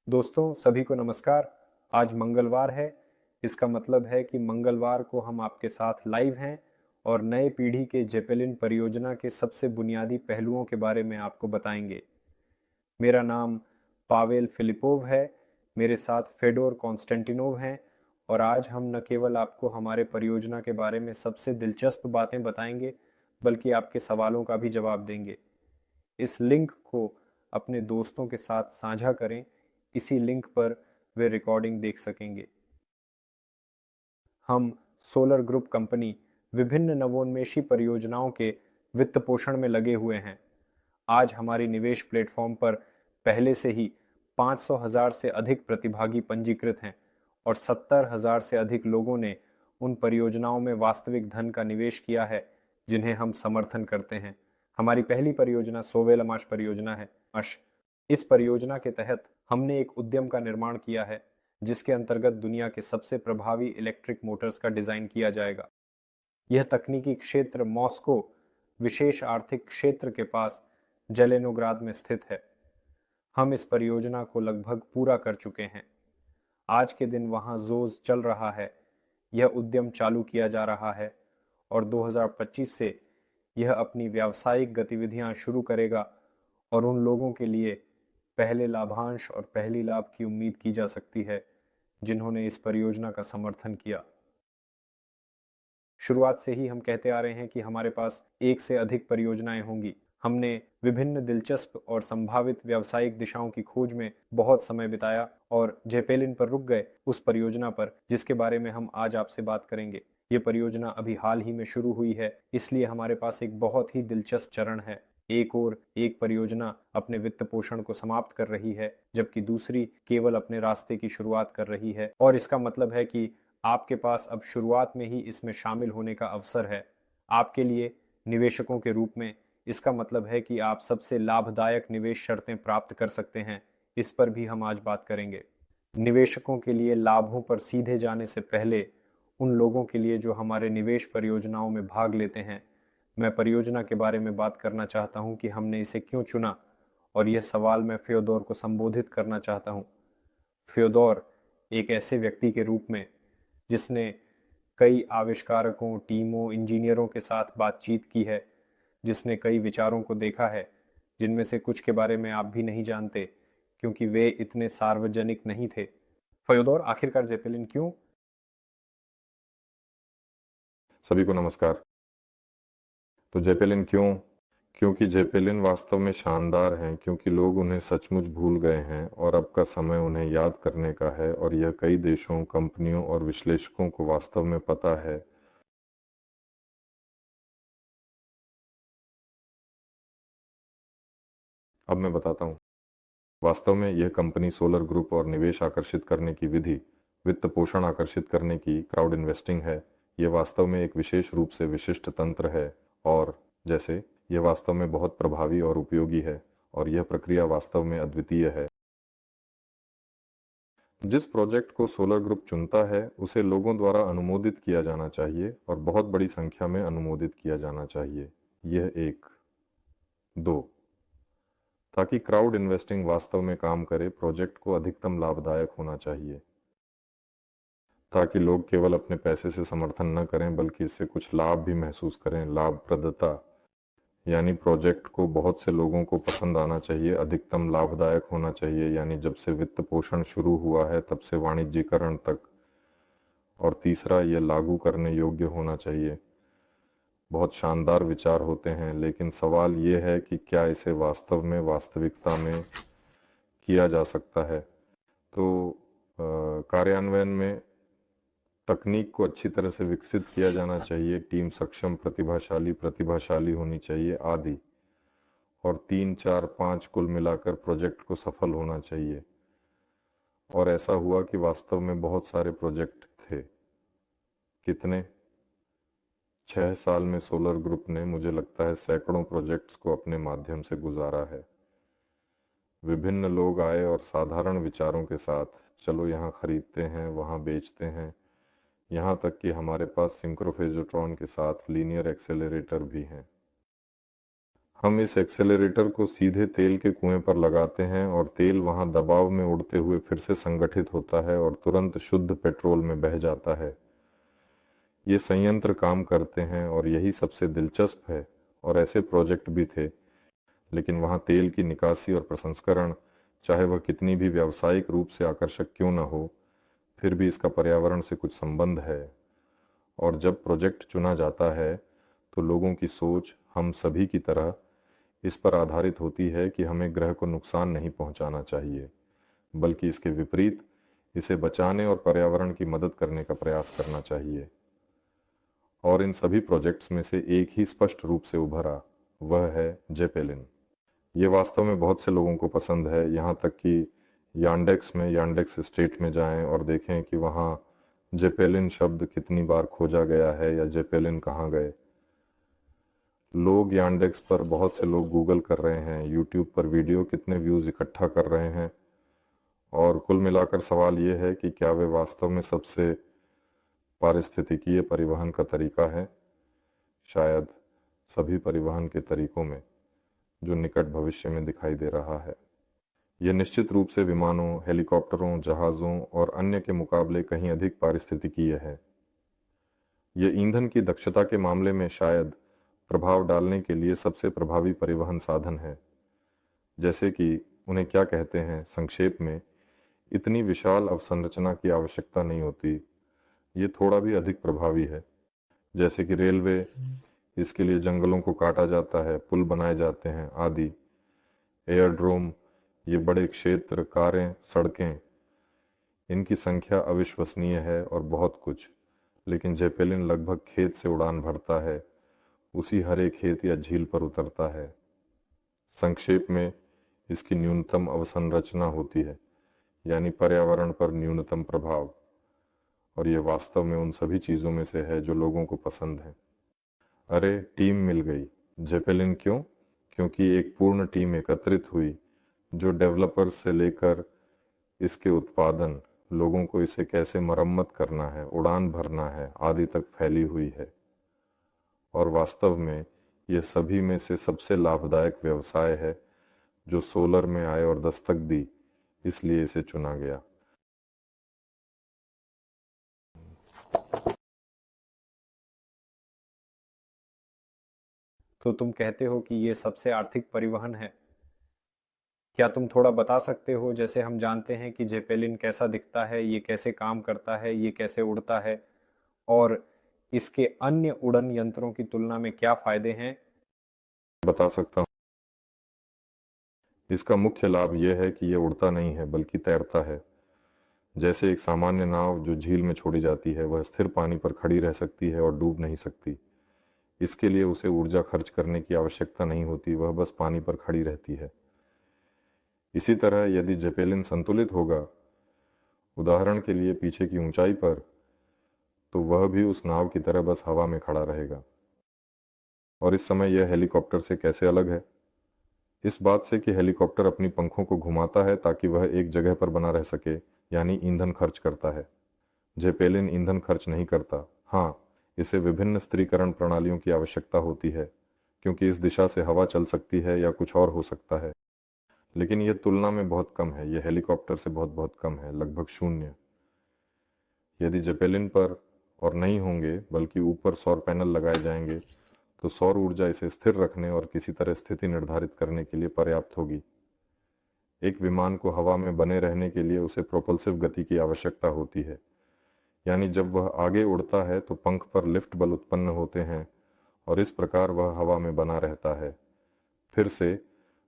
दोस्तों सभी को नमस्कार। आज मंगलवार है। इसका मतलब है कि मंगलवार को हम आपके साथ लाइव हैं और नए पीढ़ी के जेपेलिन परियोजना के सबसे बुनियादी पहलुओं के बारे में आपको बताएंगे। मेरा नाम पावेल फिलिपोव है। मेरे साथ फेडोर कॉन्स्टेंटिनोव हैं और आज हम न केवल आपको हमारे परियोजना के बारे में सबसे दिलचस्प बातें बताएंगे, बल्कि आपके सवालों का भी जवाब देंगे। इस लिंक को अपने दोस्तों के साथ साझा करें। इसी लिंक पर वे रिकॉर्डिंग देख सकेंगे। हम सोलर ग्रुप कंपनी विभिन्न नवोन्मेषी परियोजनाओं के वित्त पोषण में लगे हुए हैं। आज हमारी निवेश प्लेटफॉर्म पर पहले से ही 500,000 से अधिक प्रतिभागी पंजीकृत हैं और 70,000 से अधिक लोगों ने उन परियोजनाओं में वास्तविक धन का निवेश किया है जिन्हें हम समर्थन करते हैं। हमारी पहली परियोजना सोवेलमाश परियोजना है। इस परियोजना के तहत हमने एक उद्यम का निर्माण किया है जिसके अंतर्गत दुनिया के सबसे प्रभावी इलेक्ट्रिक मोटर्स का डिजाइन किया जाएगा। यह तकनीकी क्षेत्र मॉस्को विशेष आर्थिक क्षेत्र के पास जेलेनोग्राद में स्थित है। हम इस परियोजना को लगभग पूरा कर चुके हैं। आज के दिन वहां जोज चल रहा है। यह उद्यम चालू किया जा रहा है और 2025 से यह अपनी व्यावसायिक गतिविधियां शुरू करेगा और उन लोगों के लिए पहले लाभांश और पहली लाभ की उम्मीद की जा सकती है जिन्होंने इस परियोजना का समर्थन किया। शुरुआत से ही हम कहते आ रहे हैं कि हमारे पास एक से अधिक परियोजनाएं होंगी। हमने विभिन्न दिलचस्प और संभावित व्यावसायिक दिशाओं की खोज में बहुत समय बिताया और जेपेलिन पर रुक गए उस परियोजना पर जिसके बारे में हम आज आपसे बात करेंगे। ये परियोजना अभी हाल ही में शुरू हुई है, इसलिए हमारे पास एक बहुत ही दिलचस्प चरण है। एक और एक परियोजना अपने वित्त पोषण को समाप्त कर रही है, जबकि दूसरी केवल अपने रास्ते की शुरुआत कर रही है और इसका मतलब है कि आपके पास अब शुरुआत में ही इसमें शामिल होने का अवसर है। आपके लिए निवेशकों के रूप में इसका मतलब है कि आप सबसे लाभदायक निवेश शर्तें प्राप्त कर सकते हैं। इस पर भी हम आज बात करेंगे। निवेशकों के लिए लाभों पर सीधे जाने से पहले उन लोगों के लिए जो हमारे निवेश परियोजनाओं में भाग लेते हैं, मैं परियोजना के बारे में बात करना चाहता हूं कि हमने इसे क्यों चुना और यह सवाल मैं फ्योदोर को संबोधित करना चाहता हूं। फ्योदोर एक ऐसे व्यक्ति के रूप में जिसने कई आविष्कारकों, टीमों, इंजीनियरों के साथ बातचीत की है, जिसने कई विचारों को देखा है जिनमें से कुछ के बारे में आप भी नहीं जानते क्योंकि वे इतने सार्वजनिक नहीं थे। फ्योदोर, आखिरकार जेपेलिन क्यों? सभी को नमस्कार। तो जेपेलिन क्यों? क्योंकि जेपेलिन वास्तव में शानदार हैं, क्योंकि लोग उन्हें सचमुच भूल गए हैं और अब का समय उन्हें याद करने का है, और यह कई देशों, कंपनियों और विश्लेषकों को वास्तव में पता है। अब मैं बताता हूँ। वास्तव में यह कंपनी सोलर ग्रुप और निवेश आकर्षित करने की विधि, वित्त पोषण आकर्षित करने की क्राउड इन्वेस्टिंग है। यह वास्तव में एक विशेष रूप से विशिष्ट तंत्र है, और जैसे यह वास्तव में बहुत प्रभावी और उपयोगी है, और यह प्रक्रिया वास्तव में अद्वितीय है। जिस प्रोजेक्ट को सोलर ग्रुप चुनता है उसे लोगों द्वारा अनुमोदित किया जाना चाहिए, और बहुत बड़ी संख्या में अनुमोदित किया जाना चाहिए। यह एक। दो, ताकि क्राउड इन्वेस्टिंग वास्तव में काम करे, प्रोजेक्ट को अधिकतम लाभदायक होना चाहिए, ताकि लोग केवल अपने पैसे से समर्थन न करें बल्कि इससे कुछ लाभ भी महसूस करें। लाभप्रदता यानी प्रोजेक्ट को बहुत से लोगों को पसंद आना चाहिए। अधिकतम लाभदायक होना चाहिए यानी जब से वित्त पोषण शुरू हुआ है तब से वाणिज्यीकरण तक। और तीसरा, यह लागू करने योग्य होना चाहिए। बहुत शानदार विचार होते हैं, लेकिन सवाल यह है कि क्या इसे वास्तव में वास्तविकता में किया जा सकता है। तो कार्यान्वयन में तकनीक को अच्छी तरह से विकसित किया जाना चाहिए, टीम सक्षम, प्रतिभाशाली होनी चाहिए आदि। और 3, 4, 5 कुल मिलाकर प्रोजेक्ट को सफल होना चाहिए। और ऐसा हुआ कि वास्तव में बहुत सारे प्रोजेक्ट थे। कितने? 6 साल में सोलर ग्रुप ने, मुझे लगता है, सैकड़ों प्रोजेक्ट्स को अपने माध्यम से गुजारा है। विभिन्न लोग आए और साधारण विचारों के साथ, चलो यहाँ खरीदते हैं, वहाँ बेचते हैं, यहाँ तक कि हमारे पास सिंक्रोफेजोट्रॉन के साथ लीनियर एक्सेलरेटर भी हैं। हम इस एक्सेलरेटर को सीधे तेल के कुएं पर लगाते हैं और तेल वहां दबाव में उड़ते हुए फिर से संगठित होता है और तुरंत शुद्ध पेट्रोल में बह जाता है। ये संयंत्र काम करते हैं और यही सबसे दिलचस्प है। और ऐसे प्रोजेक्ट भी थे, लेकिन वहां तेल की निकासी और प्रसंस्करण, चाहे वह कितनी भी व्यावसायिक रूप से आकर्षक क्यों न हो, फिर भी इसका पर्यावरण से कुछ संबंध है। और जब प्रोजेक्ट चुना जाता है तो लोगों की सोच हम सभी की तरह इस पर आधारित होती है कि हमें ग्रह को नुकसान नहीं पहुंचाना चाहिए, बल्कि इसके विपरीत इसे बचाने और पर्यावरण की मदद करने का प्रयास करना चाहिए। और इन सभी प्रोजेक्ट्स में से एक ही स्पष्ट रूप से उभरा, वह है जेपेलिन। ये वास्तव में बहुत से लोगों को पसंद है, यहाँ तक कि यांडेक्स में, यांडेक्स स्टेट में जाएं और देखें कि वहाँ जेपेलिन शब्द कितनी बार खोजा गया है या जेपेलिन कहाँ गए। लोग यांडेक्स पर, बहुत से लोग गूगल कर रहे हैं, यूट्यूब पर वीडियो कितने व्यूज़ इकट्ठा कर रहे हैं। और कुल मिलाकर सवाल ये है कि क्या वे वास्तव में सबसे पारिस्थितिकीय परिवहन का तरीका है? शायद सभी परिवहन के तरीकों में जो निकट भविष्य में दिखाई दे रहा है। यह निश्चित रूप से विमानों, हेलीकॉप्टरों, जहाज़ों और अन्य के मुकाबले कहीं अधिक पारिस्थितिकीय है। यह ईंधन की दक्षता के मामले में शायद प्रभाव डालने के लिए सबसे प्रभावी परिवहन साधन है। जैसे कि उन्हें क्या कहते हैं, संक्षेप में, इतनी विशाल अवसंरचना की आवश्यकता नहीं होती। ये थोड़ा भी अधिक प्रभावी है। जैसे कि रेलवे, इसके लिए जंगलों को काटा जाता है, पुल बनाए जाते हैं आदि। एयरड्रोम, ये बड़े क्षेत्र, कारें, सड़कें, इनकी संख्या अविश्वसनीय है और बहुत कुछ। लेकिन जेपेलिन लगभग खेत से उड़ान भरता है, उसी हरे खेत या झील पर उतरता है। संक्षेप में, इसकी न्यूनतम अवसंरचना होती है, यानी पर्यावरण पर न्यूनतम प्रभाव। और ये वास्तव में उन सभी चीज़ों में से है जो लोगों को पसंद है। अरे, टीम मिल गई। जेपेलिन क्यों? क्योंकि एक पूर्ण टीम एकत्रित हुई जो डेवलपर्स से लेकर इसके उत्पादन, लोगों को इसे कैसे मरम्मत करना है, उड़ान भरना है आदि तक फैली हुई है। और वास्तव में यह सभी में से सबसे लाभदायक व्यवसाय है जो सोलर में आए और दस्तक दी, इसलिए इसे चुना गया। तो तुम कहते हो कि ये सबसे आर्थिक परिवहन है। क्या तुम थोड़ा बता सकते हो, जैसे हम जानते हैं कि जेपेलिन कैसा दिखता है, ये कैसे काम करता है, ये कैसे उड़ता है, और इसके अन्य उड़न यंत्रों की तुलना में क्या फायदे हैं? बता सकता हूँ। इसका मुख्य लाभ यह है कि यह उड़ता नहीं है बल्कि तैरता है। जैसे एक सामान्य नाव जो झील में छोड़ी जाती है, वह स्थिर पानी पर खड़ी रह सकती है और डूब नहीं सकती। इसके लिए उसे ऊर्जा खर्च करने की आवश्यकता नहीं होती, वह बस पानी पर खड़ी रहती है। इसी तरह यदि जेपेलिन संतुलित होगा, उदाहरण के लिए पीछे की ऊंचाई पर, तो वह भी उस नाव की तरह बस हवा में खड़ा रहेगा। और इस समय यह हेलीकॉप्टर से कैसे अलग है? इस बात से कि हेलीकॉप्टर अपनी पंखों को घुमाता है ताकि वह एक जगह पर बना रह सके, यानी ईंधन खर्च करता है। जेपेलिन ईंधन खर्च नहीं करता। हाँ, इसे विभिन्न स्थिरीकरण प्रणालियों की आवश्यकता होती है, क्योंकि इस दिशा से हवा चल सकती है या कुछ और हो सकता है। लेकिन यह तुलना में बहुत कम है, यह हेलीकॉप्टर से बहुत बहुत कम है, लगभग शून्य। यदि जेपेलिन पर और नहीं होंगे बल्कि ऊपर सौर पैनल लगाए जाएंगे, तो सौर ऊर्जा इसे स्थिर रखने और किसी तरह स्थिति निर्धारित करने के लिए पर्याप्त होगी। एक विमान को हवा में बने रहने के लिए उसे प्रोपल्सिव गति की आवश्यकता होती है, यानी जब वह आगे उड़ता है तो पंख पर लिफ्ट बल उत्पन्न होते हैं और इस प्रकार वह हवा में बना रहता है। फिर से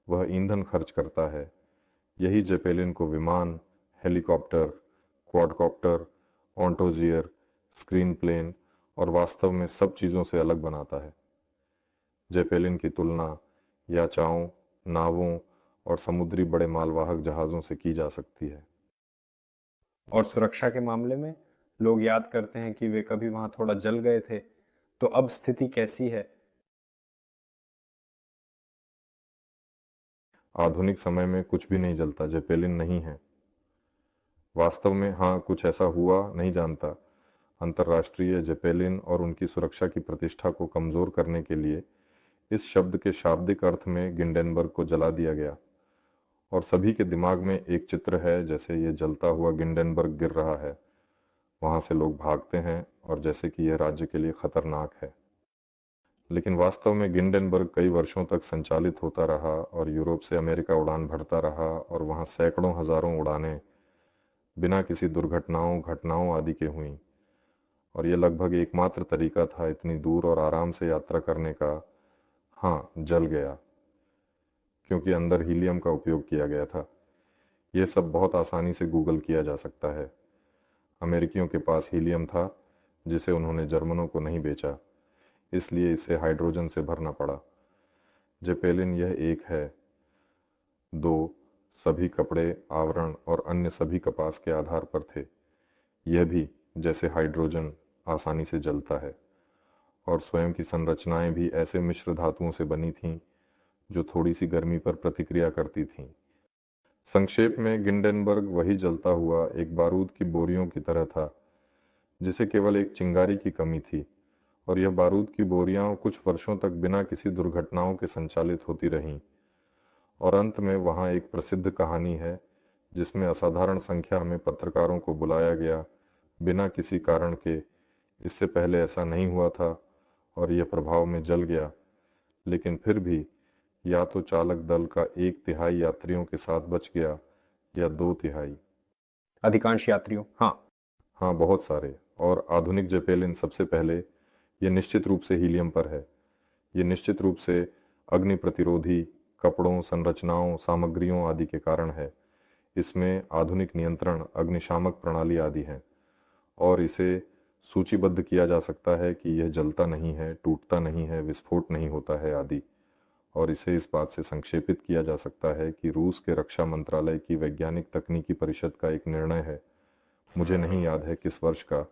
वह ईंधन खर्च करता है। यही जेपेलिन को विमान, हेलीकॉप्टर, क्वाडकॉप्टर, ऑन्टोजियर, स्क्रीन प्लेन और वास्तव में सब चीज़ों से अलग बनाता है। जेपेलिन की तुलना याचाओं, नावों और समुद्री बड़े मालवाहक जहाज़ों से की जा सकती है। और सुरक्षा के मामले में लोग याद करते हैं कि वे कभी वहां थोड़ा जल गए थे, तो अब स्थिति कैसी है? आधुनिक समय में कुछ भी नहीं जलता, जेपेलिन नहीं है। वास्तव में हाँ, कुछ ऐसा हुआ, नहीं जानता। अंतर्राष्ट्रीय जेपेलिन और उनकी सुरक्षा की प्रतिष्ठा को कमजोर करने के लिए इस शब्द के शाब्दिक अर्थ में गिंडेनबर्ग को जला दिया गया और सभी के दिमाग में एक चित्र है, जैसे ये जलता हुआ गिंडेनबर्ग गिर रहा है, वहां से लोग भागते हैं और जैसे कि यह राज्य के लिए खतरनाक है। लेकिन वास्तव में गिंडेनबर्ग कई वर्षों तक संचालित होता रहा और यूरोप से अमेरिका उड़ान भरता रहा और वहां सैकड़ों हजारों उड़ानें बिना किसी दुर्घटनाओं घटनाओं आदि के हुई और यह लगभग एकमात्र तरीका था इतनी दूर और आराम से यात्रा करने का। हाँ, जल गया क्योंकि अंदर हीलियम का उपयोग किया गया था। यह सब बहुत आसानी से गूगल किया जा सकता है। अमेरिकियों के पास हीलियम था जिसे उन्होंने जर्मनों को नहीं बेचा, इसलिए इसे हाइड्रोजन से भरना पड़ा। जेपेलिन यह एक है। 2, सभी कपड़े, आवरण और अन्य सभी कपास के आधार पर थे। यह भी, जैसे हाइड्रोजन, आसानी से जलता है और स्वयं की संरचनाएं भी ऐसे मिश्र धातुओं से बनी थीं जो थोड़ी सी गर्मी पर प्रतिक्रिया करती थीं। संक्षेप में, गिंडेनबर्ग वही जलता हुआ एक बारूद की बोरियों की तरह था जिसे केवल एक चिंगारी की कमी थी, और यह बारूद की बोरियां कुछ वर्षों तक बिना किसी दुर्घटनाओं के संचालित होती रहीं। और अंत में वहां एक प्रसिद्ध कहानी है जिसमें असाधारण संख्या में पत्रकारों को बुलाया गया बिना किसी कारण के। इससे पहले ऐसा नहीं हुआ था और यह प्रभाव में जल गया, लेकिन फिर भी या तो चालक दल का 1/3 यात्रियों के साथ बच गया या 2/3। अधिकांश यात्रियों, हाँ, बहुत सारे। और आधुनिक जेपेलिन सबसे पहले, यह निश्चित रूप से हीलियम पर है। यह निश्चित रूप से अग्नि प्रतिरोधी कपड़ों, संरचनाओं, सामग्रियों आदि के कारण है। इसमें आधुनिक नियंत्रण, अग्निशामक प्रणाली आदि हैं और इसे सूचीबद्ध किया जा सकता है कि यह जलता नहीं है, टूटता नहीं है, विस्फोट नहीं होता है आदि। और इसे इस बात से संक्षेपित किया जा सकता है कि रूस के रक्षा मंत्रालय की वैज्ञानिक तकनीकी परिषद का एक निर्णय है, मुझे नहीं याद है किस वर्ष का,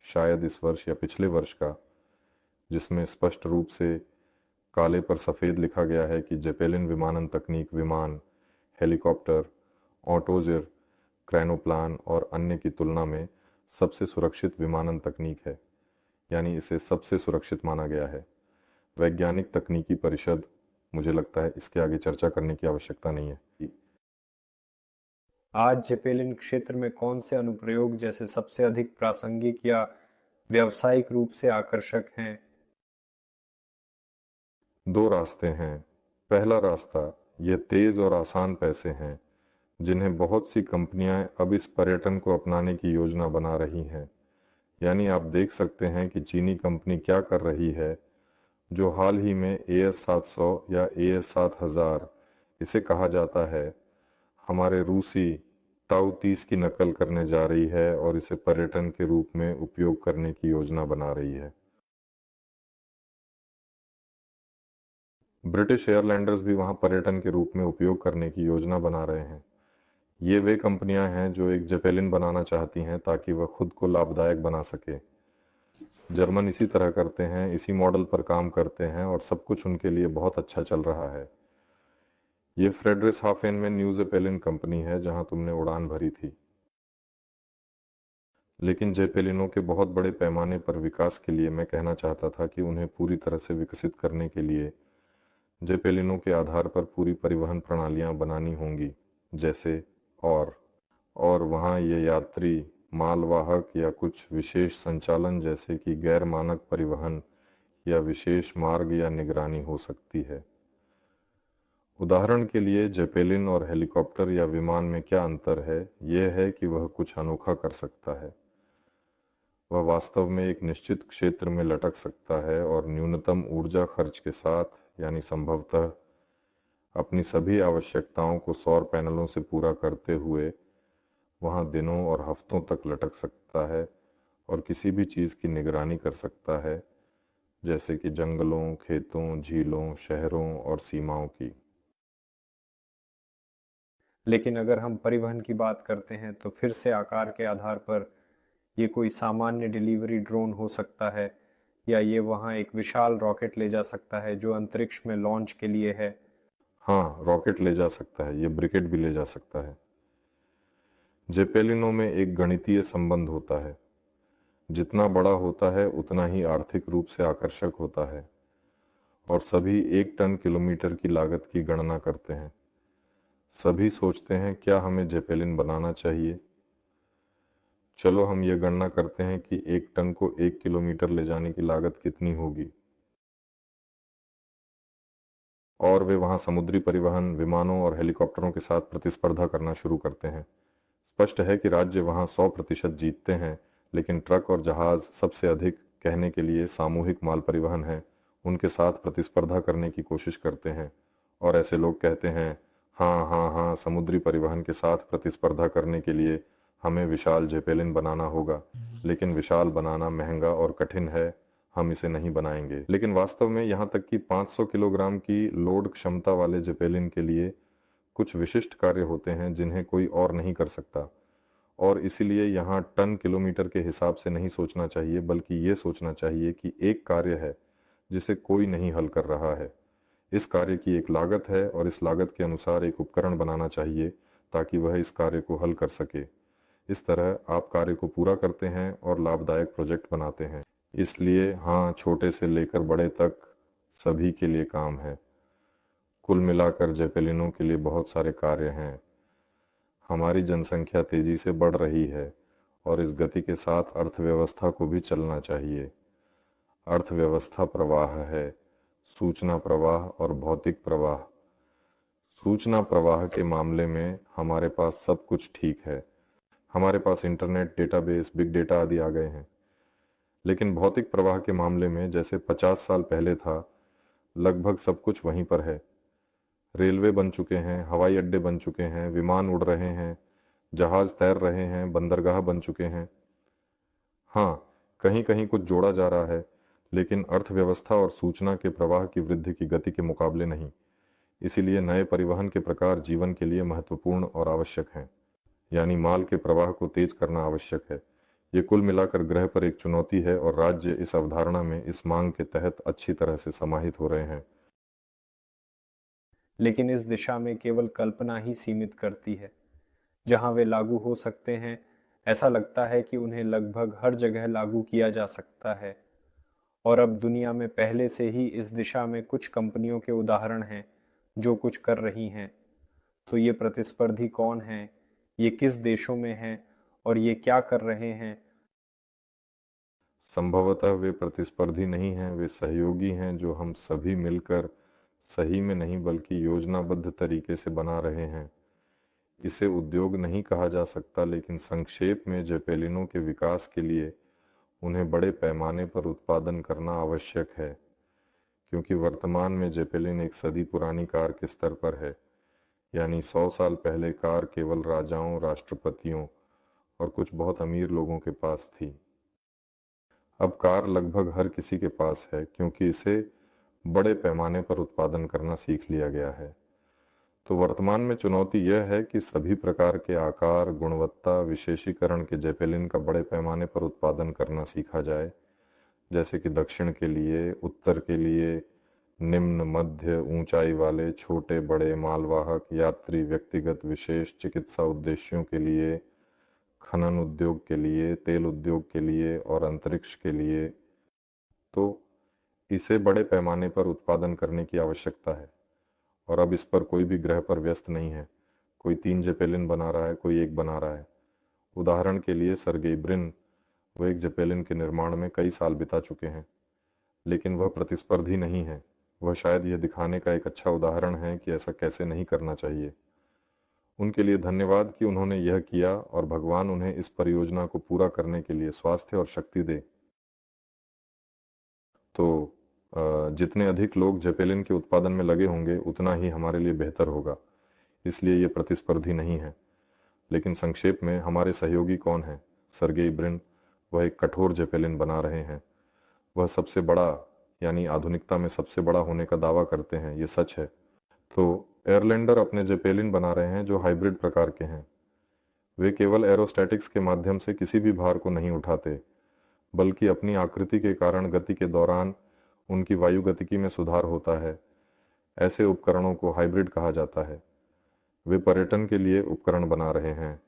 शायद इस वर्ष या पिछले वर्ष का, जिसमें स्पष्ट रूप से काले पर सफ़ेद लिखा गया है कि जेपेलिन विमानन तकनीक विमान, हेलीकॉप्टर, ऑटोजिर, क्रैनोप्लान और अन्य की तुलना में सबसे सुरक्षित विमानन तकनीक है, यानी इसे सबसे सुरक्षित माना गया है। वैज्ञानिक तकनीकी परिषद, मुझे लगता है इसके आगे चर्चा करने की आवश्यकता नहीं है। आज जेपेलिन क्षेत्र में कौन से अनुप्रयोग जैसे सबसे अधिक प्रासंगिक या व्यावसायिक रूप से आकर्षक हैं? 2 रास्ते हैं। पहला रास्ता, ये तेज और आसान पैसे हैं जिन्हें बहुत सी कंपनियां अब इस पर्यटन को अपनाने की योजना बना रही हैं। यानी आप देख सकते हैं कि चीनी कंपनी क्या कर रही है, जो हाल ही में AS700 या AS7000 इसे कहा जाता है, हमारे रूसी ताऊ 30 की नकल करने जा रही है और इसे पर्यटन के रूप में उपयोग करने की योजना बना रही है। ब्रिटिश एयरलाइनर्स भी वहां पर्यटन के रूप में उपयोग करने की योजना बना रहे हैं। ये वे कंपनियां हैं जो एक जेपेलिन बनाना चाहती हैं ताकि वह खुद को लाभदायक बना सके। जर्मन इसी तरह करते हैं, इसी मॉडल पर काम करते हैं और सब कुछ उनके लिए बहुत अच्छा चल रहा है। ये फ्रेडरिक्सहाफेन में न्यू जेपेलिन कंपनी है जहां तुमने उड़ान भरी थी। लेकिन जेपेलिनों के बहुत बड़े पैमाने पर विकास के लिए मैं कहना चाहता था कि उन्हें पूरी तरह से विकसित करने के लिए जेपेलिनों के आधार पर पूरी परिवहन प्रणालियां बनानी होंगी, जैसे और वहाँ ये यात्री, मालवाहक या कुछ विशेष संचालन जैसे कि गैर मानक परिवहन या विशेष मार्ग या निगरानी हो सकती है। उदाहरण के लिए जेपेलिन और हेलीकॉप्टर या विमान में क्या अंतर है, यह है कि वह कुछ अनोखा कर सकता है। वह वास्तव में एक निश्चित क्षेत्र में लटक सकता है और न्यूनतम ऊर्जा खर्च के साथ, यानी संभवतः अपनी सभी आवश्यकताओं को सौर पैनलों से पूरा करते हुए वहाँ दिनों और हफ्तों तक लटक सकता है और किसी भी चीज़ की निगरानी कर सकता है, जैसे कि जंगलों, खेतों, झीलों, शहरों और सीमाओं की। लेकिन अगर हम परिवहन की बात करते हैं तो फिर से आकार के आधार पर ये कोई सामान्य डिलीवरी ड्रोन हो सकता है, या ये वहाँ एक विशाल रॉकेट ले जा सकता है जो अंतरिक्ष में लॉन्च के लिए है। हाँ, रॉकेट ले जा सकता है, ये ब्रिकेट भी ले जा सकता है। जेपेलिनों में एक गणितीय संबंध होता है, जितना बड़ा होता है उतना ही आर्थिक रूप से आकर्षक होता है। और सभी 1 टन किलोमीटर की लागत की गणना करते हैं। सभी सोचते हैं क्या हमें जेपेलिन बनाना चाहिए। चलो हम ये गणना करते हैं कि 1 टन को 1 किलोमीटर ले जाने की लागत कितनी होगी। और वे वहां समुद्री परिवहन, विमानों और हेलीकॉप्टरों के साथ प्रतिस्पर्धा करना शुरू करते हैं। स्पष्ट है कि राज्य वहां 100% जीतते हैं, लेकिन ट्रक और जहाज सबसे अधिक, कहने के लिए सामूहिक माल परिवहन है, उनके साथ प्रतिस्पर्धा करने की कोशिश करते हैं। और ऐसे लोग कहते हैं, हाँ हाँ हाँ, समुद्री परिवहन के साथ प्रतिस्पर्धा करने के लिए हमें विशाल जेपेलिन बनाना होगा, लेकिन विशाल बनाना महंगा और कठिन है, हम इसे नहीं बनाएंगे। लेकिन वास्तव में यहाँ तक कि 500 किलोग्राम की लोड क्षमता वाले जेपेलिन के लिए कुछ विशिष्ट कार्य होते हैं जिन्हें कोई और नहीं कर सकता। और इसीलिए यहाँ टन किलोमीटर के हिसाब से नहीं सोचना चाहिए, बल्कि ये सोचना चाहिए कि एक कार्य है जिसे कोई नहीं हल कर रहा है। इस कार्य की एक लागत है और इस लागत के अनुसार एक उपकरण बनाना चाहिए ताकि वह इस कार्य को हल कर सके। इस तरह आप कार्य को पूरा करते हैं और लाभदायक प्रोजेक्ट बनाते हैं। इसलिए हाँ, छोटे से लेकर बड़े तक सभी के लिए काम है। कुल मिलाकर जेपेलिनों के लिए बहुत सारे कार्य हैं। हमारी जनसंख्या तेजी से बढ़ रही है और इस गति के साथ अर्थव्यवस्था को भी चलना चाहिए। अर्थव्यवस्था प्रवाह है, सूचना प्रवाह और भौतिक प्रवाह। सूचना प्रवाह के मामले में हमारे पास सब कुछ ठीक है। हमारे पास इंटरनेट, डेटाबेस, बिग डेटा आदि आ गए हैं। लेकिन भौतिक प्रवाह के मामले में जैसे 50 साल पहले था, लगभग सब कुछ वहीं पर है। रेलवे बन चुके हैं, हवाई अड्डे बन चुके हैं, विमान उड़ रहे हैं, जहाज तैर रहे हैं, बंदरगाह बन चुके हैं। हाँ, कहीं कहीं कुछ जोड़ा जा रहा है, लेकिन अर्थव्यवस्था और सूचना के प्रवाह की वृद्धि की गति के मुकाबले नहीं। इसीलिए नए परिवहन के प्रकार जीवन के लिए महत्वपूर्ण और आवश्यक हैं, यानी माल के प्रवाह को तेज करना आवश्यक है। ये कुल मिलाकर ग्रह पर एक चुनौती है और राज्य इस अवधारणा में इस मांग के तहत अच्छी तरह से समाहित हो रहे हैं। लेकिन इस दिशा में केवल कल्पना ही सीमित करती है। जहां वे लागू हो सकते हैं, ऐसा लगता है कि उन्हें लगभग हर जगह लागू किया जा सकता है। और अब दुनिया में पहले से ही इस दिशा में कुछ कंपनियों के उदाहरण हैं जो कुछ कर रही हैं। तो ये प्रतिस्पर्धी कौन हैं, ये किस देशों में हैं और ये क्या कर रहे हैं? संभवतः वे प्रतिस्पर्धी नहीं हैं, वे सहयोगी हैं जो हम सभी मिलकर सही में नहीं बल्कि योजनाबद्ध तरीके से बना रहे हैं। इसे उद्योग नहीं कहा जा सकता, लेकिन संक्षेप में जेपेलिनों के विकास के लिए उन्हें बड़े पैमाने पर उत्पादन करना आवश्यक है, क्योंकि वर्तमान में जेपेलिन एक सदी पुरानी कार के स्तर पर है। यानी 100 साल पहले कार केवल राजाओं, राष्ट्रपतियों और कुछ बहुत अमीर लोगों के पास थी। अब कार लगभग हर किसी के पास है, क्योंकि इसे बड़े पैमाने पर उत्पादन करना सीख लिया गया है। तो वर्तमान में चुनौती यह है कि सभी प्रकार के आकार, गुणवत्ता, विशेषीकरण के जेपेलिन का बड़े पैमाने पर उत्पादन करना सीखा जाए, जैसे कि दक्षिण के लिए, उत्तर के लिए, निम्न, मध्य, ऊंचाई वाले, छोटे, बड़े, मालवाहक, यात्री, व्यक्तिगत, विशेष, चिकित्सा उद्देश्यों के लिए, खनन उद्योग के लिए, तेल उद्योग के लिए और अंतरिक्ष के लिए। तो इसे बड़े पैमाने पर उत्पादन करने की आवश्यकता है। और अब इस पर कोई भी ग्रह पर व्यस्त नहीं है। कोई 3 जेपेलिन बना रहा है, कोई एक बना रहा है। उदाहरण के लिए सर्गेई ब्रिन, वो एक जेपेलिन के निर्माण में कई साल बिता चुके हैं, लेकिन वह प्रतिस्पर्धी नहीं है। वह शायद यह दिखाने का एक अच्छा उदाहरण है कि ऐसा कैसे नहीं करना चाहिए। उनके लिए धन्यवाद कि उन्होंने यह किया और भगवान उन्हें इस परियोजना को पूरा करने के लिए स्वास्थ्य और शक्ति दे। तो जितने अधिक लोग जेपेलिन के उत्पादन में लगे होंगे, उतना ही हमारे लिए बेहतर होगा। इसलिए ये प्रतिस्पर्धी नहीं है। लेकिन संक्षेप में हमारे सहयोगी कौन हैं? सर्गेई ब्रिन, वह एक कठोर जेपेलिन बना रहे हैं। वह सबसे बड़ा, यानी आधुनिकता में सबसे बड़ा होने का दावा करते हैं, ये सच है। तो एयरलैंडर अपने जेपेलिन बना रहे हैं जो हाइब्रिड प्रकार के हैं। वे केवल एरोस्टैटिक्स के माध्यम से किसी भी भार को नहीं उठाते, बल्कि अपनी आकृति के कारण गति के दौरान उनकी वायुगतिकी में सुधार होता है। ऐसे उपकरणों को हाइब्रिड कहा जाता है। वे पर्यटन के लिए उपकरण बना रहे हैं।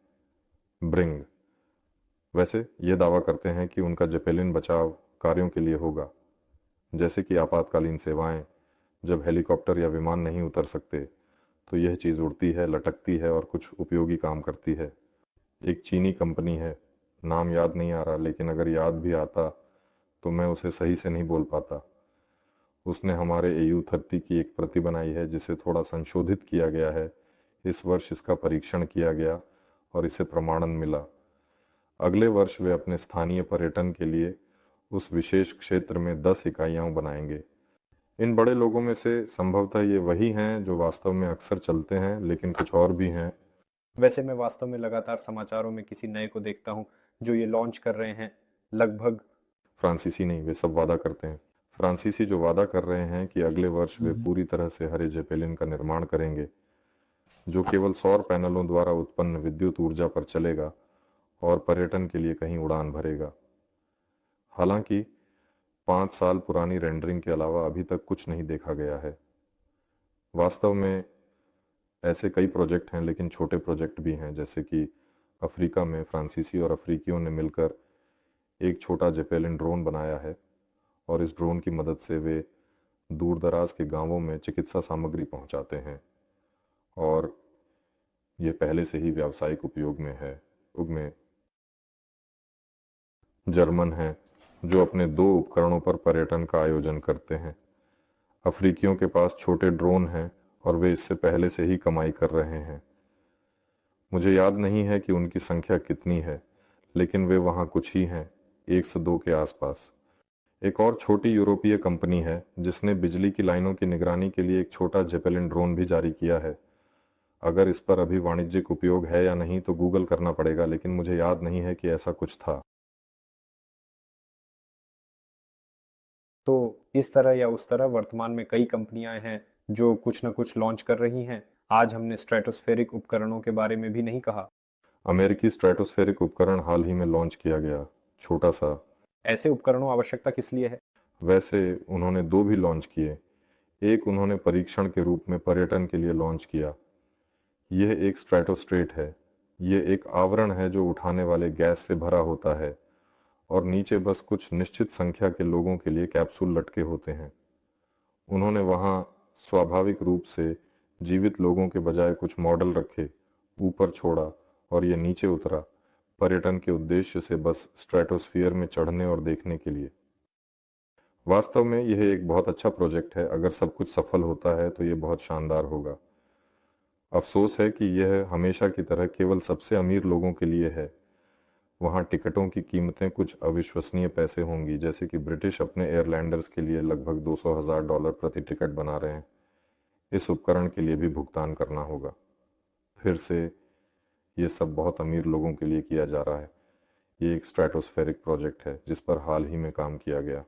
ब्रिंग वैसे ये दावा करते हैं कि उनका जेपेलिन बचाव कार्यों के लिए होगा, जैसे कि आपातकालीन सेवाएं, जब हेलीकॉप्टर या विमान नहीं उतर सकते तो यह चीज़ उड़ती है, लटकती है और कुछ उपयोगी काम करती है। एक चीनी कंपनी है, नाम याद नहीं आ रहा, लेकिन अगर याद भी आता तो मैं उसे सही से नहीं बोल पाता। उसने हमारे AU-30 की एक प्रति बनाई है जिसे थोड़ा संशोधित किया गया है। इस वर्ष इसका परीक्षण किया गया और इसे प्रमाणन मिला। अगले वर्ष वे अपने स्थानीय पर्यटन के लिए उस विशेष क्षेत्र में 10 इकाइयाँ बनाएंगे। इन बड़े लोगों में से संभवतः ये वही हैं जो वास्तव में अक्सर चलते हैं, लेकिन कुछ और भी हैं। वैसे मैं वास्तव में लगातार समाचारों में किसी नए को देखता हूँ जो ये लॉन्च कर रहे हैं। लगभग फ्रांसीसी नहीं, वे सब वादा करते हैं। फ्रांसीसी जो वादा कर रहे हैं कि अगले वर्ष वे पूरी तरह से हरे जेपेलिन का निर्माण करेंगे, जो केवल सौर पैनलों द्वारा उत्पन्न विद्युत ऊर्जा पर चलेगा और पर्यटन के लिए कहीं उड़ान भरेगा। हालांकि 5 साल पुरानी रेंडरिंग के अलावा अभी तक कुछ नहीं देखा गया है। वास्तव में ऐसे कई प्रोजेक्ट हैं, लेकिन छोटे प्रोजेक्ट भी हैं, जैसे कि अफ्रीका में फ्रांसीसी और अफ्रीकियों ने मिलकर एक छोटा जेपेलिन ड्रोन बनाया है और इस ड्रोन की मदद से वे दूर दराज के गांवों में चिकित्सा सामग्री पहुंचाते हैं और ये पहले से ही व्यावसायिक उपयोग में है। उनमें जर्मन हैं जो अपने 2 उपकरणों पर पर्यटन का आयोजन करते हैं। अफ्रीकियों के पास छोटे ड्रोन हैं और वे इससे पहले से ही कमाई कर रहे हैं। मुझे याद नहीं है कि उनकी संख्या कितनी है, लेकिन वे वहाँ कुछ ही हैं, 1 से 2 के आसपास। एक और छोटी यूरोपीय कंपनी है जिसने बिजली की लाइनों की निगरानी के लिए एक छोटा जेपेलिन ड्रोन भी जारी किया है। अगर इस पर अभी वाणिज्यिक उपयोग है या नहीं तो गूगल करना पड़ेगा, लेकिन मुझे याद नहीं है कि ऐसा कुछ था। तो इस तरह या उस तरह वर्तमान में कई कंपनियां हैं जो कुछ न कुछ लॉन्च कर रही हैं। आज हमने स्ट्रेटोस्फेरिक उपकरणों के बारे में भी नहीं कहा। अमेरिकी स्ट्रेटोस्फेरिक उपकरण हाल ही में लॉन्च किया गया, छोटा सा। ऐसे उपकरणों आवश्यकता किस लिए है? वैसे उन्होंने 2 भी लॉन्च किए। एक उन्होंने परीक्षण के रूप में पर्यटन के लिए लॉन्च किया। यह एक स्ट्रेटोस्ट्रेट है। यह एक आवरण है जो उठाने वाले गैस से भरा होता है और नीचे बस कुछ निश्चित संख्या के लोगों के लिए कैप्सूल लटके होते हैं। उन्होंने वहां स्वाभाविक रूप से जीवित लोगों के बजाय कुछ मॉडल रखे, ऊपर छोड़ा और यह नीचे उतरा, पर्यटन के उद्देश्य से बस स्ट्रेटोस्फीयर में चढ़ने और देखने के लिए। वास्तव में यह एक बहुत अच्छा प्रोजेक्ट है। अगर सब कुछ सफल होता है तो यह बहुत शानदार होगा। अफसोस है कि यह हमेशा की तरह केवल सबसे अमीर लोगों के लिए है। वहाँ टिकटों की कीमतें कुछ अविश्वसनीय पैसे होंगी, जैसे कि ब्रिटिश अपने एयरलैंडर्स के लिए लगभग $200,000 प्रति टिकट बना रहे हैं। इस उपकरण के लिए भी भुगतान करना होगा। फिर से ये सब बहुत अमीर लोगों के लिए किया जा रहा है। ये एक स्ट्रेटोस्फेरिक प्रोजेक्ट है जिस पर हाल ही में काम किया गया।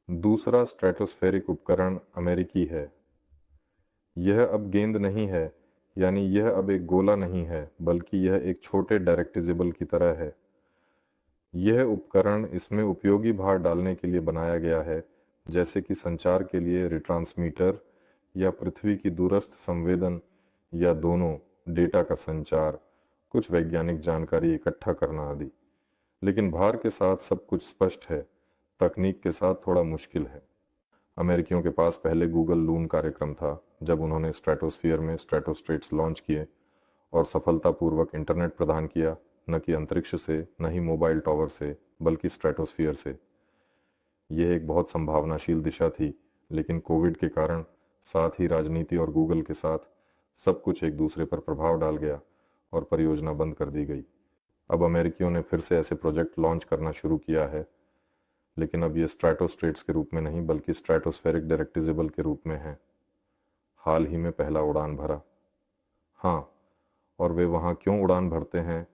दूसरा स्ट्रेटोस्फेरिक उपकरण अमेरिकी है। यह अब गेंद नहीं है, यानी यह अब एक गोला नहीं है, बल्कि यह एक छोटे डायरेक्टिजेबल की तरह है। यह उपकरण इसमें उपयोगी भार डालने के लिए बनाया गया है, जैसे कि संचार के लिए रिट्रांसमीटर या पृथ्वी की दूरस्थ संवेदन या दोनों, डेटा का संचार, कुछ वैज्ञानिक जानकारी इकट्ठा करना आदि। लेकिन भार के साथ सब कुछ स्पष्ट है, तकनीक के साथ थोड़ा मुश्किल है। अमेरिकियों के पास पहले गूगल लून कार्यक्रम था, जब उन्होंने स्ट्रेटोस्फीयर में स्ट्रेटोस्ट्रेट्स लॉन्च किए और सफलतापूर्वक इंटरनेट प्रदान किया, न कि अंतरिक्ष से, न ही मोबाइल टावर से, बल्कि स्ट्रेटोस्फीयर से। यह एक बहुत संभावनाशील दिशा थी, लेकिन कोविड के कारण, साथ ही राजनीति और गूगल के साथ, सब कुछ एक दूसरे पर प्रभाव डाल गया और परियोजना बंद कर दी गई। अब अमेरिकियों ने फिर से ऐसे प्रोजेक्ट लॉन्च करना शुरू किया है, लेकिन अब ये स्ट्रेटोस्ट्रेट्स के रूप में नहीं, बल्कि स्ट्रेटोस्फेरिक डायरेक्टिजेबल के रूप में है। हाल ही में पहला उड़ान भरा। हाँ, और वे वहाँ क्यों उड़ान भरते हैं?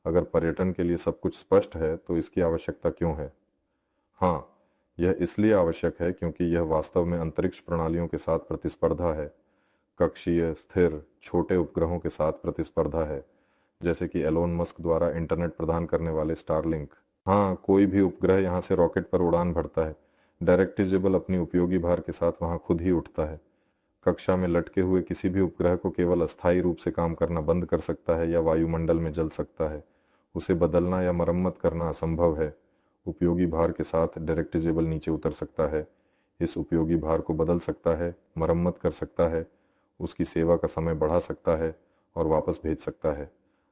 अगर पर्यटन के लिए सब कुछ स्पष्ट है तो इसकी आवश्यकता क्यों है? हाँ, यह इसलिए आवश्यक है क्योंकि यह वास्तव में अंतरिक्ष प्रणालियों के साथ प्रतिस्पर्धा है। कक्षीय, स्थिर, छोटे उपग्रहों के साथ प्रतिस्पर्धा है, जैसे कि एलोन मस्क द्वारा इंटरनेट प्रदान करने वाले स्टारलिंक। हाँ, कोई भी उपग्रह यहाँ से रॉकेट पर उड़ान भरता है। डायरेक्टिजेबल अपनी उपयोगी भार के साथ वहाँ खुद ही उठता है। कक्षा में लटके हुए किसी भी उपग्रह को केवल अस्थायी रूप से काम करना बंद कर सकता है या वायुमंडल में जल सकता है। उसे बदलना या मरम्मत करना असंभव है। उपयोगी भार के साथ डायरेक्टिजेबल नीचे उतर सकता है, इस उपयोगी भार को बदल सकता है, मरम्मत कर सकता है, उसकी सेवा का समय बढ़ा सकता है और वापस भेज सकता है।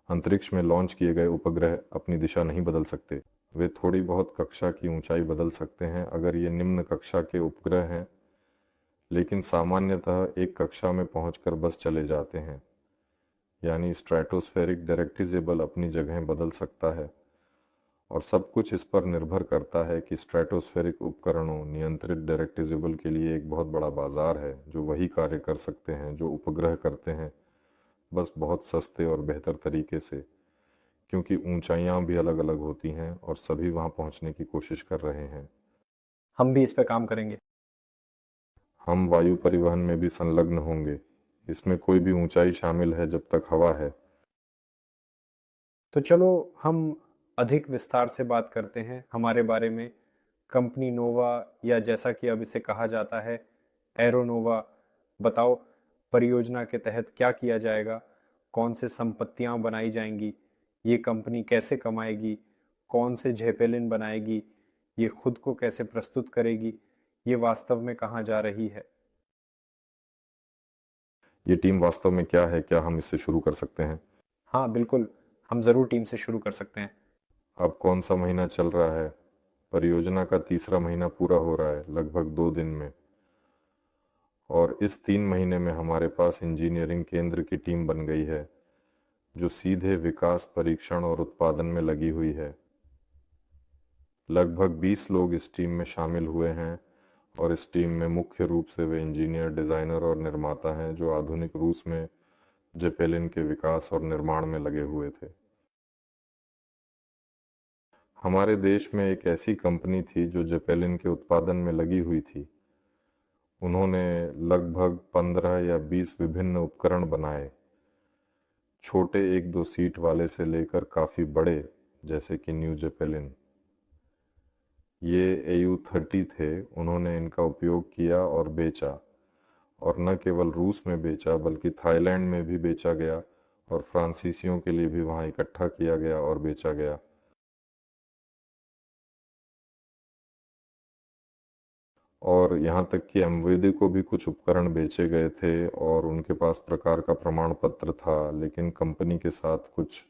अंतरिक्ष में लॉन्च किए गए उपग्रह अपनी दिशा नहीं बदल सकते। वे थोड़ी बहुत कक्षा की ऊंचाई बदल सकते हैं अगर ये निम्न कक्षा के उपग्रह हैं, लेकिन सामान्यतः एक कक्षा में पहुंचकर बस चले जाते हैं। यानी स्ट्रैटोस्फेरिक डायरेक्टिजेबल अपनी जगह बदल सकता है और सब कुछ इस पर निर्भर करता है कि स्ट्रैटोस्फेरिक उपकरणों नियंत्रित डायरेक्टिजेबल के लिए एक बहुत बड़ा बाजार है जो वही कार्य कर सकते हैं जो उपग्रह करते हैं, बस बहुत सस्ते और बेहतर तरीके से, क्योंकि ऊंचाइयां भी अलग अलग होती हैं और सभी वहां पहुंचने की कोशिश कर रहे हैं। हम भी इस पे काम करेंगे। हम वायु परिवहन में भी संलग्न होंगे। इसमें कोई भी ऊंचाई शामिल है जब तक हवा है। तो चलो हम अधिक विस्तार से बात करते हैं हमारे बारे में। कंपनी नोवा, या जैसा कि अब इसे कहा जाता है एरोनोवा, बताओ परियोजना के तहत क्या किया जाएगा, कौन से संपत्तियां बनाई जाएंगी, ये कंपनी कैसे कमाएगी, कौन से झेपेलिन बनाएगी, ये खुद को कैसे प्रस्तुत करेगी, ये वास्तव में कहाँ जा रही है। ये टीम वास्तव में क्या है, क्या हम इससे शुरू कर सकते हैं? हाँ बिल्कुल, हम ज़रूर टीम से शुरू कर सकते हैं। अब कौन सा महीना चल रहा है? परियोजना का तीसरा महीना पूरा हो रहा है, लगभग 2 दिन में। और इस 3 महीने में हमारे पास इंजीनियरिंग केंद्र की टीम बन गई है जो सीधे विकास, परीक्षण और उत्पादन में लगी हुई है। लगभग 20 लोग इस टीम में शामिल हुए हैं और इस टीम में मुख्य रूप से वे इंजीनियर, डिजाइनर और निर्माता हैं जो आधुनिक रूस में जेपेलिन के विकास और निर्माण में लगे हुए थे। हमारे देश में एक ऐसी कंपनी थी जो जेपेलिन के उत्पादन में लगी हुई थी। उन्होंने लगभग 15 या 20 विभिन्न उपकरण बनाए, छोटे 1-2 सीट वाले से लेकर काफी बड़े, जैसे कि न्यू जेपेलिन। ये AU-30 थे। उन्होंने इनका उपयोग किया और बेचा, और न केवल रूस में बेचा बल्कि थाईलैंड में भी बेचा गया और फ्रांसीसियों के लिए भी वहां इकट्ठा किया गया और बेचा गया। और यहाँ तक कि एमवेदी को भी कुछ उपकरण बेचे गए थे और उनके पास प्रकार का प्रमाण पत्र था, लेकिन कंपनी के साथ कुछ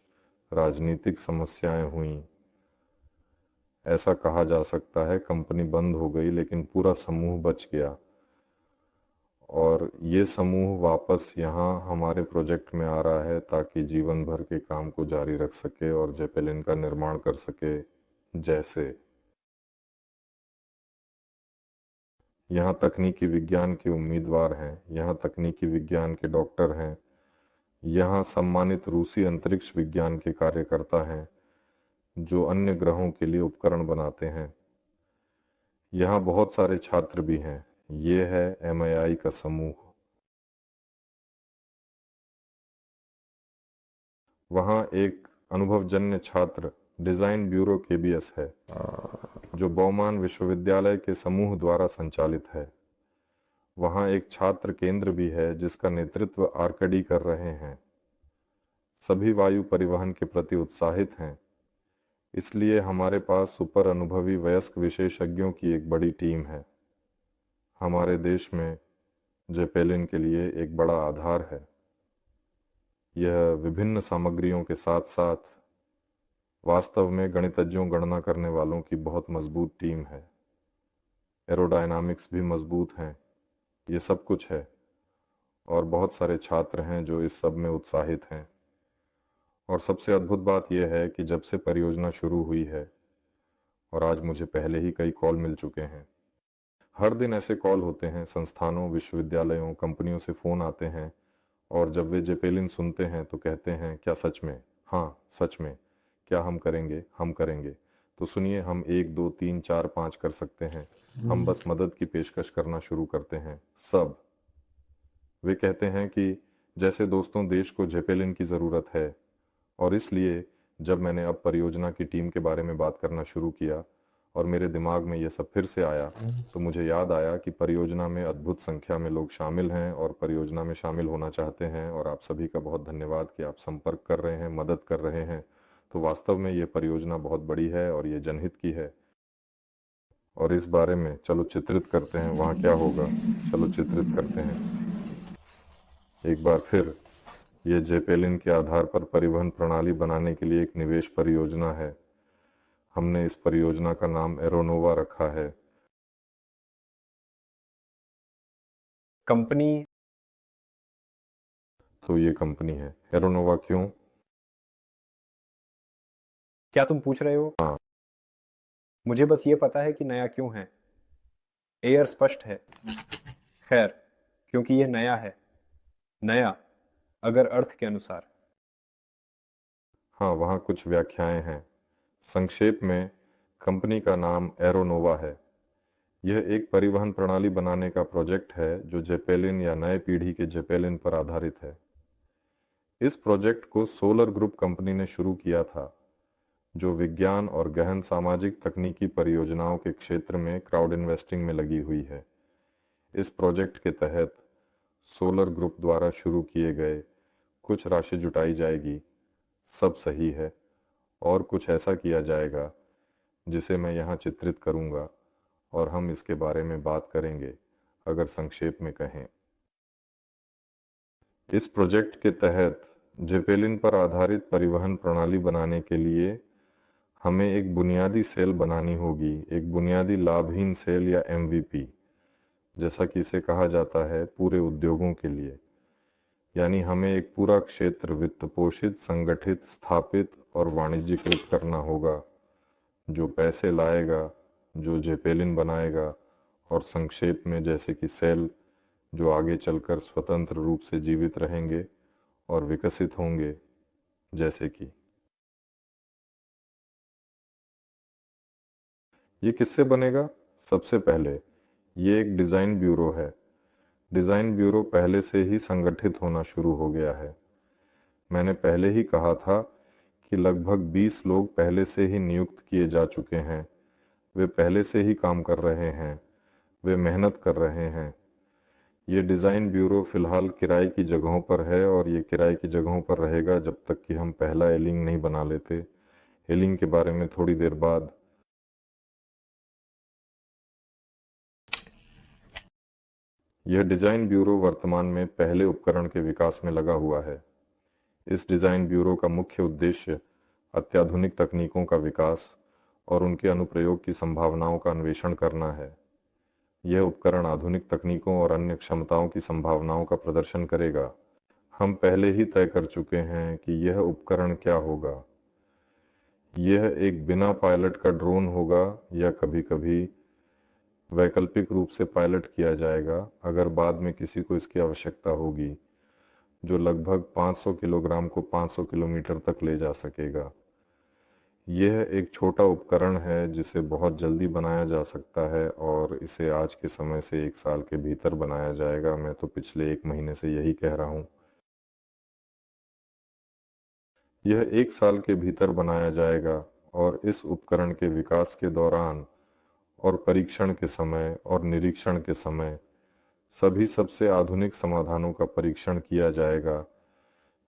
राजनीतिक समस्याएं हुई। ऐसा कहा जा सकता है कंपनी बंद हो गई लेकिन पूरा समूह बच गया, और ये समूह वापस यहाँ हमारे प्रोजेक्ट में आ रहा है ताकि जीवन भर के काम को जारी रख सके और जेपेलिन का निर्माण कर सके। जैसे यहाँ तकनीकी विज्ञान के उम्मीदवार हैं, यहाँ तकनीकी विज्ञान के डॉक्टर हैं, यहाँ सम्मानित रूसी अंतरिक्ष विज्ञान के कार्यकर्ता हैं जो अन्य ग्रहों के लिए उपकरण बनाते हैं। यहाँ बहुत सारे छात्र भी हैं। ये है MII का समूह। वहाँ एक अनुभवजन्य छात्र डिजाइन ब्यूरो KBS है जो बौमान विश्वविद्यालय के समूह द्वारा संचालित है। वहाँ एक छात्र केंद्र भी है जिसका नेतृत्व आर्कडी कर रहे हैं। सभी वायु परिवहन के प्रति उत्साहित हैं, इसलिए हमारे पास सुपर अनुभवी वयस्क विशेषज्ञों की एक बड़ी टीम है। हमारे देश में जेपेलिन के लिए एक बड़ा आधार है। यह विभिन्न सामग्रियों के साथ साथ वास्तव में गणितज्ञों, गणना करने वालों की बहुत मजबूत टीम है। एरोडायनामिक्स भी मजबूत हैं। ये सब कुछ है और बहुत सारे छात्र हैं जो इस सब में उत्साहित हैं। और सबसे अद्भुत बात यह है कि जब से परियोजना शुरू हुई है, और आज मुझे पहले ही कई कॉल मिल चुके हैं, हर दिन ऐसे कॉल होते हैं, संस्थानों, विश्वविद्यालयों, कंपनियों से फोन आते हैं, और जब वे जेपेलिन सुनते हैं तो कहते हैं, क्या सच में? हाँ सच में। क्या हम करेंगे? हम करेंगे। तो सुनिए, हम 1, 2, 3, 4, 5 कर सकते हैं। हम बस मदद की पेशकश करना शुरू करते हैं। सब वे कहते हैं कि जैसे दोस्तों, देश को जेपेलिन की ज़रूरत है। और इसलिए जब मैंने अब परियोजना की टीम के बारे में बात करना शुरू किया और मेरे दिमाग में यह सब फिर से आया, तो मुझे याद आया कि परियोजना में अद्भुत संख्या में लोग शामिल हैं और परियोजना में शामिल होना चाहते हैं, और आप सभी का बहुत धन्यवाद कि आप संपर्क कर रहे हैं, मदद कर रहे हैं। तो वास्तव में ये परियोजना बहुत बड़ी है और ये जनहित की है। और इस बारे में चलो चित्रित करते हैं वहाँ क्या होगा। चलो चित्रित करते हैं। एक बार फिर यह जेपेलिन के आधार पर परिवहन प्रणाली बनाने के लिए एक निवेश परियोजना है। हमने इस परियोजना का नाम एरोनोवा रखा है। कंपनी? तो ये कंपनी है। एरोनोवा क्यों? क्या तुम पूछ रहे हो? हाँ। मुझे बस ये पता है कि नया क्यों है। एयर स्पष्ट है। खैर, क्योंकि यह नया है। नया, अगर अर्थ के अनुसार। हाँ, वहाँ कुछ व्याख्याएं हैं। संक्षेप में कंपनी का नाम एरोनोवा है। यह एक परिवहन प्रणाली बनाने का प्रोजेक्ट है जो जेपेलिन या नए पीढ़ी के जेपेलिन पर आधारित है। इस प्रोजेक्ट को सोलर ग्रुप कंपनी ने शुरू किया था, जो विज्ञान और गहन सामाजिक तकनीकी परियोजनाओं के क्षेत्र में क्राउड इन्वेस्टिंग में लगी हुई है। इस प्रोजेक्ट के तहत सोलर ग्रुप द्वारा शुरू किए गए कुछ राशि जुटाई जाएगी, सब सही है, और कुछ ऐसा किया जाएगा जिसे मैं यहाँ चित्रित करूँगा और हम इसके बारे में बात करेंगे। अगर संक्षेप में कहें, इस प्रोजेक्ट के तहत जेपेलिन पर आधारित परिवहन प्रणाली बनाने के लिए हमें एक बुनियादी सेल बनानी होगी, एक बुनियादी लाभहीन सेल या एमवीपी, जैसा कि इसे कहा जाता है, पूरे उद्योगों के लिए। यानी हमें एक पूरा क्षेत्र वित्त पोषित, संगठित, स्थापित और वाणिज्यीकृत करना होगा, जो पैसे लाएगा, जो जेपेलिन बनाएगा, और संक्षेप में जैसे कि सेल, जो आगे चलकर स्वतंत्र रूप से जीवित रहेंगे और विकसित होंगे। जैसे कि ये किससे बनेगा? सबसे पहले ये एक डिज़ाइन ब्यूरो है। डिज़ाइन ब्यूरो पहले से ही संगठित होना शुरू हो गया है। मैंने पहले ही कहा था कि लगभग 20 लोग पहले से ही नियुक्त किए जा चुके हैं। वे पहले से ही काम कर रहे हैं, वे मेहनत कर रहे हैं। ये डिज़ाइन ब्यूरो फिलहाल किराए की जगहों पर है और ये किराए की जगहों पर रहेगा जब तक कि हम पहला एलिंग नहीं बना लेते। एलिंग के बारे में थोड़ी देर बाद। यह डिज़ाइन ब्यूरो वर्तमान में पहले उपकरण के विकास में लगा हुआ है। इस डिज़ाइन ब्यूरो का मुख्य उद्देश्य अत्याधुनिक तकनीकों का विकास और उनके अनुप्रयोग की संभावनाओं का अन्वेषण करना है। यह उपकरण आधुनिक तकनीकों और अन्य क्षमताओं की संभावनाओं का प्रदर्शन करेगा। हम पहले ही तय कर चुके हैं कि यह उपकरण क्या होगा। यह एक बिना पायलट का ड्रोन होगा या कभी-कभी वैकल्पिक रूप से पायलट किया जाएगा अगर बाद में किसी को इसकी आवश्यकता होगी, जो लगभग 500 किलोग्राम को 500 किलोमीटर तक ले जा सकेगा। यह एक छोटा उपकरण है जिसे बहुत जल्दी बनाया जा सकता है और इसे आज के समय से 1 साल के भीतर बनाया जाएगा। मैं तो पिछले 1 महीने से यही कह रहा हूँ। यह 1 साल के भीतर बनाया जाएगा और इस उपकरण के विकास के दौरान और परीक्षण के समय और निरीक्षण के समय सभी सबसे आधुनिक समाधानों का परीक्षण किया जाएगा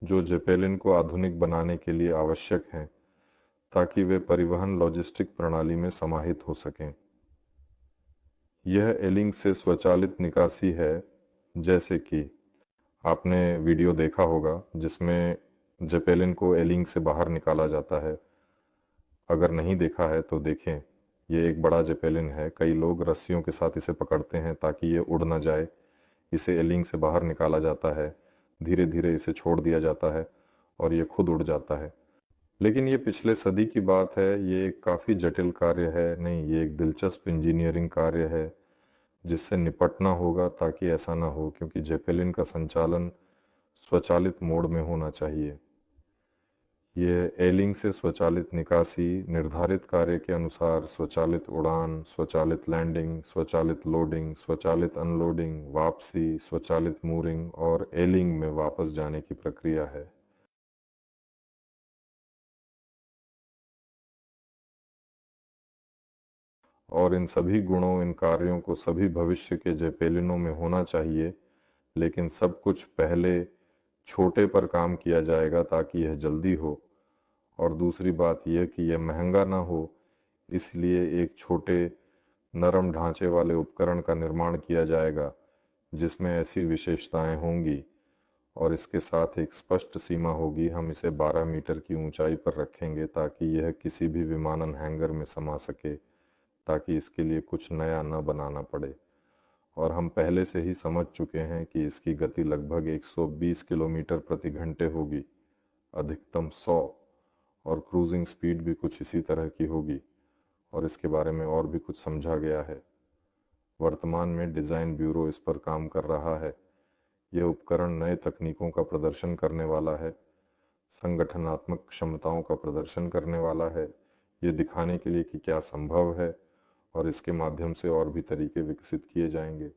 जो जेपेलिन को आधुनिक बनाने के लिए आवश्यक हैं, ताकि वे परिवहन लॉजिस्टिक प्रणाली में समाहित हो सकें। यह एलिंग से स्वचालित निकासी है, जैसे कि आपने वीडियो देखा होगा जिसमें जेपेलिन को एलिंग से बाहर निकाला जाता है। अगर नहीं देखा है तो देखें। ये एक बड़ा जेपेलिन है। कई लोग रस्सियों के साथ इसे पकड़ते हैं ताकि ये उड़ ना जाए। इसे एलिंग से बाहर निकाला जाता है, धीरे धीरे इसे छोड़ दिया जाता है और ये खुद उड़ जाता है। लेकिन ये पिछले सदी की बात है। ये एक काफ़ी जटिल कार्य है। नहीं, ये एक दिलचस्प इंजीनियरिंग कार्य है जिससे निपटना होगा ताकि ऐसा ना हो, क्योंकि जेपेलिन का संचालन स्वचालित मोड में होना चाहिए। यह एलिंग से स्वचालित निकासी, निर्धारित कार्य के अनुसार स्वचालित उड़ान, स्वचालित लैंडिंग, स्वचालित लोडिंग, स्वचालित अनलोडिंग, वापसी, स्वचालित मूरिंग और एलिंग में वापस जाने की प्रक्रिया है। और इन सभी गुणों, इन कार्यों को सभी भविष्य के जेपेलिनों में होना चाहिए, लेकिन सब कुछ पहले छोटे पर काम किया जाएगा ताकि यह जल्दी हो। और दूसरी बात यह कि यह महंगा ना हो, इसलिए एक छोटे नरम ढांचे वाले उपकरण का निर्माण किया जाएगा जिसमें ऐसी विशेषताएं होंगी और इसके साथ एक स्पष्ट सीमा होगी। हम इसे 12 मीटर की ऊंचाई पर रखेंगे ताकि यह किसी भी विमानन हैंगर में समा सके, ताकि इसके लिए कुछ नया न बनाना पड़े। और हम पहले से ही समझ चुके हैं कि इसकी गति लगभग 120 किलोमीटर प्रति घंटे होगी, अधिकतम 100, और क्रूजिंग स्पीड भी कुछ इसी तरह की होगी। और इसके बारे में और भी कुछ समझा गया है। वर्तमान में डिज़ाइन ब्यूरो इस पर काम कर रहा है। यह उपकरण नए तकनीकों का प्रदर्शन करने वाला है, संगठनात्मक क्षमताओं का प्रदर्शन करने वाला है, ये दिखाने के लिए कि क्या संभव है, और इसके माध्यम से और भी तरीके विकसित किए जाएंगे।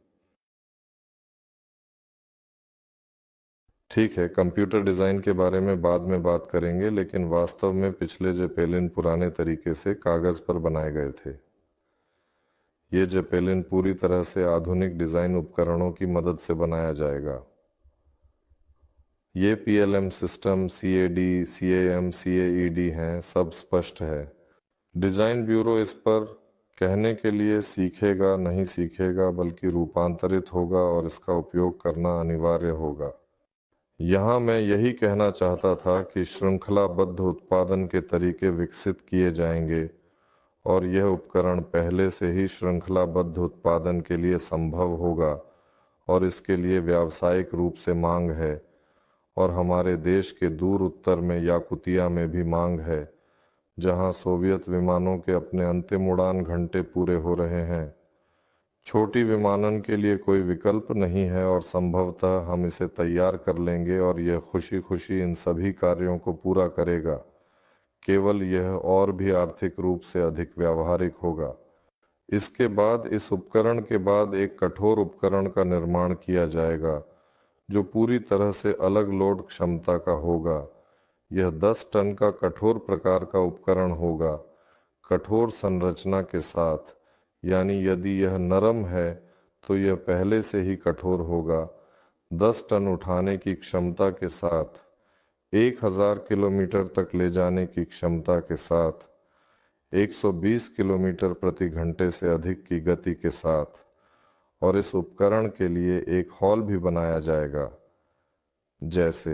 ठीक है, कंप्यूटर डिज़ाइन के बारे में बाद में बात करेंगे, लेकिन वास्तव में पिछले जेपेलिन पुराने तरीके से कागज़ पर बनाए गए थे। ये जेपेलिन पूरी तरह से आधुनिक डिज़ाइन उपकरणों की मदद से बनाया जाएगा। ये PLM system, CAD, CAM, CAED हैं, सब स्पष्ट है। डिज़ाइन ब्यूरो इस पर कहने के लिए सीखेगा नहीं सीखेगा, बल्कि रूपांतरित होगा और इसका उपयोग करना अनिवार्य होगा। यहाँ मैं यही कहना चाहता था कि श्रृंखलाबद्ध उत्पादन के तरीके विकसित किए जाएंगे और यह उपकरण पहले से ही श्रृंखलाबद्ध उत्पादन के लिए संभव होगा और इसके लिए व्यावसायिक रूप से मांग है। और हमारे देश के दूर उत्तर में याकुतिया में भी मांग है, जहां सोवियत विमानों के अपने अंतिम उड़ान घंटे पूरे हो रहे हैं। छोटी विमानन के लिए कोई विकल्प नहीं है और संभवतः हम इसे तैयार कर लेंगे और यह खुशी खुशी इन सभी कार्यों को पूरा करेगा। केवल यह और भी आर्थिक रूप से अधिक व्यावहारिक होगा। इसके बाद इस उपकरण के बाद एक कठोर उपकरण का निर्माण किया जाएगा जो पूरी तरह से अलग लोड क्षमता का होगा। यह 10 टन का कठोर प्रकार का उपकरण होगा, कठोर संरचना के साथ, यानी यदि यह नरम है तो यह पहले से ही कठोर होगा। 10 टन उठाने की क्षमता के साथ, 1000 किलोमीटर तक ले जाने की क्षमता के साथ, 120 किलोमीटर प्रति घंटे से अधिक की गति के साथ। और इस उपकरण के लिए एक हॉल भी बनाया जाएगा। जैसे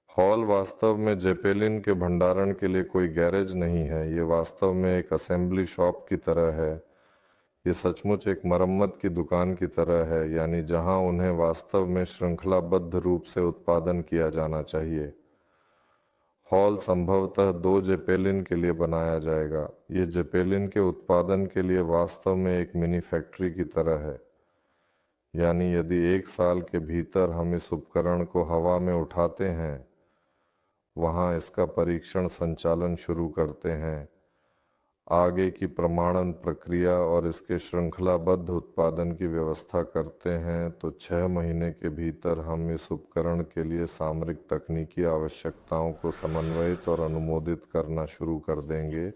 हॉल वास्तव में जेपेलिन के भंडारण के लिए कोई गैरेज नहीं है, ये वास्तव में एक असेंबली शॉप की तरह है। ये सचमुच एक मरम्मत की दुकान की तरह है, यानी जहां उन्हें वास्तव में श्रृंखलाबद्ध रूप से उत्पादन किया जाना चाहिए। हॉल संभवतः 2 जेपेलिन के लिए बनाया जाएगा। ये जेपेलिन के उत्पादन के लिए वास्तव में एक मिनी फैक्ट्री की तरह है। यानी यदि 1 साल के भीतर हम इस उपकरण को हवा में उठाते हैं, वहां इसका परीक्षण संचालन शुरू करते हैं, आगे की प्रमाणन प्रक्रिया और इसके श्रृंखलाबद्ध उत्पादन की व्यवस्था करते हैं, तो 6 महीने के भीतर हम इस उपकरण के लिए सामरिक तकनीकी आवश्यकताओं को समन्वयित और अनुमोदित करना शुरू कर देंगे।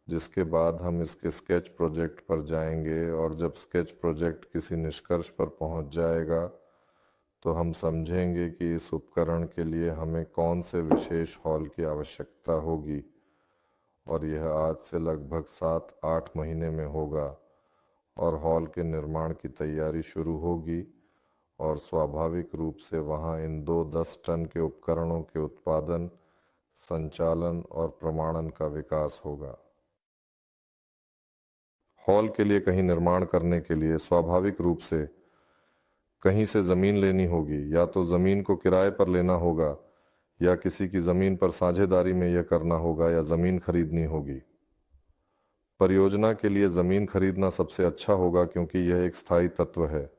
जिसके बाद हम इसके स्केच प्रोजेक्ट पर जाएंगे और जब स्केच प्रोजेक्ट किसी निष्कर्ष पर पहुंच जाएगा तो हम समझेंगे कि इस उपकरण के लिए हमें कौन से विशेष हॉल की आवश्यकता होगी। और यह आज से लगभग 7-8 महीने में होगा और हॉल के निर्माण की तैयारी शुरू होगी और स्वाभाविक रूप से वहां इन 2 10 टन के उपकरणों के उत्पादन, संचालन और प्रमाणन का विकास होगा। हॉल के लिए कहीं निर्माण करने के लिए स्वाभाविक रूप से कहीं से ज़मीन लेनी होगी, या तो ज़मीन को किराए पर लेना होगा या किसी की ज़मीन पर साझेदारी में यह करना होगा या ज़मीन खरीदनी होगी। परियोजना के लिए ज़मीन खरीदना सबसे अच्छा होगा क्योंकि यह एक स्थायी तत्व है।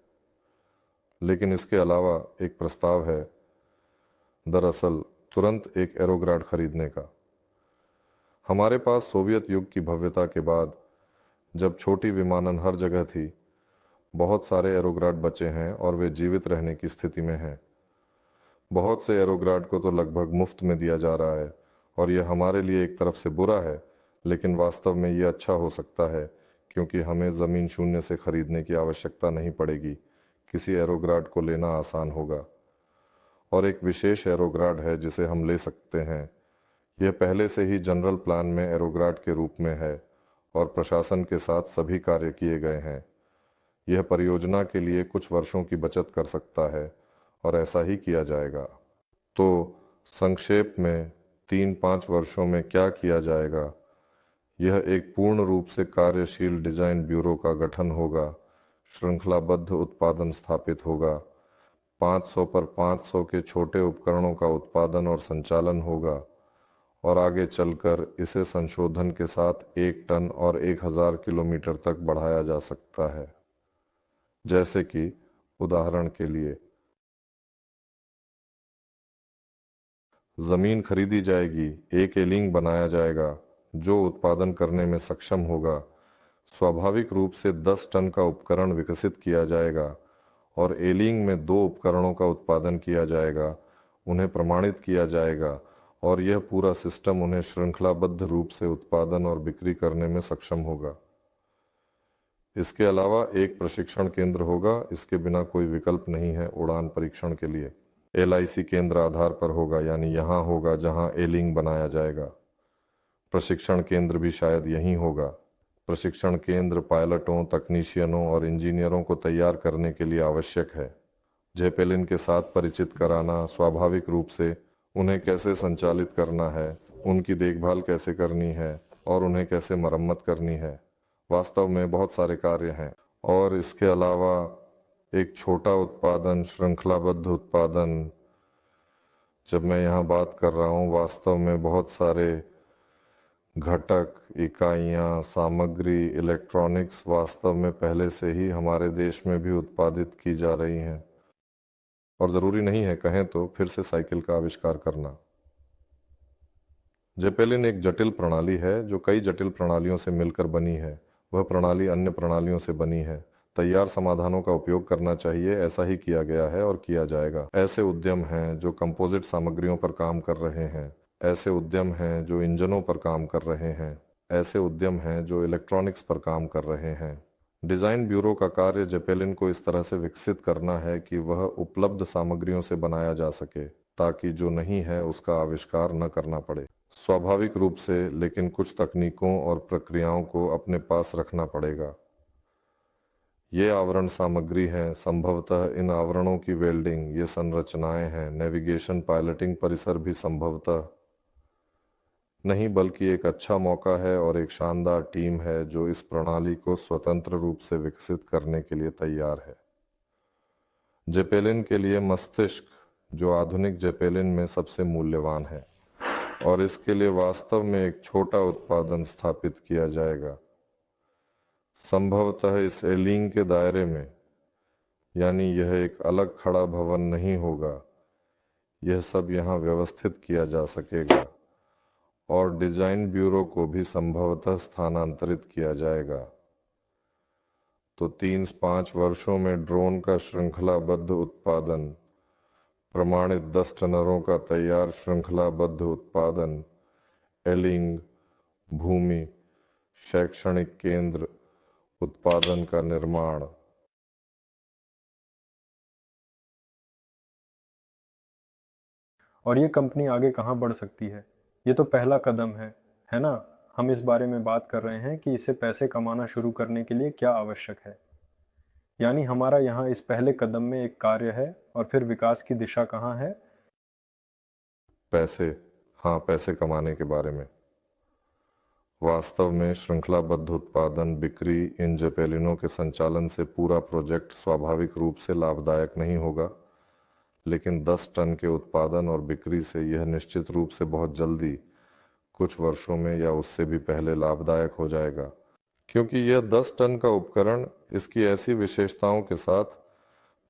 लेकिन इसके अलावा एक प्रस्ताव है, दरअसल तुरंत एक एरोग्राड खरीदने का। हमारे पास सोवियत युग की भव्यता के बाद, जब छोटी विमानन हर जगह थी, बहुत सारे एरोग्राड बचे हैं और वे जीवित रहने की स्थिति में हैं। बहुत से एरोग्राड को तो लगभग मुफ्त में दिया जा रहा है और यह हमारे लिए एक तरफ से बुरा है, लेकिन वास्तव में यह अच्छा हो सकता है क्योंकि हमें ज़मीन शून्य से खरीदने की आवश्यकता नहीं पड़ेगी। किसी एरोग्राड को लेना आसान होगा। और एक विशेष एरोग्राड है जिसे हम ले सकते हैं। यह पहले से ही जनरल प्लान में एरोग्राड के रूप में है और प्रशासन के साथ सभी कार्य किए गए हैं। यह परियोजना के लिए कुछ वर्षों की बचत कर सकता है और ऐसा ही किया जाएगा। तो संक्षेप में 3-5 वर्षों में क्या किया जाएगा? यह एक पूर्ण रूप से कार्यशील डिजाइन ब्यूरो का गठन होगा, श्रृंखलाबद्ध उत्पादन स्थापित होगा, 500 पर 500 के छोटे उपकरणों का उत्पादन और संचालन होगा और आगे चलकर इसे संशोधन के साथ 1 टन और 1000 किलोमीटर तक बढ़ाया जा सकता है। जैसे कि उदाहरण के लिए जमीन खरीदी जाएगी, एक एलिंग बनाया जाएगा जो उत्पादन करने में सक्षम होगा। स्वाभाविक रूप से 10 टन का उपकरण विकसित किया जाएगा और एलिंग में 2 उपकरणों का उत्पादन किया जाएगा, उन्हें प्रमाणित किया जाएगा और यह पूरा सिस्टम उन्हें श्रृंखलाबद्ध रूप से उत्पादन और बिक्री करने में सक्षम होगा। इसके अलावा एक प्रशिक्षण केंद्र होगा, इसके बिना कोई विकल्प नहीं है उड़ान परीक्षण के लिए। LIC केंद्र आधार पर होगा, यानी यहाँ होगा जहाँ एलिंग बनाया जाएगा। प्रशिक्षण केंद्र भी शायद यहीं होगा। प्रशिक्षण केंद्र पायलटों, तकनीशियनों और इंजीनियरों को तैयार करने के लिए आवश्यक है। जेपेलिन के साथ परिचित कराना, स्वाभाविक रूप से उन्हें कैसे संचालित करना है, उनकी देखभाल कैसे करनी है और उन्हें कैसे मरम्मत करनी है। वास्तव में बहुत सारे कार्य हैं। और इसके अलावा एक छोटा उत्पादन, श्रृंखलाबद्ध उत्पादन, जब मैं यहाँ बात कर रहा हूँ, वास्तव में बहुत सारे घटक, इकाइयाँ, सामग्री, इलेक्ट्रॉनिक्स वास्तव में पहले से ही हमारे देश में भी उत्पादित की जा रही हैं। और ज़रूरी नहीं है कहें तो फिर से साइकिल का आविष्कार करना। जेपेलिन एक जटिल प्रणाली है जो कई जटिल प्रणालियों से मिलकर बनी है। वह प्रणाली अन्य प्रणालियों से बनी है। तैयार समाधानों का उपयोग करना चाहिए, ऐसा ही किया गया है और किया जाएगा। ऐसे उद्यम हैं जो कंपोजिट सामग्रियों पर काम कर रहे हैं, ऐसे उद्यम हैं जो इंजनों पर काम कर रहे हैं, ऐसे उद्यम हैं जो इलेक्ट्रॉनिक्स पर काम कर रहे हैं। डिज़ाइन ब्यूरो का कार्य जेपेलिन को इस तरह से विकसित करना है कि वह उपलब्ध सामग्रियों से बनाया जा सके, ताकि जो नहीं है उसका आविष्कार न करना पड़े। स्वाभाविक रूप से, लेकिन कुछ तकनीकों और प्रक्रियाओं को अपने पास रखना पड़ेगा। ये आवरण सामग्री हैं, संभवतः इन आवरणों की वेल्डिंग, ये संरचनाएं हैं, नेविगेशन, पायलटिंग परिसर भी संभवतः नहीं, बल्कि एक अच्छा मौका है और एक शानदार टीम है जो इस प्रणाली को स्वतंत्र रूप से विकसित करने के लिए तैयार है। जेपेलिन के लिए मस्तिष्क, जो आधुनिक जेपेलिन में सबसे मूल्यवान है, और इसके लिए वास्तव में एक छोटा उत्पादन स्थापित किया जाएगा, संभवतः इस एलिंग के दायरे में, यानी यह एक अलग खड़ा भवन नहीं होगा। यह सब यहाँ व्यवस्थित किया जा सकेगा और डिजाइन ब्यूरो को भी संभवतः स्थानांतरित किया जाएगा। तो 3-5 वर्षों में ड्रोन का श्रृंखलाबद्ध उत्पादन, प्रमाणित 10 टनरों का तैयार श्रृंखलाबद्ध उत्पादन, एलिंग, भूमि, शैक्षणिक केंद्र, उत्पादन का निर्माण। और ये कंपनी आगे कहाँ बढ़ सकती है? ये तो पहला कदम है ना? हम इस बारे में बात कर रहे हैं कि इसे पैसे कमाना शुरू करने के लिए क्या आवश्यक है। यानी हमारा यहाँ इस पहले कदम में एक कार्य है और फिर विकास की दिशा कहाँ है? पैसे, हाँ, पैसे कमाने के बारे में। वास्तव में श्रृंखलाबद्ध उत्पादन, बिक्री, इन जेपेलिनों के संचालन से पूरा प्रोजेक्ट स्वाभाविक रूप से लाभदायक नहीं होगा, लेकिन 10 टन के उत्पादन और बिक्री से यह निश्चित रूप से बहुत जल्दी, कुछ वर्षों में या उससे भी पहले लाभदायक हो जाएगा, क्योंकि यह 10 टन का उपकरण इसकी ऐसी विशेषताओं के साथ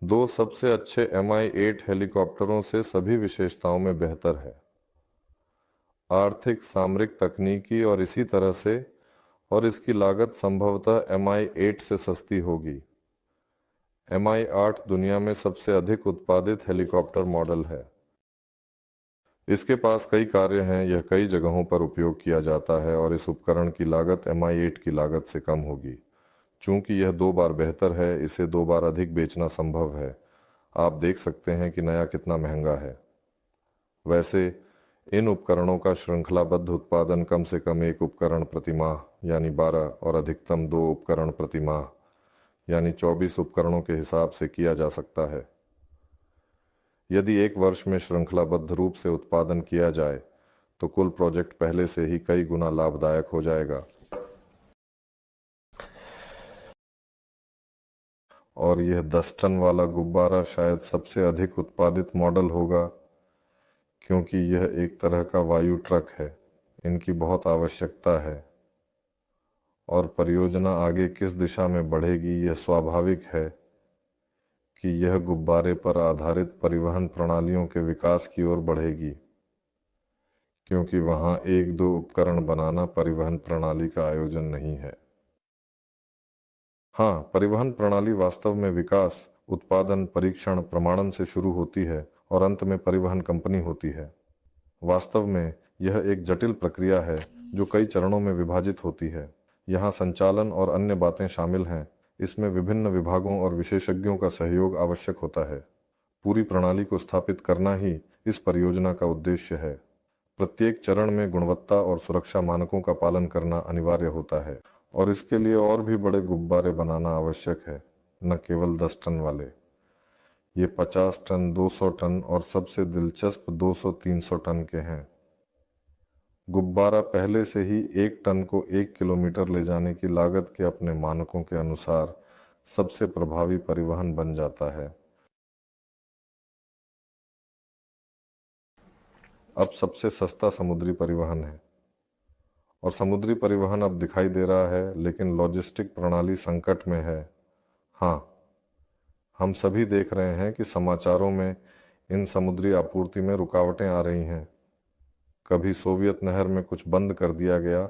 2 सबसे अच्छे Mi-8 हेलीकॉप्टरों से सभी विशेषताओं में बेहतर है, आर्थिक, सामरिक, तकनीकी और इसी तरह से, और इसकी लागत संभवतः Mi-8 से सस्ती होगी। Mi-8 दुनिया में सबसे अधिक उत्पादित हेलीकॉप्टर मॉडल है। इसके पास कई कार्य हैं, यह कई जगहों पर उपयोग किया जाता है और इस उपकरण की लागत Mi-8 की लागत से कम होगी। चूंकि यह 2 बार बेहतर है, इसे 2 बार अधिक बेचना संभव है। आप देख सकते हैं कि नया कितना महंगा है। वैसे इन उपकरणों का श्रृंखलाबद्ध उत्पादन कम से कम एक उपकरण प्रति माह यानी 12 और अधिकतम 2 उपकरण प्रति माह यानी 24 उपकरणों के हिसाब से किया जा सकता है। यदि एक वर्ष में श्रृंखलाबद्ध रूप से उत्पादन किया जाए तो कुल प्रोजेक्ट पहले से ही कई गुना लाभदायक हो जाएगा और यह 10 टन वाला गुब्बारा शायद सबसे अधिक उत्पादित मॉडल होगा, क्योंकि यह एक तरह का वायु ट्रक है। इनकी बहुत आवश्यकता है और परियोजना आगे किस दिशा में बढ़ेगी यह स्वाभाविक है कि यह गुब्बारे पर आधारित परिवहन प्रणालियों के विकास की ओर बढ़ेगी, क्योंकि वहां एक दो उपकरण बनाना परिवहन प्रणाली का आयोजन नहीं है। हाँ, परिवहन प्रणाली वास्तव में विकास, उत्पादन, परीक्षण, प्रमाणन से शुरू होती है और अंत में परिवहन कंपनी होती है। वास्तव में यह एक जटिल प्रक्रिया है जो कई चरणों में विभाजित होती है। यहाँ संचालन और अन्य बातें शामिल हैं। इसमें विभिन्न विभागों और विशेषज्ञों का सहयोग आवश्यक होता है। पूरी प्रणाली को स्थापित करना ही इस परियोजना का उद्देश्य है। प्रत्येक चरण में गुणवत्ता और सुरक्षा मानकों का पालन करना अनिवार्य होता है और इसके लिए और भी बड़े गुब्बारे बनाना आवश्यक है, न केवल 10 टन वाले। ये 50 टन, 200 टन और सबसे दिलचस्प 200-300 टन के हैं। गुब्बारा पहले से ही 1 टन को 1 किलोमीटर ले जाने की लागत के अपने मानकों के अनुसार सबसे प्रभावी परिवहन बन जाता है। अब सबसे सस्ता समुद्री परिवहन है और समुद्री परिवहन अब दिखाई दे रहा है, लेकिन लॉजिस्टिक प्रणाली संकट में है। हाँ, हम सभी देख रहे हैं कि समाचारों में इन समुद्री आपूर्ति में रुकावटें आ रही हैं। कभी सोवियत नहर में कुछ बंद कर दिया गया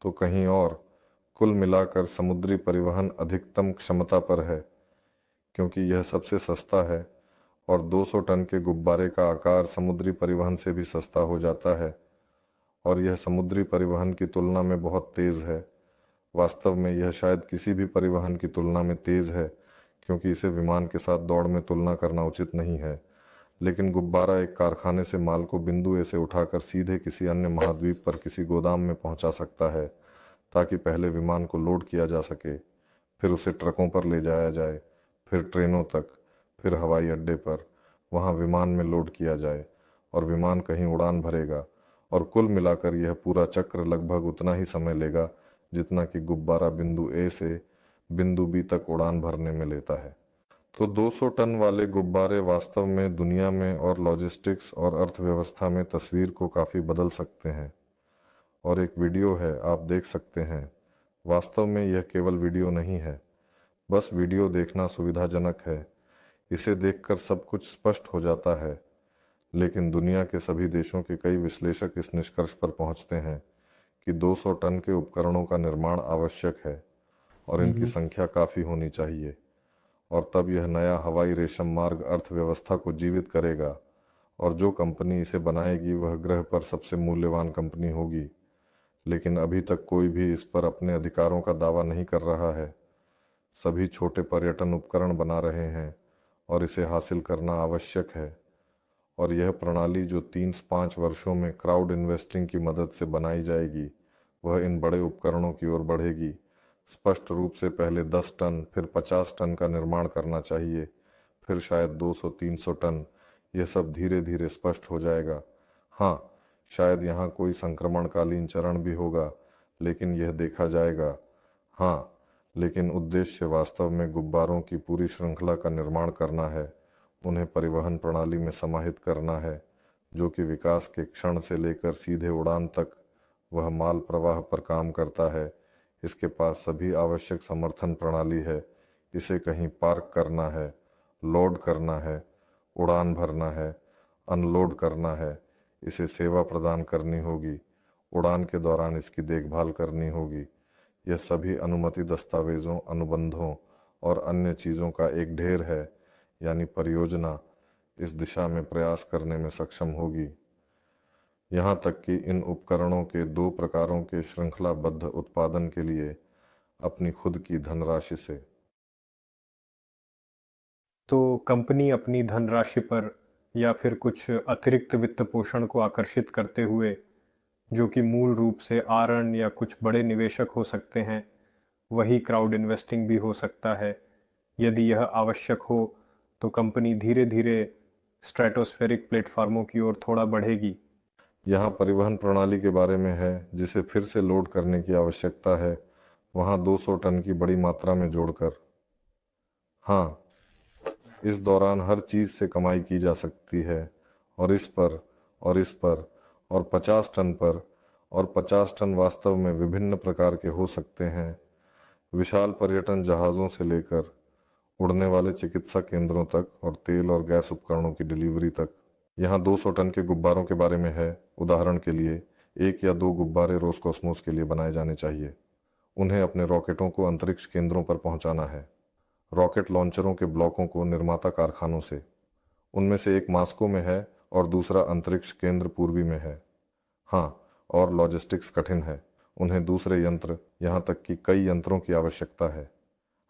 तो कहीं और। कुल मिलाकर समुद्री परिवहन अधिकतम क्षमता पर है, क्योंकि यह सबसे सस्ता है और 200 टन के गुब्बारे का आकार समुद्री परिवहन से भी सस्ता हो जाता है और यह समुद्री परिवहन की तुलना में बहुत तेज़ है। वास्तव में यह शायद किसी भी परिवहन की तुलना में तेज़ है, क्योंकि इसे विमान के साथ दौड़ में तुलना करना उचित नहीं है। लेकिन गुब्बारा एक कारखाने से माल को बिंदु ए से उठाकर सीधे किसी अन्य महाद्वीप पर किसी गोदाम में पहुंचा सकता है, ताकि पहले विमान को लोड किया जा सके, फिर उसे ट्रकों पर ले जाया जाए, फिर ट्रेनों तक, फिर हवाई अड्डे पर, वहां विमान में लोड किया जाए और विमान कहीं उड़ान भरेगा और कुल मिलाकर यह पूरा चक्र लगभग उतना ही समय लेगा जितना कि गुब्बारा बिंदु ए से बिंदु बी तक उड़ान भरने में लेता है। तो 200 टन वाले गुब्बारे वास्तव में दुनिया में और लॉजिस्टिक्स और अर्थव्यवस्था में तस्वीर को काफ़ी बदल सकते हैं। और एक वीडियो है, आप देख सकते हैं। वास्तव में यह केवल वीडियो नहीं है, बस वीडियो देखना सुविधाजनक है। इसे देखकर सब कुछ स्पष्ट हो जाता है, लेकिन दुनिया के सभी देशों के कई विश्लेषक इस निष्कर्ष पर पहुंचते हैं कि 200 टन के उपकरणों का निर्माण आवश्यक है और इनकी संख्या काफ़ी होनी चाहिए, और तब यह नया हवाई रेशम मार्ग अर्थव्यवस्था को जीवित करेगा और जो कंपनी इसे बनाएगी वह ग्रह पर सबसे मूल्यवान कंपनी होगी। लेकिन अभी तक कोई भी इस पर अपने अधिकारों का दावा नहीं कर रहा है। सभी छोटे पर्यटन उपकरण बना रहे हैं और इसे हासिल करना आवश्यक है। और यह प्रणाली जो 3-5 वर्षों में क्राउड इन्वेस्टिंग की मदद से बनाई जाएगी, वह इन बड़े उपकरणों की ओर बढ़ेगी। स्पष्ट रूप से पहले 10 टन, फिर 50 टन का निर्माण करना चाहिए, फिर शायद 200-300 टन। यह सब धीरे धीरे स्पष्ट हो जाएगा। हाँ, शायद यहाँ कोई संक्रमणकालीन चरण भी होगा, लेकिन यह देखा जाएगा। हाँ, लेकिन उद्देश्य वास्तव में गुब्बारों की पूरी श्रृंखला का निर्माण करना है, उन्हें परिवहन प्रणाली में समाहित करना है, जो कि विकास के क्षण से लेकर सीधे उड़ान तक वह माल प्रवाह पर काम करता है। इसके पास सभी आवश्यक समर्थन प्रणाली है। इसे कहीं पार्क करना है, लोड करना है, उड़ान भरना है, अनलोड करना है, इसे सेवा प्रदान करनी होगी, उड़ान के दौरान इसकी देखभाल करनी होगी। यह सभी अनुमति दस्तावेजों, अनुबंधों और अन्य चीज़ों का एक ढेर है, यानी परियोजना इस दिशा में प्रयास करने में सक्षम होगी। यहाँ तक कि इन उपकरणों के 2 प्रकारों के श्रृंखलाबद्ध उत्पादन के लिए अपनी खुद की धनराशि से। तो कंपनी अपनी धनराशि पर या फिर कुछ अतिरिक्त वित्त पोषण को आकर्षित करते हुए, जो कि मूल रूप से आरएन या कुछ बड़े निवेशक हो सकते हैं, वही क्राउड इन्वेस्टिंग भी हो सकता है। यदि यह आवश्यक हो तो कंपनी धीरे धीरे स्ट्रेटोस्फेरिक प्लेटफॉर्मों की ओर थोड़ा बढ़ेगी। यहाँ परिवहन प्रणाली के बारे में है जिसे फिर से लोड करने की आवश्यकता है, वहाँ 200 टन की बड़ी मात्रा में जोड़कर। हाँ, इस दौरान हर चीज़ से कमाई की जा सकती है, और इस पर और इस पर और 50 टन पर, और 50 टन वास्तव में विभिन्न प्रकार के हो सकते हैं, विशाल पर्यटन जहाज़ों से लेकर उड़ने वाले चिकित्सा केंद्रों तक और तेल और गैस उपकरणों की डिलीवरी तक। यहाँ 200 टन के गुब्बारों के बारे में है। उदाहरण के लिए 1 या 2 गुब्बारे रोसकॉस्मोस के लिए बनाए जाने चाहिए। उन्हें अपने रॉकेटों को अंतरिक्ष केंद्रों पर पहुंचाना है। रॉकेट लॉन्चरों के ब्लॉकों को निर्माता कारखानों से, उनमें से एक मास्को में है और दूसरा अंतरिक्ष केंद्र पूर्वी में है। हाँ, और लॉजिस्टिक्स कठिन है। उन्हें दूसरे यंत्र, यहाँ तक कि कई यंत्रों की आवश्यकता है।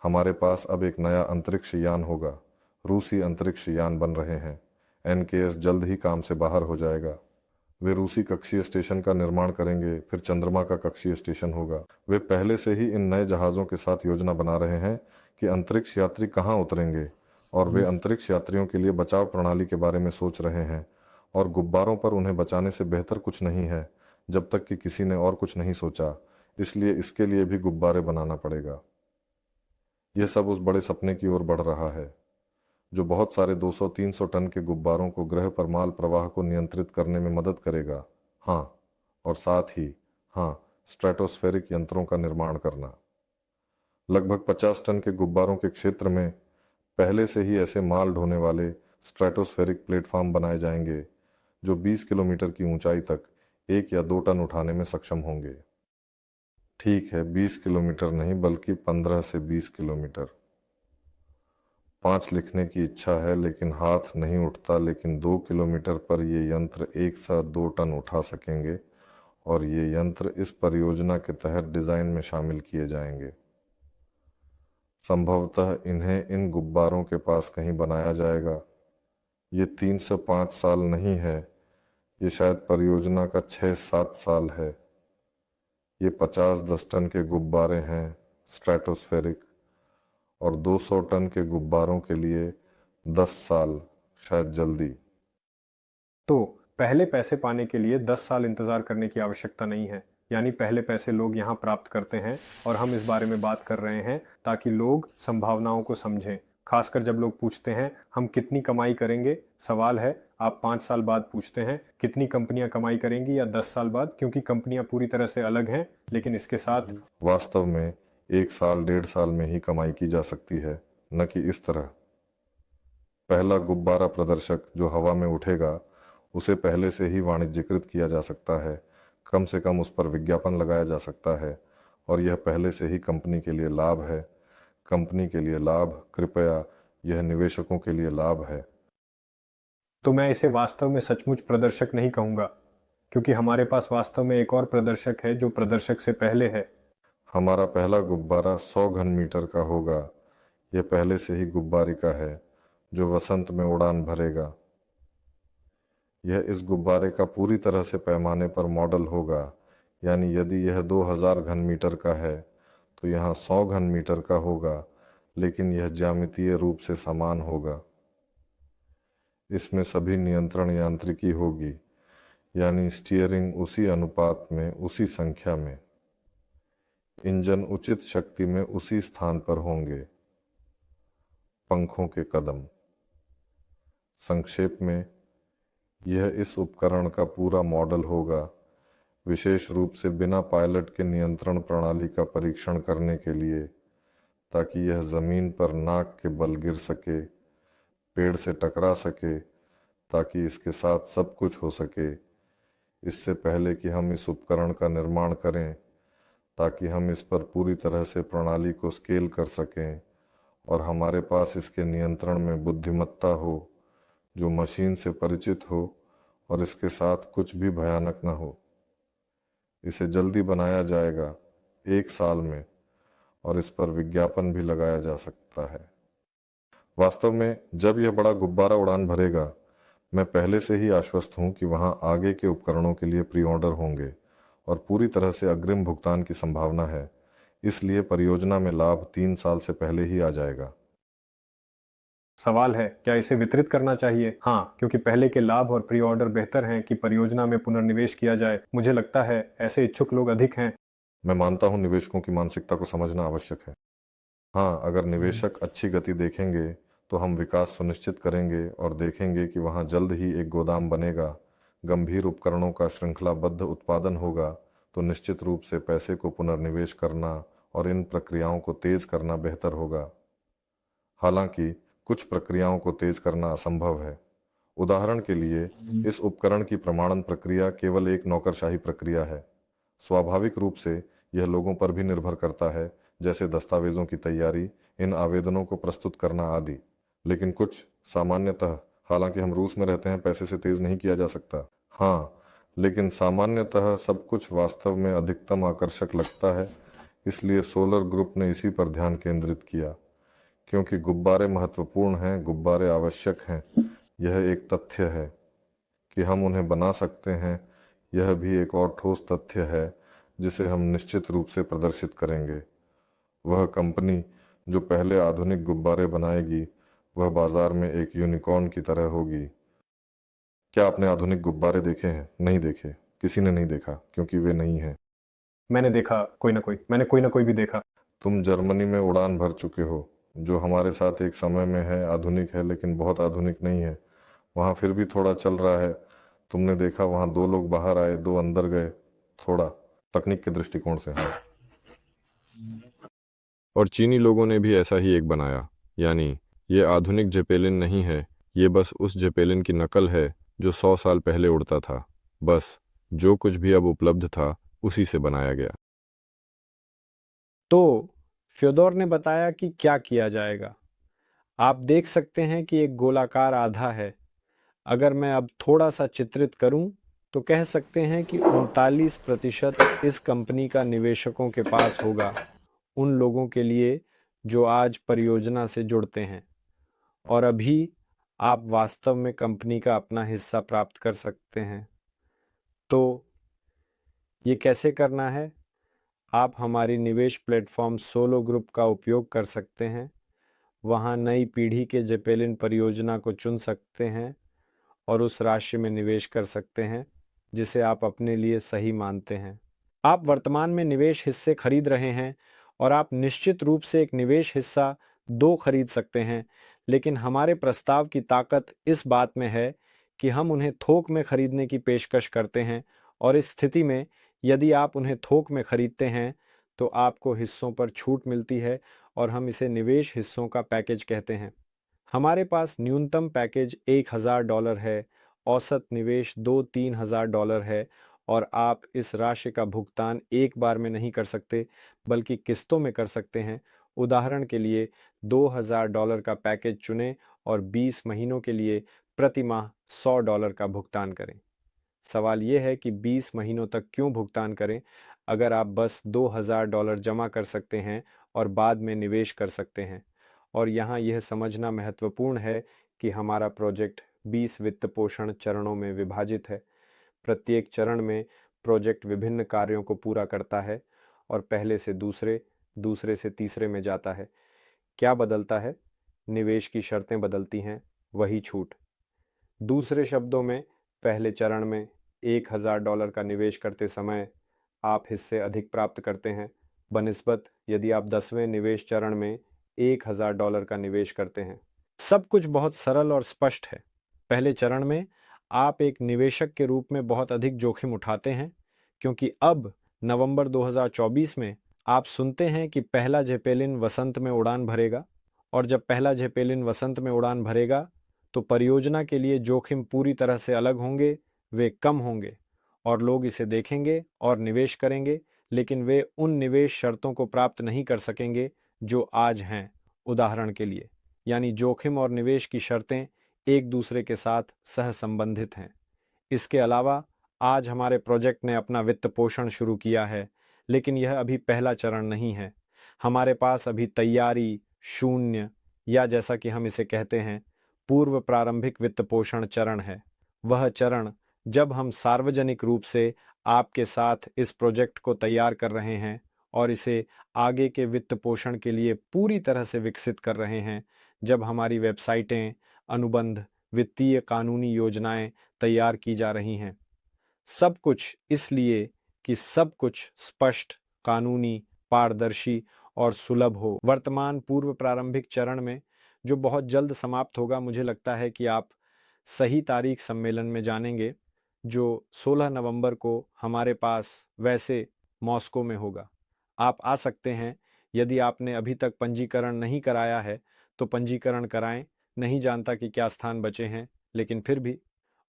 हमारे पास अब एक नया अंतरिक्ष यान होगा। रूसी अंतरिक्ष यान बन रहे हैं। एनकेएस जल्द ही काम से बाहर हो जाएगा। वे रूसी कक्षीय स्टेशन का निर्माण करेंगे, फिर चंद्रमा का कक्षीय स्टेशन होगा। वे पहले से ही इन नए जहाज़ों के साथ योजना बना रहे हैं कि अंतरिक्ष यात्री कहाँ उतरेंगे, और वे अंतरिक्ष यात्रियों के लिए बचाव प्रणाली के बारे में सोच रहे हैं। और गुब्बारों पर उन्हें बचाने से बेहतर कुछ नहीं है, जब तक कि किसी ने और कुछ नहीं सोचा। इसलिए इसके लिए भी गुब्बारे बनाना पड़ेगा। यह सब उस बड़े सपने की ओर बढ़ रहा है, जो बहुत सारे 200-300 टन के गुब्बारों को ग्रह पर माल प्रवाह को नियंत्रित करने में मदद करेगा। हाँ, और साथ ही हाँ, स्ट्रेटोस्फेरिक यंत्रों का निर्माण करना। लगभग 50 टन के गुब्बारों के क्षेत्र में पहले से ही ऐसे माल ढोने वाले स्ट्रेटोस्फेरिक प्लेटफॉर्म बनाए जाएंगे, जो 20 किलोमीटर की ऊंचाई तक 1 या 2 टन उठाने में सक्षम होंगे। ठीक है, 20 किलोमीटर नहीं, बल्कि 15 से 20 किलोमीटर। 5 लिखने की इच्छा है लेकिन हाथ नहीं उठता। लेकिन 2 किलोमीटर पर ये यंत्र एक साथ 2 टन उठा सकेंगे, और ये यंत्र इस परियोजना के तहत डिज़ाइन में शामिल किए जाएंगे। संभवतः इन्हें इन गुब्बारों के पास कहीं बनाया जाएगा। ये 3 से 5 साल नहीं है, ये शायद परियोजना का 6-7 साल है। ये 50-10 टन के गुब्बारे हैं स्ट्रेटोस्फेरिक, और 200 टन के गुब्बारों के लिए 10 साल, शायद जल्दी। तो पहले पैसे पाने के लिए 10 साल इंतजार करने की आवश्यकता नहीं है। यानी पहले पैसे लोग यहाँ प्राप्त करते हैं, और हम इस बारे में बात कर रहे हैं ताकि लोग संभावनाओं को समझें। खासकर जब लोग पूछते हैं हम कितनी कमाई करेंगे, सवाल है आप 5 साल बाद पूछते हैं कितनी कंपनियां कमाई करेंगी या 10 साल बाद, क्योंकि कंपनियां पूरी तरह से अलग हैं। लेकिन इसके साथ वास्तव में 1 साल 1.5 साल में ही कमाई की जा सकती है, न कि इस तरह। पहला गुब्बारा प्रदर्शक जो हवा में उठेगा, उसे पहले से ही वाणिज्यीकृत किया जा सकता है। कम से कम उस पर विज्ञापन लगाया जा सकता है, और यह पहले से ही कंपनी के लिए लाभ है। कंपनी के लिए लाभ, कृपया, यह निवेशकों के लिए लाभ है। तो मैं इसे वास्तव में सचमुच प्रदर्शक नहीं कहूंगा, क्योंकि हमारे पास वास्तव में एक और प्रदर्शक है जो प्रदर्शक से पहले है। हमारा पहला गुब्बारा 100 घन मीटर का होगा। यह पहले से ही गुब्बारे का है, जो वसंत में उड़ान भरेगा। यह इस गुब्बारे का पूरी तरह से पैमाने पर मॉडल होगा। यानी यदि यह 2000 घन मीटर का है, तो यहाँ 100 घन मीटर का होगा, लेकिन यह ज्यामितीय रूप से समान होगा। इसमें सभी नियंत्रण यांत्रिकी होगी, यानी स्टीयरिंग उसी अनुपात में, उसी संख्या में। इंजन उचित शक्ति में उसी स्थान पर होंगे। पंखों के कदम। संक्षेप में, यह इस उपकरण का पूरा मॉडल होगा, विशेष रूप से बिना पायलट के नियंत्रण प्रणाली का परीक्षण करने के लिए, ताकि यह ज़मीन पर नाक के बल गिर सके, पेड़ से टकरा सके, ताकि इसके साथ सब कुछ हो सके, इससे पहले कि हम इस उपकरण का निर्माण करें, ताकि हम इस पर पूरी तरह से प्रणाली को स्केल कर सकें, और हमारे पास इसके नियंत्रण में बुद्धिमत्ता हो, जो मशीन से परिचित हो और इसके साथ कुछ भी भयानक न हो। इसे जल्दी बनाया जाएगा, 1 साल में, और इस पर विज्ञापन भी लगाया जा सकता है। वास्तव में जब यह बड़ा गुब्बारा उड़ान भरेगा, मैं पहले से ही आश्वस्त हूं कि वहां आगे के उपकरणों के लिए प्री ऑर्डर होंगे और पूरी तरह से अग्रिम भुगतान की संभावना है, इसलिए परियोजना में लाभ 3 साल से पहले ही आ जाएगा। सवाल है, क्या इसे वितरित करना चाहिए? हाँ, क्योंकि पहले के लाभ और प्री ऑर्डर बेहतर हैं कि परियोजना में पुनर्निवेश किया जाए। मुझे लगता है ऐसे इच्छुक लोग अधिक हैं। मैं मानता हूं निवेशकों की मानसिकता को समझना आवश्यक है। हाँ, अगर निवेशक अच्छी गति देखेंगे तो हम विकास सुनिश्चित करेंगे और देखेंगे कि वहाँ जल्द ही एक गोदाम बनेगा, गंभीर उपकरणों का श्रृंखलाबद्ध उत्पादन होगा, तो निश्चित रूप से पैसे को पुनर्निवेश करना और इन प्रक्रियाओं को तेज करना बेहतर होगा। हालांकि कुछ प्रक्रियाओं को तेज करना असंभव है। उदाहरण के लिए, इस उपकरण की प्रमाणन प्रक्रिया केवल एक नौकरशाही प्रक्रिया है। स्वाभाविक रूप से यह लोगों पर भी निर्भर करता है, जैसे दस्तावेजों की तैयारी, इन आवेदनों को प्रस्तुत करना आदि। लेकिन कुछ सामान्यतः, हालांकि हम रूस में रहते हैं, पैसे से तेज नहीं किया जा सकता। हाँ, लेकिन सामान्यतः सब कुछ वास्तव में अधिकतम आकर्षक लगता है, इसलिए सोलर ग्रुप ने इसी पर ध्यान केंद्रित किया। क्योंकि गुब्बारे महत्वपूर्ण हैं, गुब्बारे आवश्यक हैं, यह एक तथ्य है कि हम उन्हें बना सकते हैं। यह भी एक और ठोस तथ्य है जिसे हम निश्चित रूप से प्रदर्शित करेंगे। वह कंपनी जो पहले आधुनिक गुब्बारे बनाएगी, वह बाजार में एक यूनिकॉर्न की तरह होगी। क्या आपने आधुनिक गुब्बारे देखे हैं? नहीं देखे। किसी ने नहीं देखा क्योंकि वे नहीं हैं। मैंने देखा, मैंने कोई ना कोई भी देखा। तुम जर्मनी में उड़ान भर चुके हो, जो हमारे साथ एक समय में है, आधुनिक है लेकिन बहुत आधुनिक नहीं है। वहाँ फिर भी थोड़ा चल रहा है। तुमने देखा वहाँ 2 लोग बाहर आए, 2 अंदर गए। थोड़ा तकनीक के दृष्टिकोण से, हाँ। और चीनी लोगों ने भी ऐसा ही एक बनाया। यानी ये आधुनिक जेपेलिन नहीं है, ये बस उस जेपेलिन की नकल है जो 100 साल पहले उड़ता था। बस जो कुछ भी अब उपलब्ध था उसी से बनाया गया। तो फ्योदोर ने बताया कि क्या किया जाएगा। आप देख सकते हैं कि एक गोलाकार आधा है। अगर मैं अब थोड़ा सा चित्रित करूं तो कह सकते हैं कि 39% इस कंपनी का निवेशकों के पास होगा, उन लोगों के लिए जो आज परियोजना से जुड़ते हैं, और अभी आप वास्तव में कंपनी का अपना हिस्सा प्राप्त कर सकते हैं। तो ये कैसे करना है? आप हमारी निवेश प्लेटफॉर्म सोलो ग्रुप का उपयोग कर सकते हैं। वहां नई पीढ़ी के जेपेलिन परियोजना को चुन सकते हैं और उस राशि में निवेश कर सकते हैं जिसे आप अपने लिए सही मानते हैं। आप वर्तमान में निवेश हिस्से खरीद रहे हैं और आप निश्चित रूप से एक निवेश हिस्सा 2 खरीद सकते हैं, लेकिन हमारे प्रस्ताव की ताकत इस बात में है कि हम उन्हें थोक में खरीदने की पेशकश करते हैं, और इस स्थिति में यदि आप उन्हें थोक में खरीदते हैं तो आपको हिस्सों पर छूट मिलती है और हम इसे निवेश हिस्सों का पैकेज कहते हैं। हमारे पास न्यूनतम पैकेज $1,000 है, औसत निवेश 2-3 हज़ार डॉलर है, और आप इस राशि का भुगतान एक बार में नहीं कर सकते बल्कि किस्तों में कर सकते हैं। उदाहरण के लिए $2,000 का पैकेज चुनें और 20 महीनों के लिए प्रति माह $100 का भुगतान करें। सवाल यह है कि 20 महीनों तक क्यों भुगतान करें अगर आप बस $2,000 जमा कर सकते हैं और बाद में निवेश कर सकते हैं। और यहाँ यह समझना महत्वपूर्ण है कि हमारा प्रोजेक्ट 20 वित्त पोषण चरणों में विभाजित है। प्रत्येक चरण में प्रोजेक्ट विभिन्न कार्यों को पूरा करता है और पहले से दूसरे, दूसरे से तीसरे में जाता है। क्या बदलता है? निवेश की शर्तें बदलती हैं, वही छूट। दूसरे शब्दों में, पहले चरण में $1,000 का निवेश करते समय आप हिस्से अधिक प्राप्त करते हैं बनिस्बत यदि आप 10वें निवेश चरण में $1,000 का निवेश करते हैं। सब कुछ बहुत सरल और स्पष्ट है। पहले चरण में आप एक निवेशक के रूप में बहुत अधिक जोखिम उठाते हैं, क्योंकि अब नवंबर 2024 में आप सुनते हैं कि पहला जेपेलिन वसंत में उड़ान भरेगा, और जब पहला जेपेलिन वसंत में उड़ान भरेगा तो परियोजना के लिए जोखिम पूरी तरह से अलग होंगे, वे कम होंगे, और लोग इसे देखेंगे और निवेश करेंगे, लेकिन वे उन निवेश शर्तों को प्राप्त नहीं कर सकेंगे जो आज हैं। उदाहरण के लिए, यानी जोखिम और निवेश की शर्तें एक दूसरे के साथ सहसंबंधित हैं। इसके अलावा आज हमारे प्रोजेक्ट ने अपना वित्त पोषण शुरू किया है, लेकिन यह अभी पहला चरण नहीं है। हमारे पास अभी तैयारी, शून्य, या जैसा कि हम इसे कहते हैं, पूर्व प्रारंभिक वित्त पोषण चरण है। वह चरण जब हम सार्वजनिक रूप से आपके साथ इस प्रोजेक्ट को तैयार कर रहे हैं और इसे आगे के वित्त पोषण के लिए पूरी तरह से विकसित कर रहे हैं, जब हमारी वेबसाइटें, अनुबंध, वित्तीय कानूनी योजनाएं तैयार की जा रही हैं। सब कुछ इसलिए कि सब कुछ स्पष्ट, कानूनी, पारदर्शी और सुलभ हो। वर्तमान पूर्व प्रारंभिक चरण में, जो बहुत जल्द समाप्त होगा, मुझे लगता है कि आप सही तारीख सम्मेलन में जानेंगे, जो 16 नवंबर को हमारे पास वैसे मॉस्को में होगा। आप आ सकते हैं। यदि आपने अभी तक पंजीकरण नहीं कराया है तो पंजीकरण कराएं। नहीं जानता कि क्या स्थान बचे हैं, लेकिन फिर भी।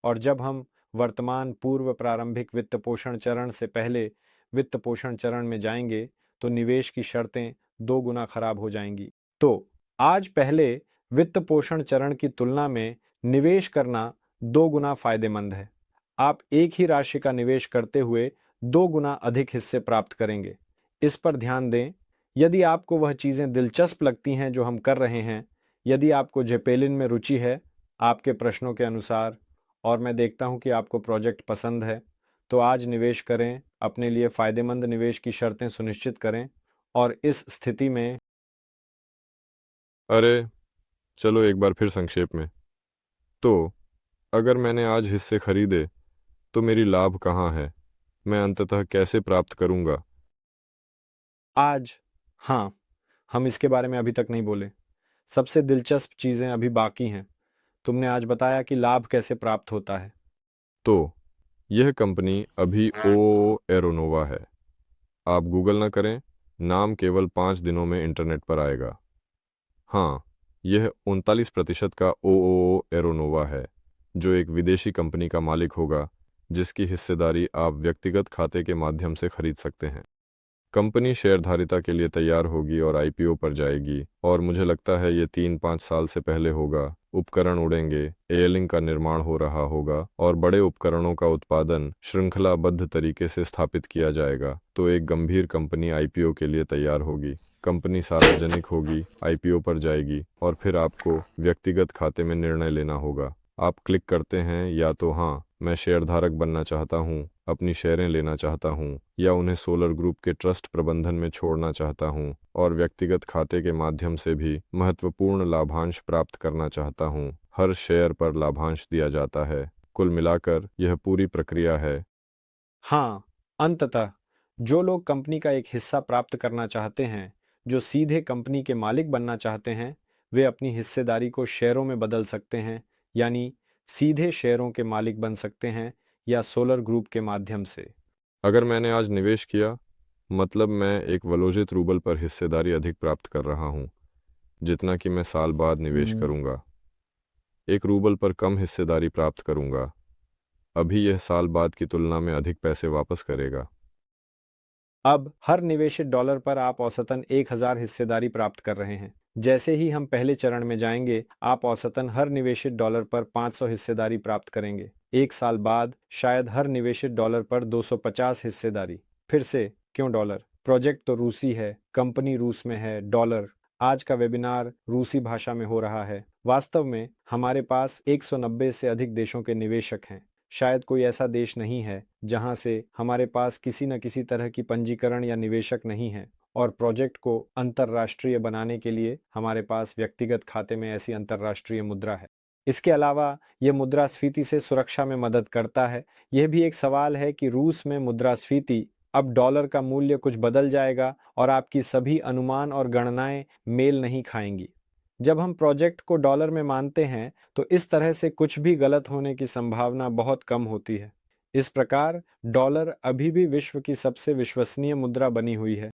और जब हम वर्तमान पूर्व प्रारंभिक वित्त पोषण चरण से पहले वित्त पोषण चरण में जाएंगे तो निवेश की शर्तें 2 गुना खराब हो जाएंगी। तो आज पहले वित्त पोषण चरण की तुलना में निवेश करना 2 गुना फायदेमंद है। आप एक ही राशि का निवेश करते हुए 2 गुना अधिक हिस्से प्राप्त करेंगे। इस पर ध्यान दें। यदि आपको वह चीजें दिलचस्प लगती हैं जो हम कर रहे हैं, यदि आपको जेपेलिन में रुचि है आपके प्रश्नों के अनुसार, और मैं देखता हूं कि आपको प्रोजेक्ट पसंद है, तो आज निवेश करें, अपने लिए फायदेमंद निवेश की शर्तें सुनिश्चित करें। और इस स्थिति में अरे चलो एक बार फिर संक्षेप में। तो अगर मैंने आज हिस्से खरीदे तो मेरी लाभ कहाँ है? मैं अंततः कैसे प्राप्त करूंगा? आज, हाँ, हम इसके बारे में अभी तक नहीं बोले। सबसे दिलचस्प चीजें अभी बाकी हैं। तुमने आज बताया कि लाभ कैसे प्राप्त होता है। तो यह कंपनी अभी ओ एरोनोवा है। आप गूगल ना करें, नाम केवल 5 दिनों में इंटरनेट पर आएगा। हाँ, यह 39% का ओ एरोनोवा है, जो एक विदेशी कंपनी का मालिक होगा, जिसकी हिस्सेदारी आप व्यक्तिगत खाते के माध्यम से खरीद सकते हैं। कंपनी शेयरधारिता के लिए तैयार होगी और आईपीओ पर जाएगी, और मुझे लगता है ये 3-5 साल से पहले होगा। उपकरण उड़ेंगे, एयरलिंक का निर्माण हो रहा होगा और बड़े उपकरणों का उत्पादन श्रृंखलाबद्ध तरीके से स्थापित किया जाएगा। तो एक गंभीर कंपनी आईपीओ के लिए तैयार होगी। कंपनी सार्वजनिक होगी, आईपीओ पर जाएगी और फिर आपको व्यक्तिगत खाते में निर्णय लेना होगा। आप क्लिक करते हैं या तो हाँ, मैं शेयरधारक बनना चाहता हूँ, अपनी शेयरें लेना चाहता हूँ, या उन्हें सोलर ग्रुप के ट्रस्ट प्रबंधन में छोड़ना चाहता हूँ और व्यक्तिगत खाते के माध्यम से भी महत्वपूर्ण लाभांश प्राप्त करना चाहता हूँ। हर शेयर पर लाभांश दिया जाता है। कुल मिलाकर यह पूरी प्रक्रिया है। हाँ, अंततः जो लोग कंपनी का एक हिस्सा प्राप्त करना चाहते हैं, जो सीधे कंपनी के मालिक बनना चाहते हैं, वे अपनी हिस्सेदारी को शेयरों में बदल सकते हैं, यानी सीधे शेयरों के मालिक बन सकते हैं या सोलर ग्रुप के माध्यम से। अगर मैंने आज निवेश किया, मतलब मैं एक वलोजित रूबल पर हिस्सेदारी अधिक प्राप्त कर रहा हूँ, जितना कि मैं साल बाद निवेश करूंगा। एक रूबल पर कम हिस्सेदारी प्राप्त करूंगा। अभी यह साल बाद की तुलना में अधिक पैसे वापस करेगा। अब हर निवेशित डॉलर पर आप औसतन 1000 हिस्सेदारी प्राप्त कर रहे हैं। जैसे ही हम पहले चरण में जाएंगे, आप औसतन हर निवेशित डॉलर पर 500 हिस्सेदारी प्राप्त करेंगे। एक साल बाद शायद हर निवेशित डॉलर पर 250 हिस्सेदारी। फिर से, क्यों डॉलर? प्रोजेक्ट तो रूसी है, कंपनी रूस में है, डॉलर। आज का वेबिनार रूसी भाषा में हो रहा है। वास्तव में हमारे पास 190 से अधिक देशों के निवेशक हैं। शायद कोई ऐसा देश नहीं है जहां से हमारे पास किसी न किसी तरह की पंजीकरण या निवेशक नहीं है। और प्रोजेक्ट को अंतर्राष्ट्रीय बनाने के लिए हमारे पास व्यक्तिगत खाते में ऐसी अंतर्राष्ट्रीय मुद्रा है। इसके अलावा यह मुद्रास्फीति से सुरक्षा में मदद करता है। यह भी एक सवाल है कि रूस में मुद्रास्फीति, अब डॉलर का मूल्य कुछ बदल जाएगा और आपकी सभी अनुमान और गणनाएं मेल नहीं खाएंगी। जब हम प्रोजेक्ट को डॉलर में मानते हैं तो इस तरह से कुछ भी गलत होने की संभावना बहुत कम होती है। इस प्रकार डॉलर अभी भी विश्व की सबसे विश्वसनीय मुद्रा बनी हुई है।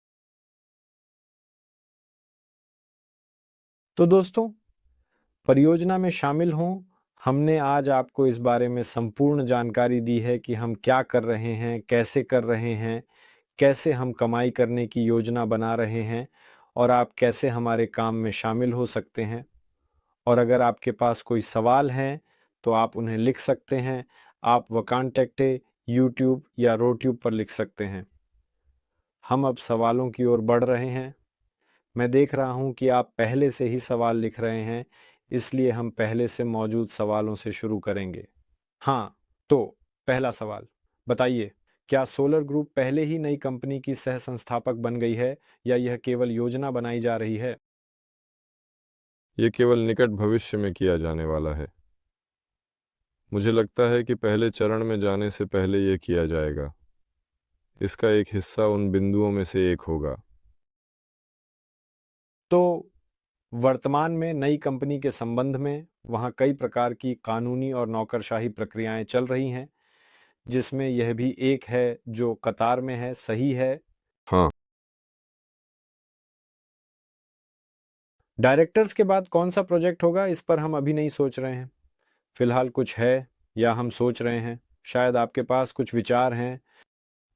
तो दोस्तों, परियोजना में शामिल हों। हमने आज आपको इस बारे में संपूर्ण जानकारी दी है कि हम क्या कर रहे हैं, कैसे कर रहे हैं, कैसे हम कमाई करने की योजना बना रहे हैं और आप कैसे हमारे काम में शामिल हो सकते हैं। और अगर आपके पास कोई सवाल हैं तो आप उन्हें लिख सकते हैं। आप वकांटेक्टे यूट्यूब या रोट्यूब पर लिख सकते हैं। हम अब सवालों की ओर बढ़ रहे हैं। मैं देख रहा हूं कि आप पहले से ही सवाल लिख रहे हैं, इसलिए हम पहले से मौजूद सवालों से शुरू करेंगे। हाँ, तो पहला सवाल, बताइए, क्या सोलर ग्रुप पहले ही नई कंपनी की सह संस्थापक बन गई है या यह केवल योजना बनाई जा रही है? ये केवल निकट भविष्य में किया जाने वाला है। मुझे लगता है कि पहले चरण में जाने से पहले ये किया जाएगा। इसका एक हिस्सा उन बिंदुओं में से एक होगा। तो वर्तमान में नई कंपनी के संबंध में वहाँ कई प्रकार की कानूनी और नौकरशाही प्रक्रियाएं चल रही हैं, जिसमें यह भी एक है जो कतार में है, सही है? हाँ, डायरेक्टर्स के बाद कौन सा प्रोजेक्ट होगा, इस पर हम अभी नहीं सोच रहे हैं। फिलहाल कुछ है या हम सोच रहे हैं? शायद आपके पास कुछ विचार हैं।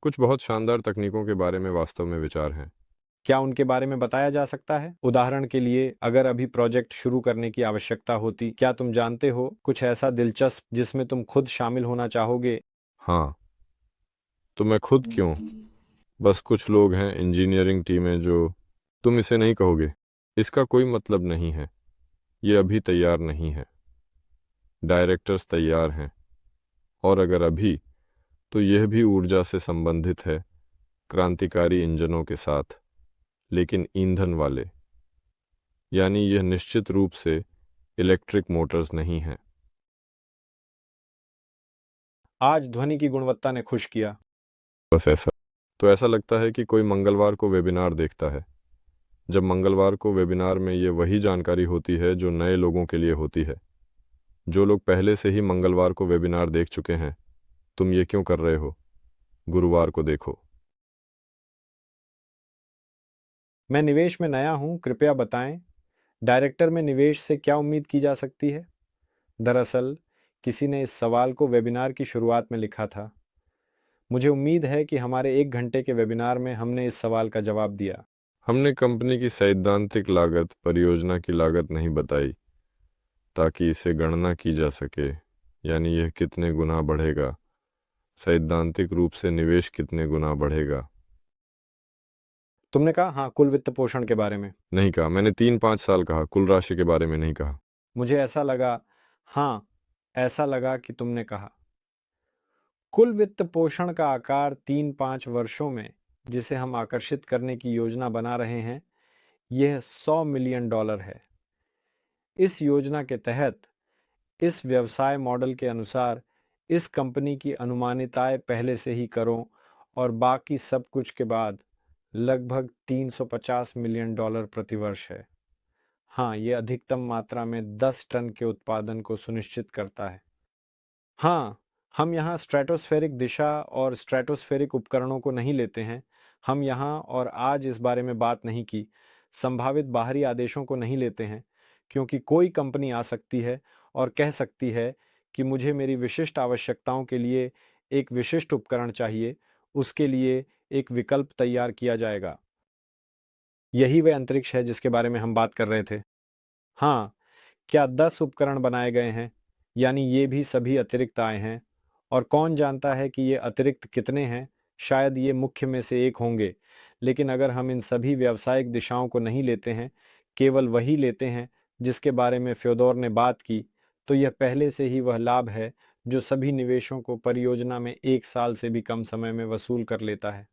कुछ बहुत शानदार तकनीकों के बारे में वास्तव में विचार हैं। क्या उनके बारे में बताया जा सकता है? उदाहरण के लिए, अगर अभी प्रोजेक्ट शुरू करने की आवश्यकता होती, क्या तुम जानते हो कुछ ऐसा दिलचस्प जिसमें तुम खुद शामिल होना चाहोगे? हाँ, तो मैं खुद क्यों? बस कुछ लोग हैं, इंजीनियरिंग टीमें जो तुम इसे नहीं कहोगे। इसका कोई मतलब नहीं है। ये अभी तैयार नहीं है। डायरेक्टर्स तैयार हैं। और अगर अभी, तो यह भी ऊर्जा से संबंधित है, क्रांतिकारी इंजनों के साथ, लेकिन ईंधन वाले। यानी यह निश्चित रूप से इलेक्ट्रिक मोटर्स नहीं है। आज ध्वनि की गुणवत्ता ने खुश किया। बस ऐसा। तो ऐसा लगता है कि कोई मंगलवार को वेबिनार देखता है। जब मंगलवार को वेबिनार में ये वही जानकारी होती है जो नए लोगों के लिए होती है। जो लोग पहले से ही मंगलवार को वेबिनार देख चुके हैं, तुम ये क्यों कर रहे हो? गुरुवार को देखो। मैं निवेश में नया हूं, कृपया बताएं, डायरेक्टर में निवेश से क्या उम्मीद की जा सकती है? दरअसल, किसी ने इस सवाल को वेबिनार की शुरुआत में लिखा था। मुझे उम्मीद है कि हमारे 1 घंटे के वेबिनार में हमने इस सवाल का जवाब दिया। हमने कंपनी की सैद्धांतिक लागत, परियोजना की लागत नहीं बताई, ताकि इसे गणना की जा सके। यानी यह कितने गुना बढ़ेगा, सैद्धांतिक रूप से निवेश कितने गुना बढ़ेगा। तुमने कहा हाँ, कुल वित्त पोषण के बारे में। नहीं कहा, मैंने 3-5 साल कहा, कुल राशि के बारे में नहीं कहा। मुझे ऐसा लगा, हाँ, ऐसा लगा कि तुमने कहा कुल वित्त पोषण का आकार 3-5 वर्षों में जिसे हम आकर्षित करने की योजना बना रहे हैं, यह $100 मिलियन है। इस योजना के तहत, इस व्यवसाय मॉडल के अनुसार, इस कंपनी की अनुमानित आय पहले से ही करों और बाकी सब कुछ के बाद लगभग $350 मिलियन प्रति वर्ष है। हाँ, ये अधिकतम मात्रा में 10 टन के उत्पादन को सुनिश्चित करता है। हाँ, हम यहाँ स्ट्रेटोस्फेरिक दिशा और स्ट्रेटोस्फेरिक उपकरणों को नहीं लेते हैं। हम यहाँ और आज इस बारे में बात नहीं की, संभावित बाहरी आदेशों को नहीं लेते हैं, क्योंकि कोई कंपनी आ सकती है और कह सकती है कि मुझे मेरी विशिष्ट आवश्यकताओं के लिए एक विशिष्ट उपकरण चाहिए, उसके लिए एक विकल्प तैयार किया जाएगा। यही वह अंतरिक्ष है जिसके बारे में हम बात कर रहे थे। हाँ, क्या 10 उपकरण बनाए गए हैं, यानी ये भी सभी अतिरिक्त आए हैं, और कौन जानता है कि ये अतिरिक्त कितने हैं? शायद ये मुख्य में से एक होंगे, लेकिन अगर हम इन सभी व्यावसायिक दिशाओं को नहीं लेते हैं, केवल वही लेते हैं जिसके बारे में फ्योदोर ने बात की, तो यह पहले से ही वह लाभ है जो सभी निवेशों को परियोजना में 1 साल से भी कम समय में वसूल कर लेता है।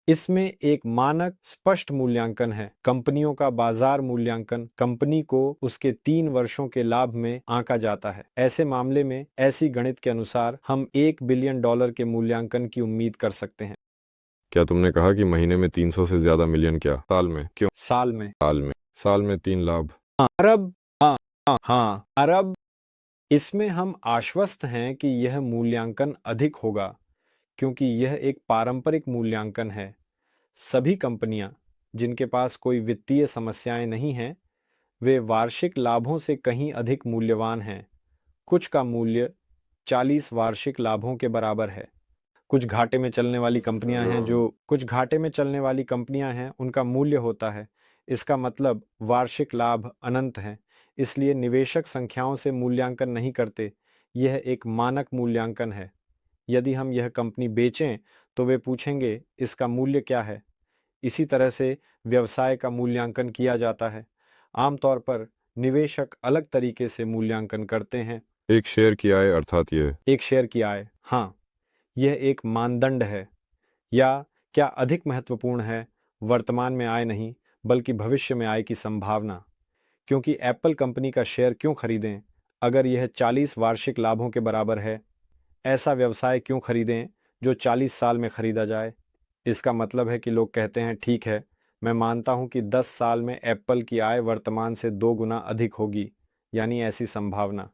इसमें एक मानक स्पष्ट मूल्यांकन है। कंपनियों का बाजार मूल्यांकन कंपनी को उसके 3 वर्षों के लाभ में आंका जाता है। ऐसे मामले में ऐसी गणित के अनुसार हम $1 बिलियन के मूल्यांकन की उम्मीद कर सकते हैं। क्या तुमने कहा कि महीने में 300 से ज्यादा मिलियन? क्या साल में? क्यों साल में? साल में 3 लाभ? अरब। हाँ, हाँ, अरब। इसमें हम आश्वस्त हैं कि यह मूल्यांकन अधिक होगा, क्योंकि यह एक पारंपरिक मूल्यांकन है। सभी कंपनियां जिनके पास कोई वित्तीय समस्याएं नहीं हैं, वे वार्षिक लाभों से कहीं अधिक मूल्यवान हैं। कुछ का मूल्य 40 वार्षिक लाभों के बराबर है। कुछ घाटे में चलने वाली कंपनियां हैं, उनका मूल्य होता है। इसका मतलब वार्षिक लाभ अनंत हैं। इसलिए निवेशक संख्याओं से मूल्यांकन नहीं करते, यह एक मानक मूल्यांकन है। यदि हम यह कंपनी बेचें तो वे पूछेंगे इसका मूल्य क्या है। इसी तरह से व्यवसाय का मूल्यांकन किया जाता है। आमतौर पर निवेशक अलग तरीके से मूल्यांकन करते हैं। एक शेयर की आय अर्थात यह एक शेयर की आय, हाँ, यह एक मानदंड है। या क्या अधिक महत्वपूर्ण है, वर्तमान में आय नहीं बल्कि भविष्य में आय की संभावना। क्योंकि एप्पल कंपनी का शेयर क्यों खरीदें अगर यह 40 वार्षिक लाभों के बराबर है? ऐसा व्यवसाय क्यों खरीदें जो 40 साल में खरीदा जाए? इसका मतलब है कि लोग कहते हैं ठीक है, मैं मानता हूं कि 10 साल में एप्पल की आय वर्तमान से 2 गुना अधिक होगी, यानी ऐसी संभावना।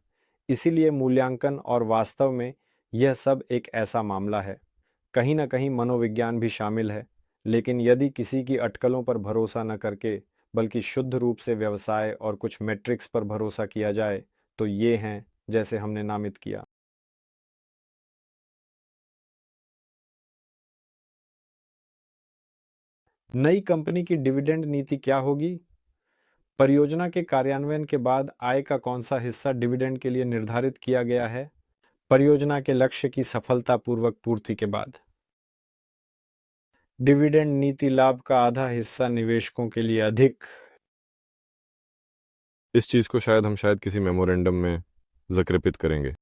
इसीलिए मूल्यांकन और वास्तव में यह सब एक ऐसा मामला है। कहीं ना कहीं मनोविज्ञान भी शामिल है, लेकिन यदि किसी की अटकलों पर भरोसा न करके बल्कि शुद्ध रूप से व्यवसाय और कुछ मैट्रिक्स पर भरोसा किया जाए तो ये हैं जैसे हमने नामित किया। नई कंपनी की डिविडेंड नीति क्या होगी? परियोजना के कार्यान्वयन के बाद आय का कौन सा हिस्सा डिविडेंड के लिए निर्धारित किया गया है? परियोजना के लक्ष्य की सफलतापूर्वक पूर्ति के बाद। डिविडेंड नीति लाभ का आधा हिस्सा निवेशकों के लिए अधिक। इस चीज को शायद हम किसी मेमोरेंडम में जिक्रित करेंगे।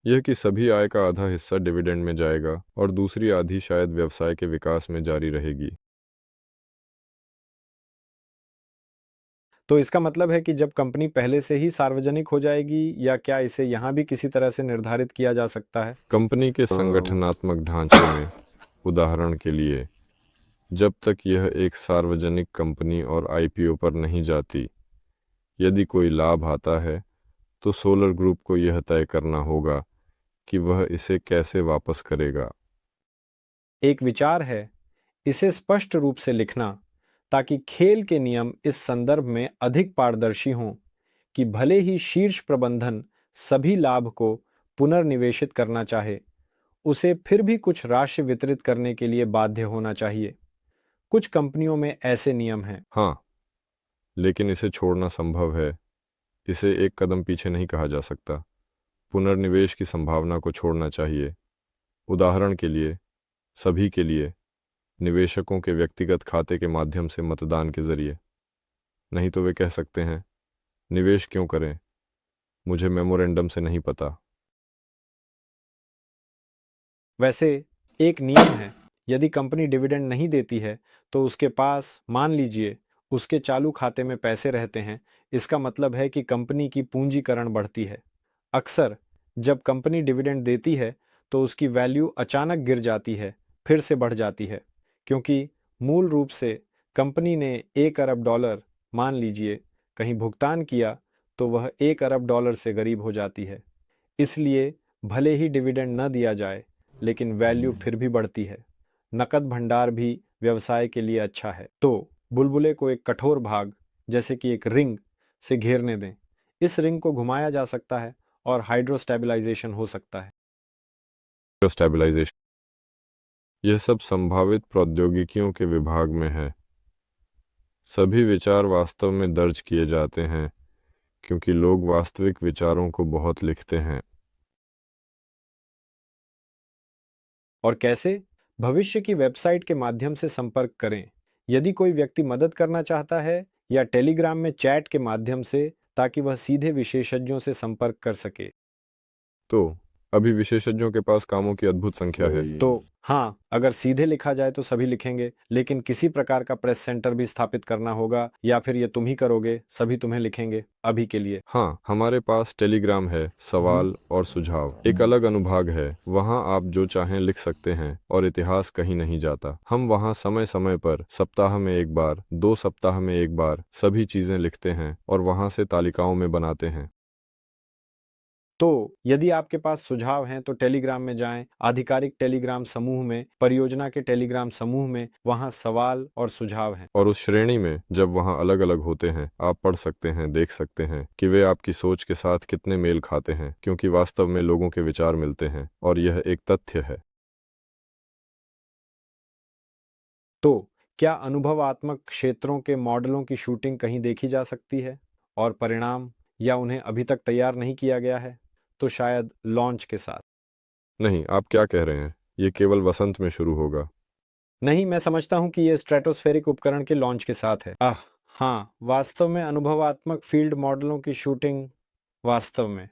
यह कि सभी आय का आधा हिस्सा डिविडेंड में जाएगा और दूसरी आधी शायद व्यवसाय के विकास में जारी रहेगी। तो इसका मतलब है कि जब कंपनी पहले से ही सार्वजनिक हो जाएगी, या क्या इसे यहां भी किसी तरह से निर्धारित किया जा सकता है? कंपनी के संगठनात्मक ढांचे में, उदाहरण के लिए, जब तक यह एक सार्वजनिक कंपनी और आईपीओ पर नहीं जाती, यदि कोई लाभ आता है तो सोलर ग्रुप को यह तय करना होगा कि वह इसे कैसे वापस करेगा। एक विचार है इसे स्पष्ट रूप से लिखना, ताकि खेल के नियम इस संदर्भ में अधिक पारदर्शी हों कि भले ही शीर्ष प्रबंधन सभी लाभ को पुनर्निवेशित करना चाहे, उसे फिर भी कुछ राशि वितरित करने के लिए बाध्य होना चाहिए। कुछ कंपनियों में ऐसे नियम हैं। हाँ, लेकिन इसे छोड़ना संभव है। इसे एक कदम पीछे नहीं कहा जा सकता। पुनर्निवेश की संभावना को छोड़ना चाहिए। उदाहरण के लिए, सभी के लिए, निवेशकों के व्यक्तिगत खाते के माध्यम से मतदान के जरिए। नहीं तो वे कह सकते हैं, निवेश क्यों करें, मुझे मेमोरेंडम से नहीं पता। वैसे एक नियम है, यदि कंपनी डिविडेंड नहीं देती है तो उसके पास, मान लीजिए, उसके चालू खाते में पैसे रहते हैं। इसका मतलब है कि कंपनी की पूंजीकरण बढ़ती है। अक्सर जब कंपनी डिविडेंड देती है तो उसकी वैल्यू अचानक गिर जाती है, फिर से बढ़ जाती है, क्योंकि मूल रूप से कंपनी ने 1 अरब डॉलर, मान लीजिए, कहीं भुगतान किया तो वह 1 अरब डॉलर से करीब हो जाती है। इसलिए भले ही डिविडेंड न दिया जाए, लेकिन वैल्यू फिर भी बढ़ती है। नकद भंडार भी व्यवसाय के लिए अच्छा है। तो बुलबुले को एक कठोर भाग, जैसे कि एक रिंग, से घेरने दें। इस रिंग को घुमाया जा सकता है और हाइड्रोस्टेबलाइजेशन हो सकता है। स्टेबलाइजेशन, यह सब संभावित प्रौद्योगिकियों के विभाग में है। सभी विचार वास्तव में दर्ज किए जाते हैं क्योंकि लोग वास्तविक विचारों को बहुत लिखते हैं। और कैसे? भविष्य की वेबसाइट के माध्यम से संपर्क करें। यदि कोई व्यक्ति मदद करना चाहता है, या टेलीग्राम में चैट के माध्यम से, ताकि वह सीधे विशेषज्ञों से संपर्क कर सके। तो अभी विशेषज्ञों के पास कामों की अद्भुत संख्या है। तो हाँ, अगर सीधे लिखा जाए तो सभी लिखेंगे, लेकिन किसी प्रकार का प्रेस सेंटर भी स्थापित करना होगा, या फिर ये तुम ही करोगे, सभी तुम्हें लिखेंगे अभी के लिए। हाँ, हमारे पास टेलीग्राम है, सवाल और सुझाव एक अलग अनुभाग है। वहाँ आप जो चाहें लिख सकते हैं और इतिहास कहीं नहीं जाता। हम वहाँ समय समय पर, सप्ताह में एक बार, 2 सप्ताह में एक बार, सभी चीजें लिखते हैं और वहाँ से तालिकाओं में बनाते हैं। तो यदि आपके पास सुझाव हैं तो टेलीग्राम में जाएं, आधिकारिक टेलीग्राम समूह में, परियोजना के टेलीग्राम समूह में, वहां सवाल और सुझाव हैं। और उस श्रेणी में जब वहाँ अलग अलग होते हैं, आप पढ़ सकते हैं, देख सकते हैं कि वे आपकी सोच के साथ कितने मेल खाते हैं, क्योंकि वास्तव में लोगों के विचार मिलते हैं और यह एक तथ्य है। तो क्या अनुभवात्मक क्षेत्रों के मॉडलों की शूटिंग कहीं देखी जा सकती है और परिणाम, या उन्हें अभी तक तैयार नहीं किया गया है? तो शायद लॉन्च के साथ। नहीं, आप क्या कह रहे हैं? ये केवल वसंत में शुरू होगा। नहीं, मैं समझता हूं कि यह स्ट्रेटोस्फेरिक उपकरण के लॉन्च के साथ है। हाँ, वास्तव में अनुभवात्मक फील्ड मॉडलों की शूटिंग वास्तव में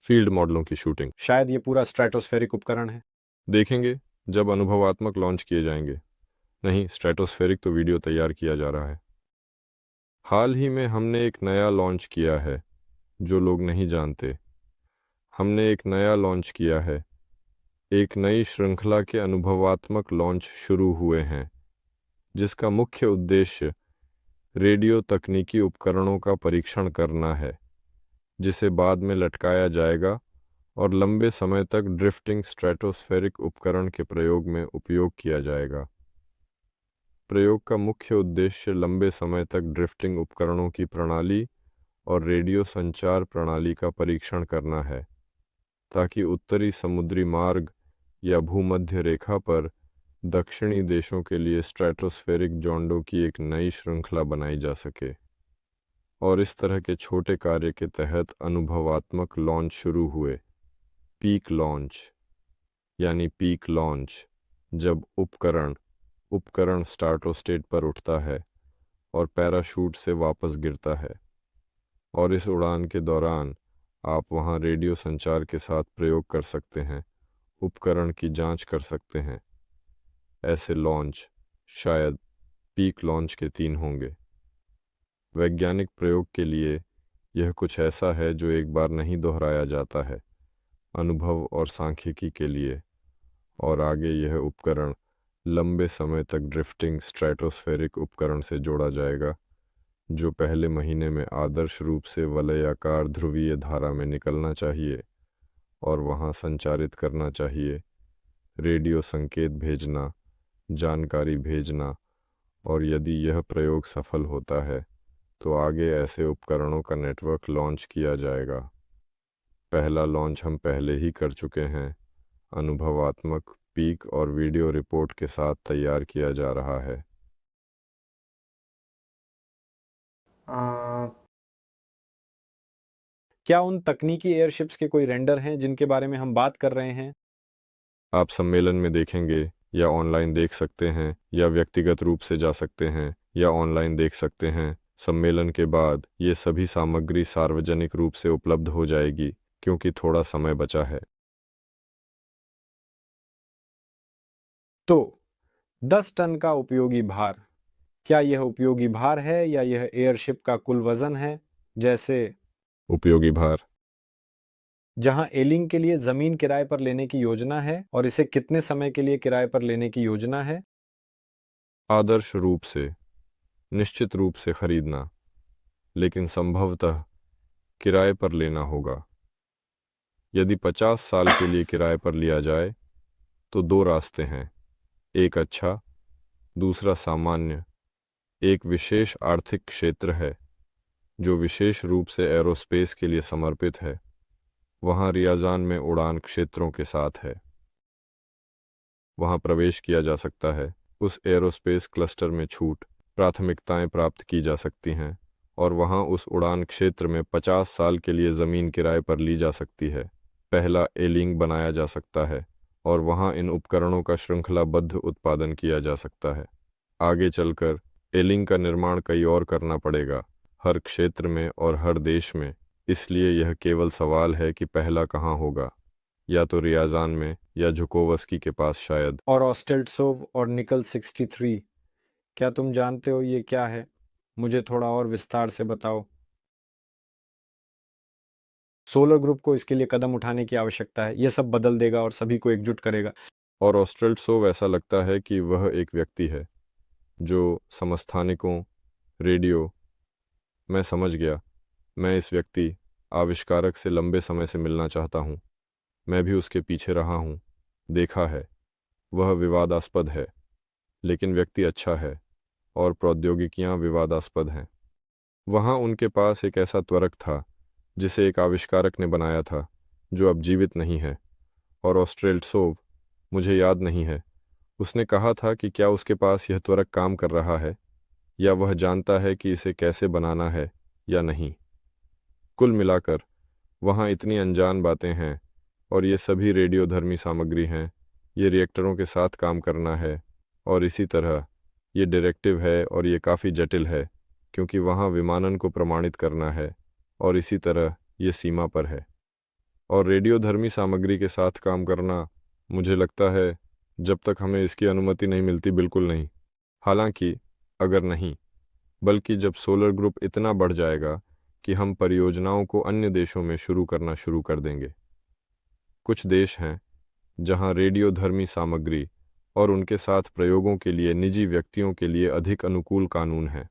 फील्ड मॉडलों की शूटिंग शायद ये पूरा स्ट्रेटोस्फेरिक उपकरण है। देखेंगे जब अनुभवात्मक लॉन्च किए जाएंगे। नहीं, स्ट्रेटोस्फेरिक तो वीडियो तैयार किया जा रहा है। हाल ही में हमने एक नया लॉन्च किया है जो लोग नहीं जानते। हमने एक नया लॉन्च किया है। एक नई श्रृंखला के अनुभवात्मक लॉन्च शुरू हुए हैं जिसका मुख्य उद्देश्य रेडियो तकनीकी उपकरणों का परीक्षण करना है जिसे बाद में लटकाया जाएगा और लंबे समय तक ड्रिफ्टिंग स्ट्रेटोस्फेरिक उपकरण के प्रयोग में उपयोग किया जाएगा। प्रयोग का मुख्य उद्देश्य लंबे समय तक ड्रिफ्टिंग उपकरणों की प्रणाली और रेडियो संचार प्रणाली का परीक्षण करना है ताकि उत्तरी समुद्री मार्ग या भूमध्य रेखा पर दक्षिणी देशों के लिए स्ट्रेटोस्फेरिक जॉन्डों की एक नई श्रृंखला बनाई जा सके। और इस तरह के छोटे कार्य के तहत अनुभवात्मक लॉन्च शुरू हुए। पीक लॉन्च यानी पीक लॉन्च जब उपकरण स्टार्टोस्टेट पर उठता है और पैराशूट से वापस गिरता है और इस उड़ान के दौरान आप वहां रेडियो संचार के साथ प्रयोग कर सकते हैं, उपकरण की जांच कर सकते हैं। ऐसे लॉन्च शायद पीक लॉन्च के 3 होंगे। वैज्ञानिक प्रयोग के लिए यह कुछ ऐसा है जो एक बार नहीं दोहराया जाता है, अनुभव और सांख्यिकी के लिए। और आगे यह उपकरण लंबे समय तक ड्रिफ्टिंग स्ट्रेटोस्फेरिक उपकरण से जोड़ा जाएगा जो पहले महीने में आदर्श रूप से वलयाकार ध्रुवीय धारा में निकलना चाहिए और वहां संचारित करना चाहिए, रेडियो संकेत भेजना, जानकारी भेजना। और यदि यह प्रयोग सफल होता है तो आगे ऐसे उपकरणों का नेटवर्क लॉन्च किया जाएगा। पहला लॉन्च हम पहले ही कर चुके हैं, अनुभवात्मक पीक और वीडियो रिपोर्ट के साथ तैयार किया जा रहा है। क्या उन तकनीकी एयरशिप्स के कोई रेंडर हैं जिनके बारे में हम बात कर रहे हैं? आप सम्मेलन में देखेंगे या ऑनलाइन देख सकते हैं या व्यक्तिगत रूप से जा सकते हैं या ऑनलाइन देख सकते हैं। सम्मेलन के बाद ये सभी सामग्री सार्वजनिक रूप से उपलब्ध हो जाएगी क्योंकि थोड़ा समय बचा है। तो 10 टन का उपयोगी भार, क्या यह उपयोगी भार है या यह एयरशिप का कुल वजन है? जैसे उपयोगी भार जहां एलिंग के लिए जमीन किराए पर लेने की योजना है और इसे कितने समय के लिए किराए पर लेने की योजना है? आदर्श रूप से निश्चित रूप से खरीदना, लेकिन संभवतः किराए पर लेना होगा। यदि 50 साल के लिए किराए पर लिया जाए तो 2 रास्ते हैं, एक अच्छा, दूसरा सामान्य। एक विशेष आर्थिक क्षेत्र है जो विशेष रूप से एरोस्पेस के लिए समर्पित है, वहां रियाजान में उड़ान क्षेत्रों के साथ है। वहां प्रवेश किया जा सकता है, उस एरोस्पेस क्लस्टर में छूट प्राथमिकताएं प्राप्त की जा सकती हैं और वहां उस उड़ान क्षेत्र में 50 साल के लिए ज़मीन किराए पर ली जा सकती है। पहला एलिंग बनाया जा सकता है और वहां इन उपकरणों का श्रृंखलाबद्ध उत्पादन किया जा सकता है। आगे चलकर एलिंग का निर्माण कई और करना पड़ेगा, हर क्षेत्र में और हर देश में। इसलिए यह केवल सवाल है कि पहला कहाँ होगा, या तो रियाजान में या झुकोवस्की के पास शायद। और ऑस्टेल्टसोव और निकल 63, क्या तुम जानते हो ये क्या है? मुझे थोड़ा और विस्तार से बताओ। सोलर ग्रुप को इसके लिए कदम उठाने की आवश्यकता है, यह सब बदल देगा और सभी को एकजुट करेगा। और ऑस्ट्रेल्टसोव ऐसा लगता है कि वह एक व्यक्ति है जो समस्थानिकों, रेडियो। मैं समझ गया। मैं इस व्यक्ति आविष्कारक से लंबे समय से मिलना चाहता हूँ। मैं भी उसके पीछे रहा हूँ, देखा है। वह विवादास्पद है, लेकिन व्यक्ति अच्छा है और प्रौद्योगिकियां विवादास्पद हैं। वहां उनके पास एक ऐसा त्वरक था जिसे एक आविष्कारक ने बनाया था जो अब जीवित नहीं है। और ऑस्ट्रेल्टसोव, मुझे याद नहीं है, उसने कहा था कि क्या उसके पास यह त्वरक काम कर रहा है या वह जानता है कि इसे कैसे बनाना है या नहीं। कुल मिलाकर वहाँ इतनी अनजान बातें हैं और ये सभी रेडियोधर्मी सामग्री हैं। ये रिएक्टरों के साथ काम करना है और इसी तरह ये डायरेक्टिव है और ये काफ़ी जटिल है क्योंकि वहाँ विमानन को प्रमाणित करना है और इसी तरह ये सीमा पर है। और रेडियोधर्मी सामग्री के साथ काम करना, मुझे लगता है, जब तक हमें इसकी अनुमति नहीं मिलती, बिल्कुल नहीं। हालांकि अगर नहीं, बल्कि जब सोलर ग्रुप इतना बढ़ जाएगा कि हम परियोजनाओं को अन्य देशों में शुरू करना शुरू कर देंगे। कुछ देश हैं जहां रेडियोधर्मी सामग्री और उनके साथ प्रयोगों के लिए निजी व्यक्तियों के लिए अधिक अनुकूल कानून हैं।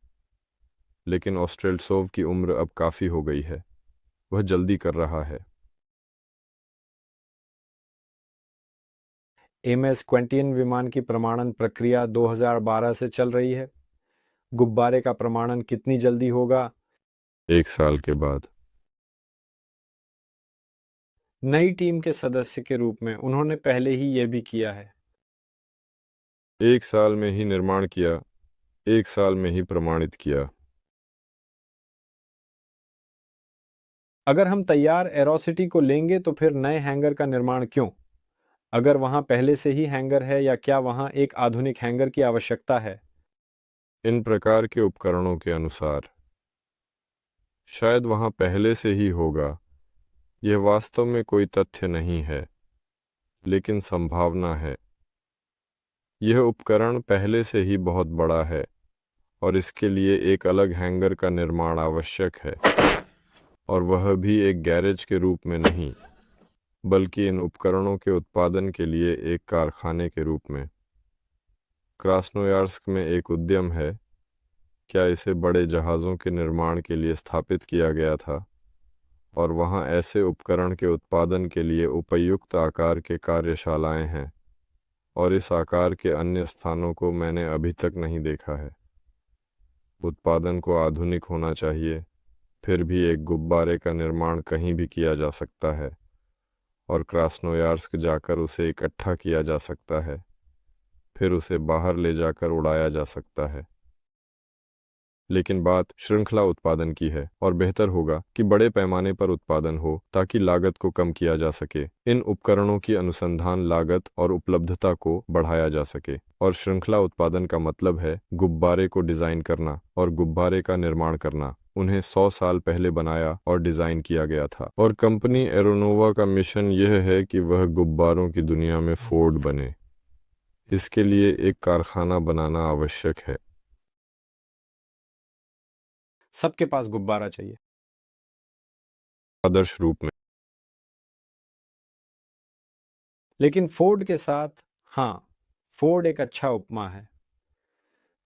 लेकिन ऑस्ट्रेलसोव की उम्र अब काफ़ी हो गई है, वह जल्दी कर रहा है। एमएस क्वेंटियन विमान की प्रमाणन प्रक्रिया 2012 से चल रही है। गुब्बारे का प्रमाणन कितनी जल्दी होगा? 1 साल के बाद। नई टीम के सदस्य के रूप में उन्होंने पहले ही यह भी किया है। 1 साल में ही निर्माण किया, 1 साल में ही प्रमाणित किया। अगर हम तैयार एरोसिटी को लेंगे तो फिर नए हैंगर का निर्माण क्यों? अगर वहां पहले से ही हैंगर है, या क्या वहां एक आधुनिक हैंगर की आवश्यकता है? इन प्रकार के उपकरणों के अनुसार शायद वहां पहले से ही होगा। यह वास्तव में कोई तथ्य नहीं है, लेकिन संभावना है। यह उपकरण पहले से ही बहुत बड़ा है और इसके लिए एक अलग हैंगर का निर्माण आवश्यक है, और वह भी एक गैरेज के रूप में नहीं, बल्कि इन उपकरणों के उत्पादन के लिए एक कारखाने के रूप में। क्रास्नोयार्स्क में एक उद्यम है। क्या इसे बड़े जहाज़ों के निर्माण के लिए स्थापित किया गया था, और वहाँ ऐसे उपकरण के उत्पादन के लिए उपयुक्त आकार के कार्यशालाएं हैं, और इस आकार के अन्य स्थानों को मैंने अभी तक नहीं देखा है। उत्पादन को आधुनिक होना चाहिए, फिर भी एक गुब्बारे का निर्माण कहीं भी किया जा सकता है, और क्रास्नोयार्स्क जाकर उसे इकट्ठा किया जा सकता है, फिर उसे बाहर ले जाकर उड़ाया जा सकता है। लेकिन बात श्रृंखला उत्पादन की है, और बेहतर होगा कि बड़े पैमाने पर उत्पादन हो ताकि लागत को कम किया जा सके। इन उपकरणों की अनुसंधान लागत और उपलब्धता को बढ़ाया जा सके। और श्रृंखला उत्पादन का मतलब है गुब्बारे को डिजाइन करना और गुब्बारे का निर्माण करना। उन्हें 100 साल पहले बनाया और डिजाइन किया गया था, और कंपनी एरोनोवा का मिशन यह है कि वह गुब्बारों की दुनिया में फोर्ड बने। इसके लिए एक कारखाना बनाना आवश्यक है। सबके पास गुब्बारा चाहिए। आदर्श रूप में। लेकिन फोर्ड के साथ, हाँ, फोर्ड एक अच्छा उपमा है।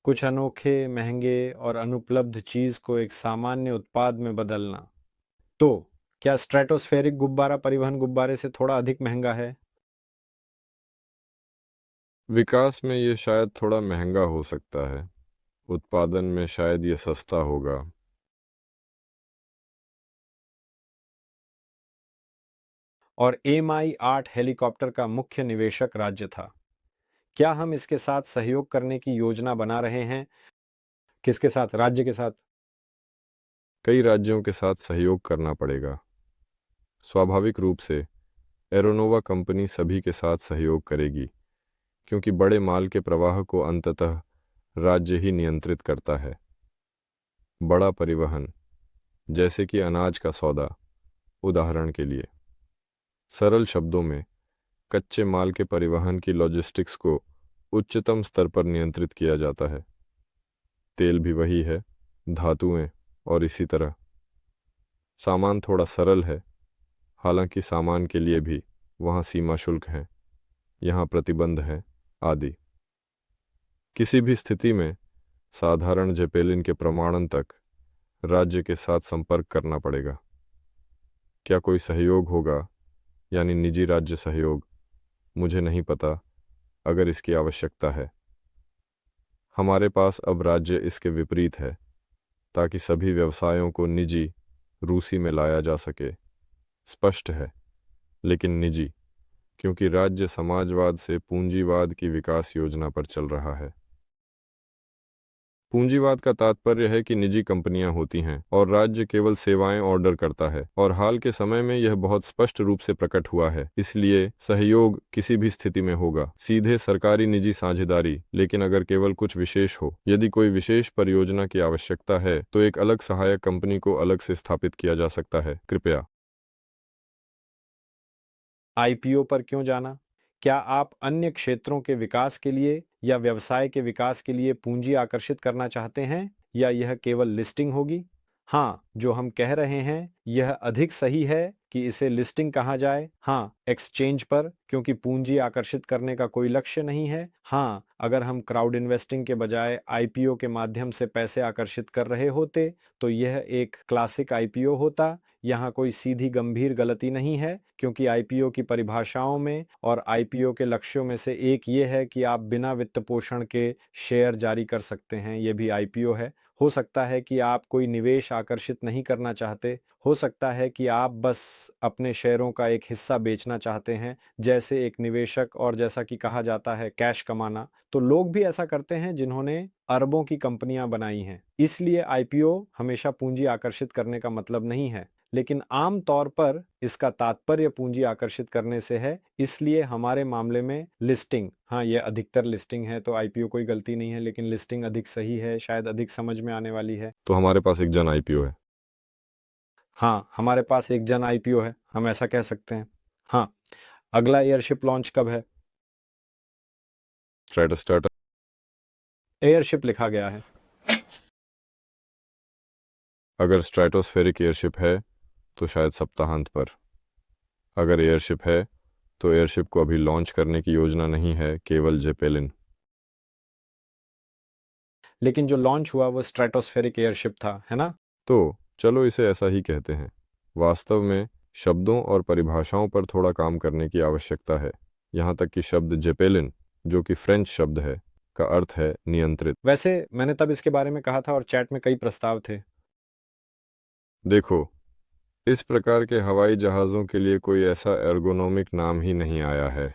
कुछ अनोखे, महंगे और अनुपलब्ध चीज को एक सामान्य उत्पाद में बदलना। तो क्या स्ट्रेटोस्फेरिक गुब्बारा परिवहन गुब्बारे से थोड़ा अधिक महंगा है? विकास में ये शायद थोड़ा महंगा हो सकता है, उत्पादन में शायद ये सस्ता होगा। और MI-8 हेलीकॉप्टर का मुख्य निवेशक राज्य था। क्या हम इसके साथ सहयोग करने की योजना बना रहे हैं? किसके साथ? राज्य के साथ? कई राज्यों के साथ सहयोग करना पड़ेगा। स्वाभाविक रूप से एरोनोवा कंपनी सभी के साथ सहयोग करेगी, क्योंकि बड़े माल के प्रवाह को अंततः राज्य ही नियंत्रित करता है। बड़ा परिवहन, जैसे कि अनाज का सौदा, उदाहरण के लिए। सरल शब्दों में, कच्चे माल के परिवहन की लॉजिस्टिक्स को उच्चतम स्तर पर नियंत्रित किया जाता है। तेल भी वही है, धातुएं और इसी तरह। सामान थोड़ा सरल है, हालांकि सामान के लिए भी वहाँ सीमा शुल्क हैं, यहाँ प्रतिबंध हैं, आदि। किसी भी स्थिति में साधारण जेपेलिन के प्रमाणन तक राज्य के साथ संपर्क करना पड़ेगा। क्या कोई सहयोग होगा, यानी निजी राज्य सहयोग? मुझे नहीं पता, अगर इसकी आवश्यकता है। हमारे पास अब राज्य इसके विपरीत है, ताकि सभी व्यवसायों को निजी रूसी में लाया जा सके। स्पष्ट है, लेकिन निजी, क्योंकि राज्य समाजवाद से पूंजीवाद की विकास योजना पर चल रहा है। पूंजीवाद का तात्पर्य है कि निजी कंपनियां होती हैं और राज्य केवल सेवाएं ऑर्डर करता है, और हाल के समय में यह बहुत स्पष्ट रूप से प्रकट हुआ है। इसलिए सहयोग किसी भी स्थिति में होगा, सीधे सरकारी निजी साझेदारी, लेकिन अगर केवल कुछ विशेष हो। यदि कोई विशेष परियोजना की आवश्यकता है तो एक अलग सहायक कंपनी को अलग से स्थापित किया जा सकता है। कृपया। आईपीओ पर क्यों जाना? क्या आप अन्य क्षेत्रों के विकास के लिए या व्यवसाय के विकास के लिए पूंजी आकर्षित करना चाहते हैं, या यह केवल लिस्टिंग होगी? हाँ, जो हम कह रहे हैं यह अधिक सही है कि इसे लिस्टिंग कहा जाए। हाँ, एक्सचेंज पर, क्योंकि पूंजी आकर्षित करने का कोई लक्ष्य नहीं है। हाँ, अगर हम क्राउड इन्वेस्टिंग के बजाय आईपीओ के माध्यम से पैसे आकर्षित कर रहे होते तो यह एक क्लासिक आईपीओ होता। यहाँ कोई सीधी गंभीर गलती नहीं है, क्योंकि आईपीओ की परिभाषाओं में और आईपीओ के लक्ष्यों में से एक ये है कि आप बिना वित्त पोषण के शेयर जारी कर सकते हैं। ये भी आईपीओ है। हो सकता है कि आप कोई निवेश आकर्षित नहीं करना चाहते, हो सकता है कि आप बस अपने शेयरों का एक हिस्सा बेचना चाहते हैं, जैसे एक निवेशक, और जैसा कि कहा जाता है कैश कमाना। तो लोग भी ऐसा करते हैं जिन्होंने अरबों की कंपनियां बनाई हैं। इसलिए आईपीओ हमेशा पूंजी आकर्षित करने का मतलब नहीं है, लेकिन आम तौर पर इसका तात्पर्य पूंजी आकर्षित करने से है। इसलिए हमारे मामले में लिस्टिंग, हाँ ये अधिकतर लिस्टिंग है, तो आईपीओ कोई गलती नहीं है, लेकिन लिस्टिंग अधिक सही है, शायद अधिक समझ में आने वाली है। तो हमारे पास एक जन आईपीओ है। हाँ, हमारे पास एक जन आईपीओ है, हम ऐसा कह सकते हैं। हाँ, अगला एयरशिप लॉन्च कब है? स्ट्रेटस एयरशिप लिखा गया है। अगर स्ट्रेटोस्फेरिक एयरशिप है तो शायद सप्ताहांत पर। अगर एयरशिप है तो एयरशिप को अभी लॉन्च करने की योजना नहीं है, केवल जेपेलिन। लेकिन जो लॉन्च हुआ वो स्ट्रेटोस्फेरिक एयरशिप था, है ना? तो चलो इसे ऐसा ही कहते हैं। वास्तव में शब्दों और परिभाषाओं पर थोड़ा काम करने की आवश्यकता है। यहाँ तक कि शब्द जेपेलिन, जो कि फ्रेंच शब्द है, का अर्थ है नियंत्रित। वैसे मैंने तब इसके बारे में कहा था और चैट में कई प्रस्ताव थे। देखो, इस प्रकार के हवाई जहाज़ों के लिए कोई ऐसा एर्गोनोमिक नाम ही नहीं आया है।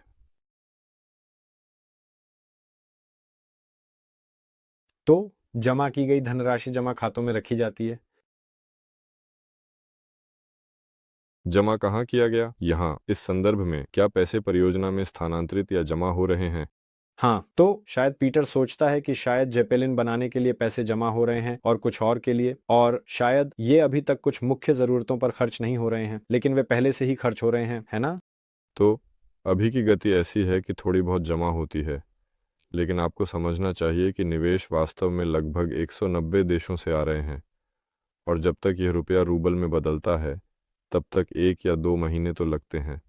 तो जमा की गई धनराशि जमा खातों में रखी जाती है। जमा कहाँ किया गया? यहाँ इस संदर्भ में क्या पैसे परियोजना में स्थानांतरित या जमा हो रहे हैं? हाँ, तो शायद पीटर सोचता है कि शायद जेपेलिन बनाने के लिए पैसे जमा हो रहे हैं और कुछ और के लिए, और शायद ये अभी तक कुछ मुख्य जरूरतों पर खर्च नहीं हो रहे हैं, लेकिन वे पहले से ही खर्च हो रहे हैं, है ना? तो अभी की गति ऐसी है कि थोड़ी बहुत जमा होती है, लेकिन आपको समझना चाहिए कि निवेश वास्तव में लगभग 190 देशों से आ रहे हैं, और जब तक यह रुपया रूबल में बदलता है तब तक 1 या 2 महीने तो लगते हैं।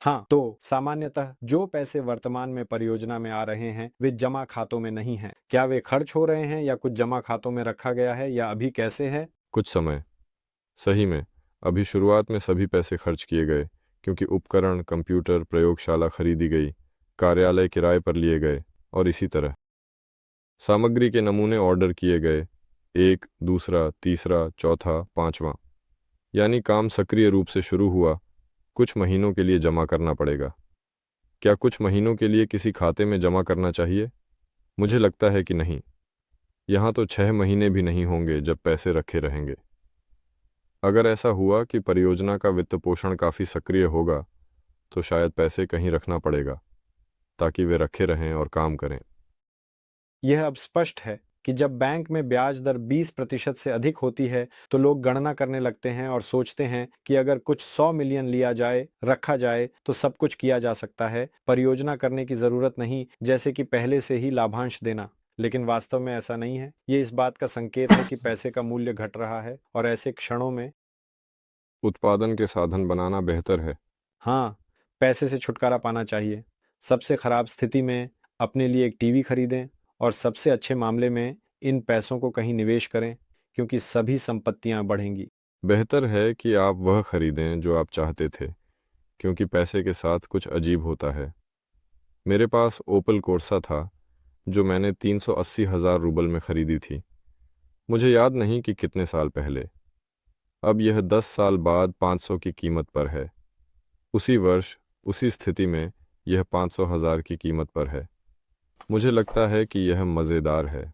हाँ, तो सामान्यतः जो पैसे वर्तमान में परियोजना में आ रहे हैं वे जमा खातों में नहीं हैं। क्या वे खर्च हो रहे हैं या कुछ जमा खातों में रखा गया है, या अभी कैसे है? कुछ समय। सही में, अभी शुरुआत में सभी पैसे खर्च किए गए, क्योंकि उपकरण, कंप्यूटर, प्रयोगशाला खरीदी गई, कार्यालय किराए पर लिए गए, और इसी तरह सामग्री के नमूने ऑर्डर किए गए, एक, दूसरा, तीसरा, चौथा, पांचवा। यानी काम सक्रिय रूप से शुरू हुआ। कुछ महीनों के लिए जमा करना पड़ेगा। क्या कुछ महीनों के लिए किसी खाते में जमा करना चाहिए? मुझे लगता है कि नहीं। यहाँ तो 6 महीने भी नहीं होंगे जब पैसे रखे रहेंगे। अगर ऐसा हुआ कि परियोजना का वित्त पोषण काफ़ी सक्रिय होगा तो शायद पैसे कहीं रखना पड़ेगा ताकि वे रखे रहें और काम करें। यह अब स्पष्ट है कि जब बैंक में ब्याज दर 20% से अधिक होती है तो लोग गणना करने लगते हैं और सोचते हैं कि अगर कुछ 100 मिलियन लिया जाए, रखा जाए, तो सब कुछ किया जा सकता है, परियोजना करने की जरूरत नहीं, जैसे कि पहले से ही लाभांश देना। लेकिन वास्तव में ऐसा नहीं है। ये इस बात का संकेत है कि पैसे का मूल्य घट रहा है, और ऐसे क्षणों में उत्पादन के साधन बनाना बेहतर है। हाँ, पैसे से छुटकारा पाना चाहिए। सबसे खराब स्थिति में अपने लिए एक टीवी खरीदें, और सबसे अच्छे मामले में इन पैसों को कहीं निवेश करें, क्योंकि सभी संपत्तियां बढ़ेंगी। बेहतर है कि आप वह खरीदें जो आप चाहते थे, क्योंकि पैसे के साथ कुछ अजीब होता है। मेरे पास ओपल कोर्सा था जो मैंने 380,000 रूबल में खरीदी थी। मुझे याद नहीं कि कितने साल पहले। अब यह 10 साल बाद 500 की कीमत पर है। उसी वर्ष, उसी स्थिति में यह 500,000 की कीमत पर है। मुझे लगता है कि यह मज़ेदार है।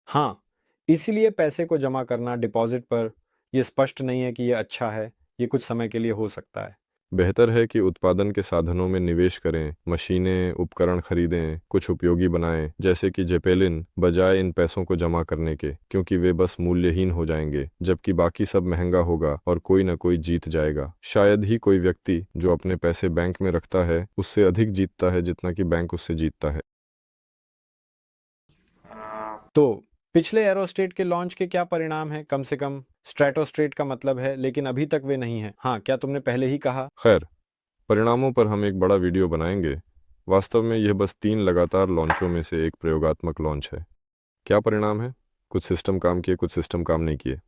हाँ, इसीलिए पैसे को जमा करना डिपॉजिट पर यह स्पष्ट नहीं है कि यह अच्छा है, ये कुछ समय के लिए हो सकता है। बेहतर है कि उत्पादन के साधनों में निवेश करें, मशीनें, उपकरण खरीदें, कुछ उपयोगी बनाएं, जैसे कि जेपेलिन, बजाय इन पैसों को जमा करने के, क्योंकि वे बस मूल्यहीन हो जाएंगे, जबकि बाकी सब महंगा होगा और कोई न कोई जीत जाएगा। शायद ही कोई व्यक्ति जो अपने पैसे बैंक में रखता है उससे अधिक जीतता है जितना कि बैंक उससे जीतता है। तो पिछले एरोस्टेट के लॉन्च के क्या परिणाम हैं? कम से कम स्ट्रेटोस्टेट का मतलब है, लेकिन अभी तक वे नहीं हैं। हाँ, क्या तुमने पहले ही कहा? खैर, परिणामों पर हम एक बड़ा वीडियो बनाएंगे। वास्तव में यह बस 3 लगातार लॉन्चों में से एक प्रयोगात्मक लॉन्च है। क्या परिणाम है? कुछ सिस्टम काम किए, कुछ सिस्टम काम नहीं किए।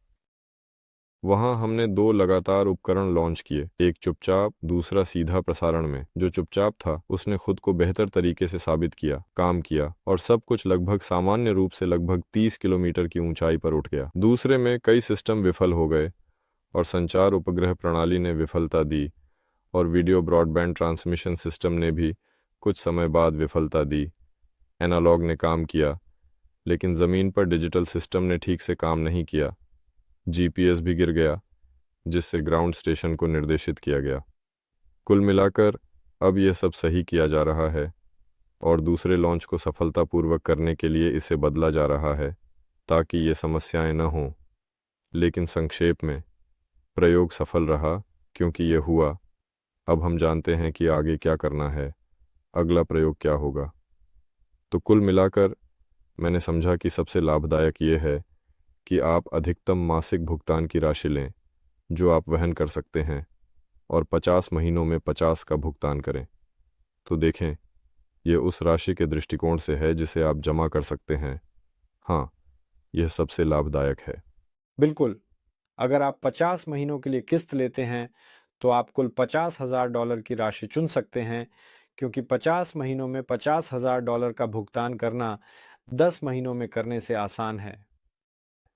वहाँ हमने 2 लगातार उपकरण लॉन्च किए, एक चुपचाप, दूसरा सीधा प्रसारण में। जो चुपचाप था उसने खुद को बेहतर तरीके से साबित किया, काम किया और सब कुछ लगभग सामान्य रूप से लगभग 30 किलोमीटर की ऊंचाई पर उठ गया। दूसरे में कई सिस्टम विफल हो गए और संचार उपग्रह प्रणाली ने विफलता दी और वीडियो ब्रॉडबैंड ट्रांसमिशन सिस्टम ने भी कुछ समय बाद विफलता दी। एनालॉग ने काम किया, लेकिन ज़मीन पर डिजिटल सिस्टम ने ठीक से काम नहीं किया। जीपीएस भी गिर गया, जिससे ग्राउंड स्टेशन को निर्देशित किया गया। कुल मिलाकर अब यह सब सही किया जा रहा है और दूसरे लॉन्च को सफलतापूर्वक करने के लिए इसे बदला जा रहा है ताकि ये समस्याएं न हों। लेकिन संक्षेप में, प्रयोग सफल रहा क्योंकि यह हुआ। अब हम जानते हैं कि आगे क्या करना है, अगला प्रयोग क्या होगा। तो कुल मिलाकर मैंने समझा कि सबसे लाभदायक ये है कि आप अधिकतम मासिक भुगतान की राशि लें जो आप वहन कर सकते हैं और 50 महीनों में 50 का भुगतान करें। तो देखें, यह उस राशि के दृष्टिकोण से है जिसे आप जमा कर सकते हैं। हाँ, यह सबसे लाभदायक है। बिल्कुल। अगर आप 50 महीनों के लिए किस्त लेते हैं तो आप कुल $50,000 की राशि चुन सकते हैं, क्योंकि 50 महीनों में $50,000 का भुगतान करना 10 महीनों में करने से आसान है।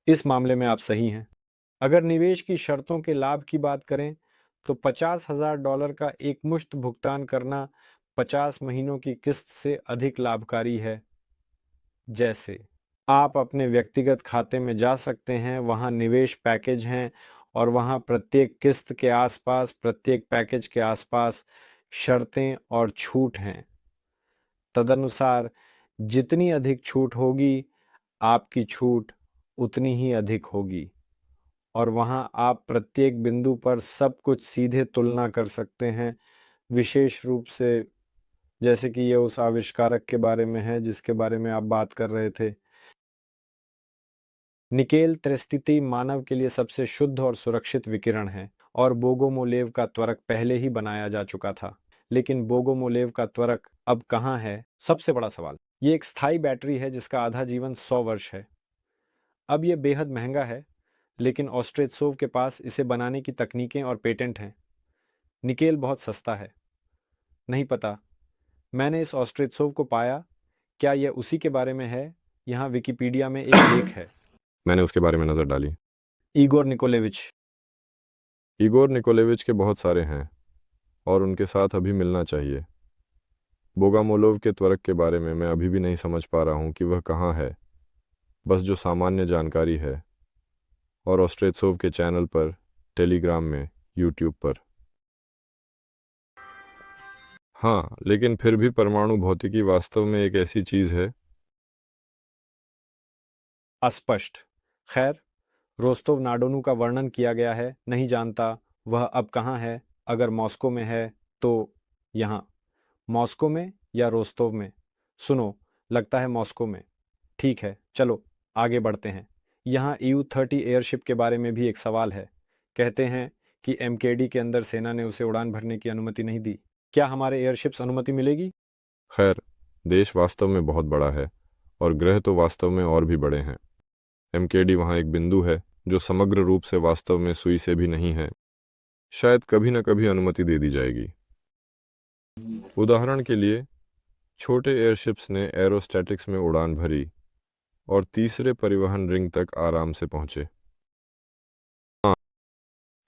इस मामले में आप सही हैं। अगर निवेश की शर्तों के लाभ की बात करें तो $50,000 का एकमुश्त भुगतान करना 50 महीनों की किस्त से अधिक लाभकारी है। जैसे आप अपने व्यक्तिगत खाते में जा सकते हैं, वहां निवेश पैकेज हैं और वहां प्रत्येक किस्त के आसपास, प्रत्येक पैकेज के आसपास शर्तें और छूट हैं। तदनुसार जितनी अधिक छूट होगी, आपकी छूट उतनी ही अधिक होगी और वहां आप प्रत्येक बिंदु पर सब कुछ सीधे तुलना कर सकते हैं, विशेष रूप से जैसे कि ये उस आविष्कारक के बारे में है जिसके बारे में आप बात कर रहे थे। निकेल त्रिस्थिति मानव के लिए सबसे शुद्ध और सुरक्षित विकिरण है और बोगोमोलेव का त्वरक पहले ही बनाया जा चुका था। लेकिन बोगोमोलेव का त्वरक अब कहाँ है? सबसे बड़ा सवाल। ये एक स्थायी बैटरी है जिसका आधा जीवन 100 वर्ष है। अब ये बेहद महंगा है, लेकिन ऑस्ट्रेत्सोव के पास इसे बनाने की तकनीकें और पेटेंट हैं। निकेल बहुत सस्ता है। नहीं पता, मैंने इस ऑस्ट्रेत्सोव को पाया। क्या यह उसी के बारे में है? यहाँ विकिपीडिया में एक लेख है। मैंने उसके बारे में नज़र डाली। Igor Nikolaevich. इगोर निकोलेविच के बहुत सारे हैं और उनके साथ अभी मिलना चाहिए। बोगामोलोव के त्वरक के बारे में मैं अभी भी नहीं समझ पा रहा हूँ कि वह कहाँ है, बस जो सामान्य जानकारी है और ऑस्ट्रेत्सोव के चैनल पर, टेलीग्राम में, यूट्यूब पर। हाँ, लेकिन फिर भी परमाणु भौतिकी वास्तव में एक ऐसी चीज़ है। अस्पष्ट। खैर, रोस्तोव नाडोनू का वर्णन किया गया है, नहीं जानता वह अब कहाँ है। अगर मॉस्को में है तो यहाँ। मॉस्को में या रोस्तोव में? सुनो, लगता है मॉस्को में। ठीक है, चलो आगे बढ़ते हैं। यहाँ EU-30 एयरशिप के बारे में भी एक सवाल है। कहते हैं कि MKD के अंदर सेना ने उसे उड़ान भरने की अनुमति नहीं दी। क्या हमारे एयरशिप्स अनुमति मिलेगी? खैर, देश वास्तव में बहुत बड़ा है और ग्रह तो वास्तव में और भी बड़े हैं। MKD वहाँ एक बिंदु है जो समग्र रूप से वास्तव में सुई से भी नहीं है। शायद कभी न कभी अनुमति दे दी जाएगी। उदाहरण के लिए, छोटे एयरशिप्स ने एरोस्टैटिक्स में उड़ान भरी और तीसरे परिवहन रिंग तक आराम से पहुंचे। हाँ,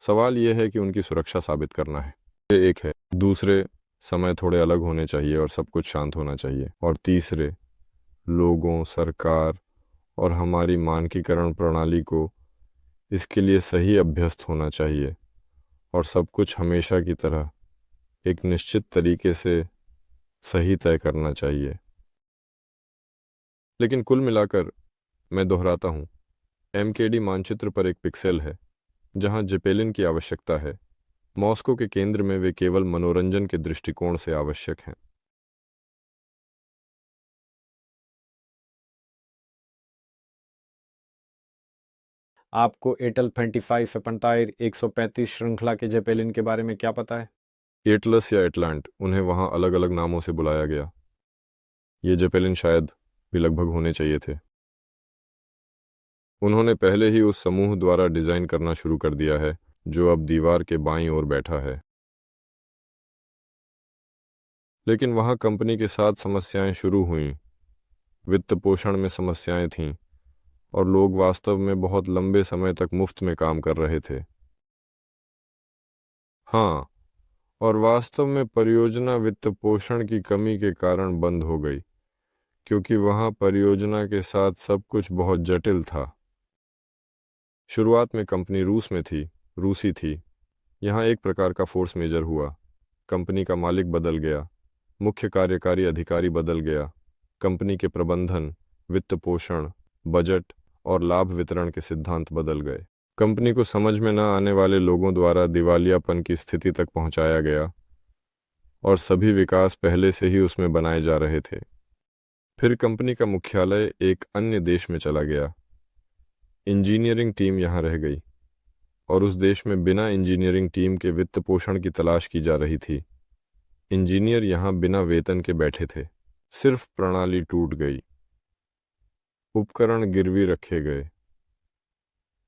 सवाल यह है कि उनकी सुरक्षा साबित करना है। ये एक है। दूसरे, समय थोड़े अलग होने चाहिए और सब कुछ शांत होना चाहिए। और तीसरे, लोगों, सरकार और हमारी मानकीकरण प्रणाली को इसके लिए सही अभ्यस्त होना चाहिए और सब कुछ हमेशा की तरह एक निश्चित तरीके से सही तय करना चाहिए। लेकिन कुल मिलाकर मैं दोहराता हूँ, एमकेडी मानचित्र पर एक पिक्सेल है जहाँ जेपेलिन की आवश्यकता है। मॉस्को के केंद्र में वे केवल मनोरंजन के दृष्टिकोण से आवश्यक हैं। आपको एटल 25 एपंटायर 135 श्रृंखला के जेपेलिन के बारे में क्या पता है? एटलस या एटलांट, उन्हें वहाँ अलग अलग नामों से बुलाया गया। ये जेपेलिन शायद भी लगभग होने चाहिए थे। उन्होंने पहले ही उस समूह द्वारा डिजाइन करना शुरू कर दिया है जो अब दीवार के बाईं ओर बैठा है। लेकिन वहां कंपनी के साथ समस्याएं शुरू हुईं। वित्त पोषण में समस्याएं थीं और लोग वास्तव में बहुत लंबे समय तक मुफ्त में काम कर रहे थे। हाँ, और वास्तव में परियोजना वित्त पोषण की कमी के कारण बंद हो गई क्योंकि वहां परियोजना के साथ सब कुछ बहुत जटिल था। शुरुआत में कंपनी रूसी थी। यहाँ एक प्रकार का फोर्स मेजर हुआ। कंपनी का मालिक बदल गया, मुख्य कार्यकारी अधिकारी बदल गया, कंपनी के प्रबंधन, वित्त पोषण, बजट और लाभ वितरण के सिद्धांत बदल गए। कंपनी को समझ में न आने वाले लोगों द्वारा दिवालियापन की स्थिति तक पहुंचाया गया और सभी विकास पहले से ही उसमें बनाए जा रहे थे। फिर कंपनी का मुख्यालय एक अन्य देश में चला गया। इंजीनियरिंग टीम यहाँ रह गई और उस देश में बिना इंजीनियरिंग टीम के वित्त पोषण की तलाश की जा रही थी। इंजीनियर यहाँ बिना वेतन के बैठे थे। सिर्फ प्रणाली टूट गई, उपकरण गिरवी रखे गए।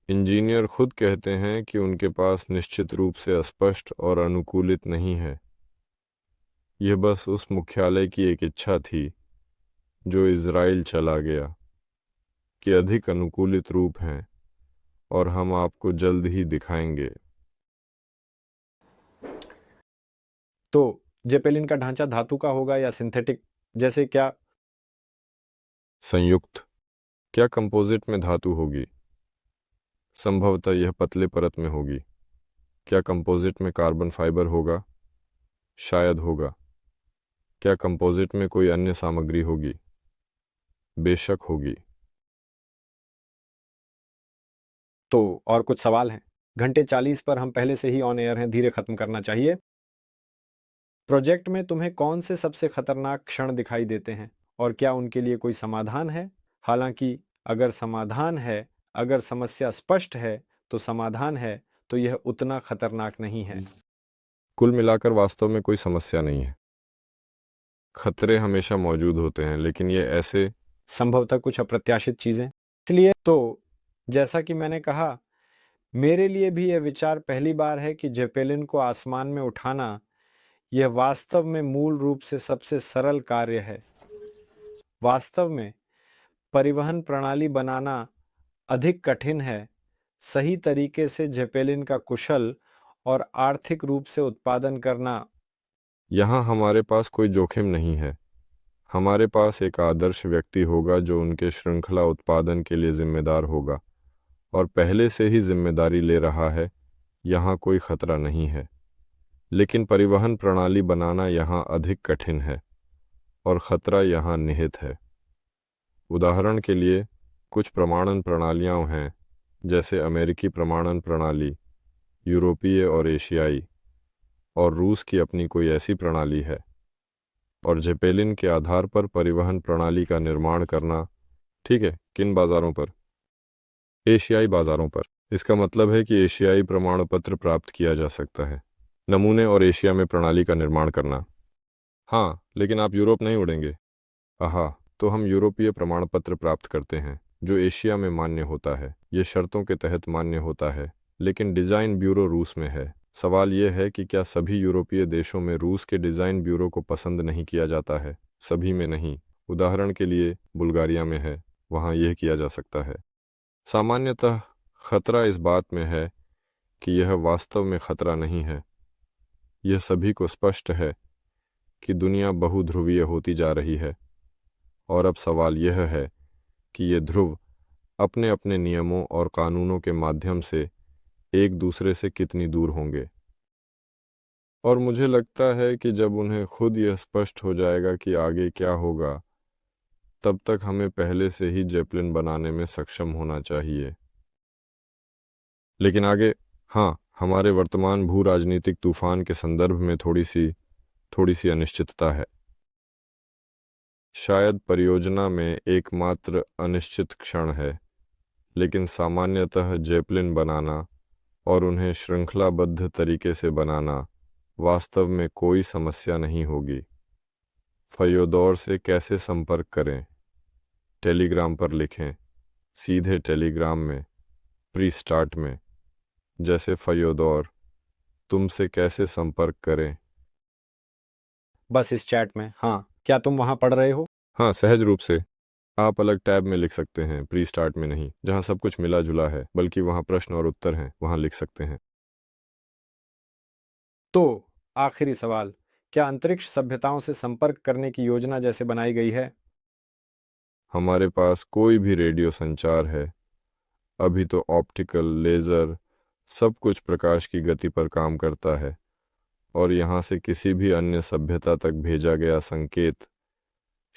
इंजीनियर खुद कहते हैं कि उनके पास निश्चित रूप से अस्पष्ट और अनुकूलित नहीं है। यह बस उस मुख्यालय की एक इच्छा थी जो इज़राइल चला गया कि अधिक अनुकूलित रूप हैं और हम आपको जल्द ही दिखाएंगे। तो जेपेलिन का ढांचा धातु का होगा या सिंथेटिक, जैसे क्या? संयुक्त। क्या कंपोजिट में धातु होगी? संभवतः यह पतले परत में होगी। क्या कंपोजिट में कार्बन फाइबर होगा? शायद होगा। क्या कंपोजिट में कोई अन्य सामग्री होगी? बेशक होगी। तो और कुछ सवाल हैं? घंटे 40 पर हम पहले से ही ऑन एयर हैं, धीरे खत्म करना चाहिए। प्रोजेक्ट में तुम्हें कौन से सबसे खतरनाक क्षण दिखाई देते हैं और क्या उनके लिए कोई समाधान है? हालांकि अगर समाधान है, अगर समस्या स्पष्ट है तो समाधान है, तो यह उतना खतरनाक नहीं है। कुल मिलाकर वास्तव में कोई समस्या नहीं है। खतरे हमेशा मौजूद होते हैं, लेकिन ये ऐसे संभवतः कुछ अप्रत्याशित चीजें। इसलिए तो जैसा कि मैंने कहा, मेरे लिए भी यह विचार पहली बार है कि जेपेलिन को आसमान में उठाना यह वास्तव में मूल रूप से सबसे सरल कार्य है। वास्तव में परिवहन प्रणाली बनाना अधिक कठिन है। सही तरीके से जेपेलिन का कुशल और आर्थिक रूप से उत्पादन करना। यहाँ हमारे पास कोई जोखिम नहीं है। हमारे पास एक आदर्श व्यक्ति होगा जो उनके श्रृंखला उत्पादन के लिए जिम्मेदार होगा और पहले से ही जिम्मेदारी ले रहा है। यहाँ कोई खतरा नहीं है, लेकिन परिवहन प्रणाली बनाना यहाँ अधिक कठिन है और खतरा यहाँ निहित है। उदाहरण के लिए, कुछ प्रमाणन प्रणालियाँ हैं, जैसे अमेरिकी प्रमाणन प्रणाली, यूरोपीय और एशियाई, और रूस की अपनी कोई ऐसी प्रणाली है। और जेपेलिन के आधार पर परिवहन प्रणाली का निर्माण करना, ठीक है, किन बाजारों पर? एशियाई बाजारों पर। इसका मतलब है कि एशियाई प्रमाण पत्र प्राप्त किया जा सकता है। नमूने और एशिया में प्रणाली का निर्माण करना। हाँ, लेकिन आप यूरोप नहीं उड़ेंगे। आहा, तो हम यूरोपीय प्रमाण पत्र प्राप्त करते हैं जो एशिया में मान्य होता है। ये शर्तों के तहत मान्य होता है, लेकिन डिज़ाइन ब्यूरो रूस में है। सवाल यह है कि क्या सभी यूरोपीय देशों में रूस के डिज़ाइन ब्यूरो को पसंद नहीं किया जाता है? सभी में नहीं। उदाहरण के लिए बुल्गारिया में है, वहाँ यह किया जा सकता है। सामान्यतः खतरा इस बात में है कि यह वास्तव में खतरा नहीं है। यह सभी को स्पष्ट है कि दुनिया बहुध्रुवीय होती जा रही है, और अब सवाल यह है कि ये ध्रुव अपने अपने नियमों और कानूनों के माध्यम से एक दूसरे से कितनी दूर होंगे। और मुझे लगता है कि जब उन्हें खुद यह स्पष्ट हो जाएगा कि आगे क्या होगा, तब तक हमें पहले से ही जेपलिन बनाने में सक्षम होना चाहिए। लेकिन आगे, हाँ, हमारे वर्तमान भू राजनीतिक तूफान के संदर्भ में थोड़ी सी अनिश्चितता है। शायद परियोजना में एकमात्र अनिश्चित क्षण है, लेकिन सामान्यतः जेपलिन बनाना और उन्हें श्रृंखलाबद्ध तरीके से बनाना वास्तव में कोई समस्या नहीं होगी। फ़योदोर से कैसे संपर्क करें? टेलीग्राम पर लिखें, सीधे टेलीग्राम में, प्री स्टार्ट में, जैसे फ़योदोर, तुमसे कैसे संपर्क करें? बस इस चैट में। हाँ, क्या तुम वहां पढ़ रहे हो? हाँ, सहज रूप से। आप अलग टैब में लिख सकते हैं, प्री स्टार्ट में नहीं, जहाँ सब कुछ मिला जुला है, बल्कि वहाँ प्रश्न और उत्तर हैं, वहाँ लिख सकते हैं। तो आखिरी सवाल, क्या अंतरिक्ष सभ्यताओं से संपर्क करने की योजना जैसे बनाई गई है? हमारे पास कोई भी रेडियो संचार है। अभी तो ऑप्टिकल, लेज़र, सब कुछ प्रकाश की गति पर काम करता है, और यहाँ से किसी भी अन्य सभ्यता तक भेजा गया संकेत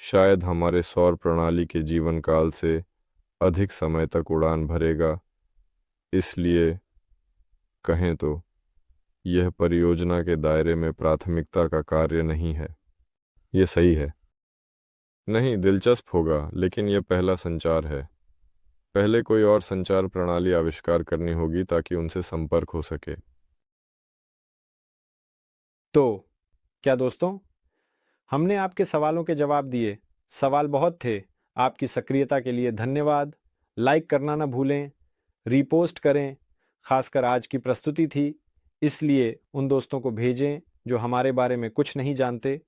शायद हमारे सौर प्रणाली के जीवन काल से अधिक समय तक उड़ान भरेगा। इसलिए कहें तो यह परियोजना के दायरे में प्राथमिकता का कार्य नहीं है। यह सही है। नहीं, दिलचस्प होगा, लेकिन यह पहला संचार है। पहले कोई और संचार प्रणाली आविष्कार करनी होगी ताकि उनसे संपर्क हो सके। तो क्या दोस्तों, हमने आपके सवालों के जवाब दिए। सवाल बहुत थे। आपकी सक्रियता के लिए धन्यवाद। लाइक करना ना भूलें, रीपोस्ट करें। खासकर आज की प्रस्तुति थी, इसलिए उन दोस्तों को भेजें जो हमारे बारे में कुछ नहीं जानते।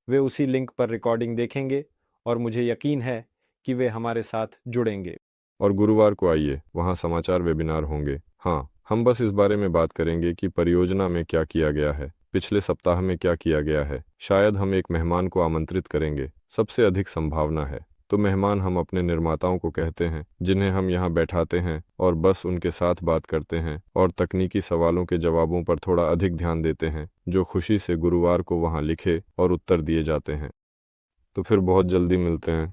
वे उसी लिंक पर रिकॉर्डिंग देखेंगे और मुझे यकीन है कि वे हमारे साथ जुड़ेंगे। और गुरुवार को आइए, वहाँ समाचार वेबिनार होंगे। हाँ, हम बस इस बारे में बात करेंगे कि परियोजना में क्या किया गया है, पिछले सप्ताह में क्या किया गया है। शायद हम एक मेहमान को आमंत्रित करेंगे, सबसे अधिक संभावना है। तो मेहमान हम अपने निर्माताओं को कहते हैं, जिन्हें हम यहाँ बैठाते हैं और बस उनके साथ बात करते हैं और तकनीकी सवालों के जवाबों पर थोड़ा अधिक ध्यान देते हैं, जो खुशी से गुरुवार को वहाँ लिखे और उत्तर दिए जाते हैं। तो फिर बहुत जल्दी मिलते हैं।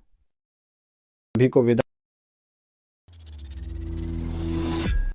सभी को विदा।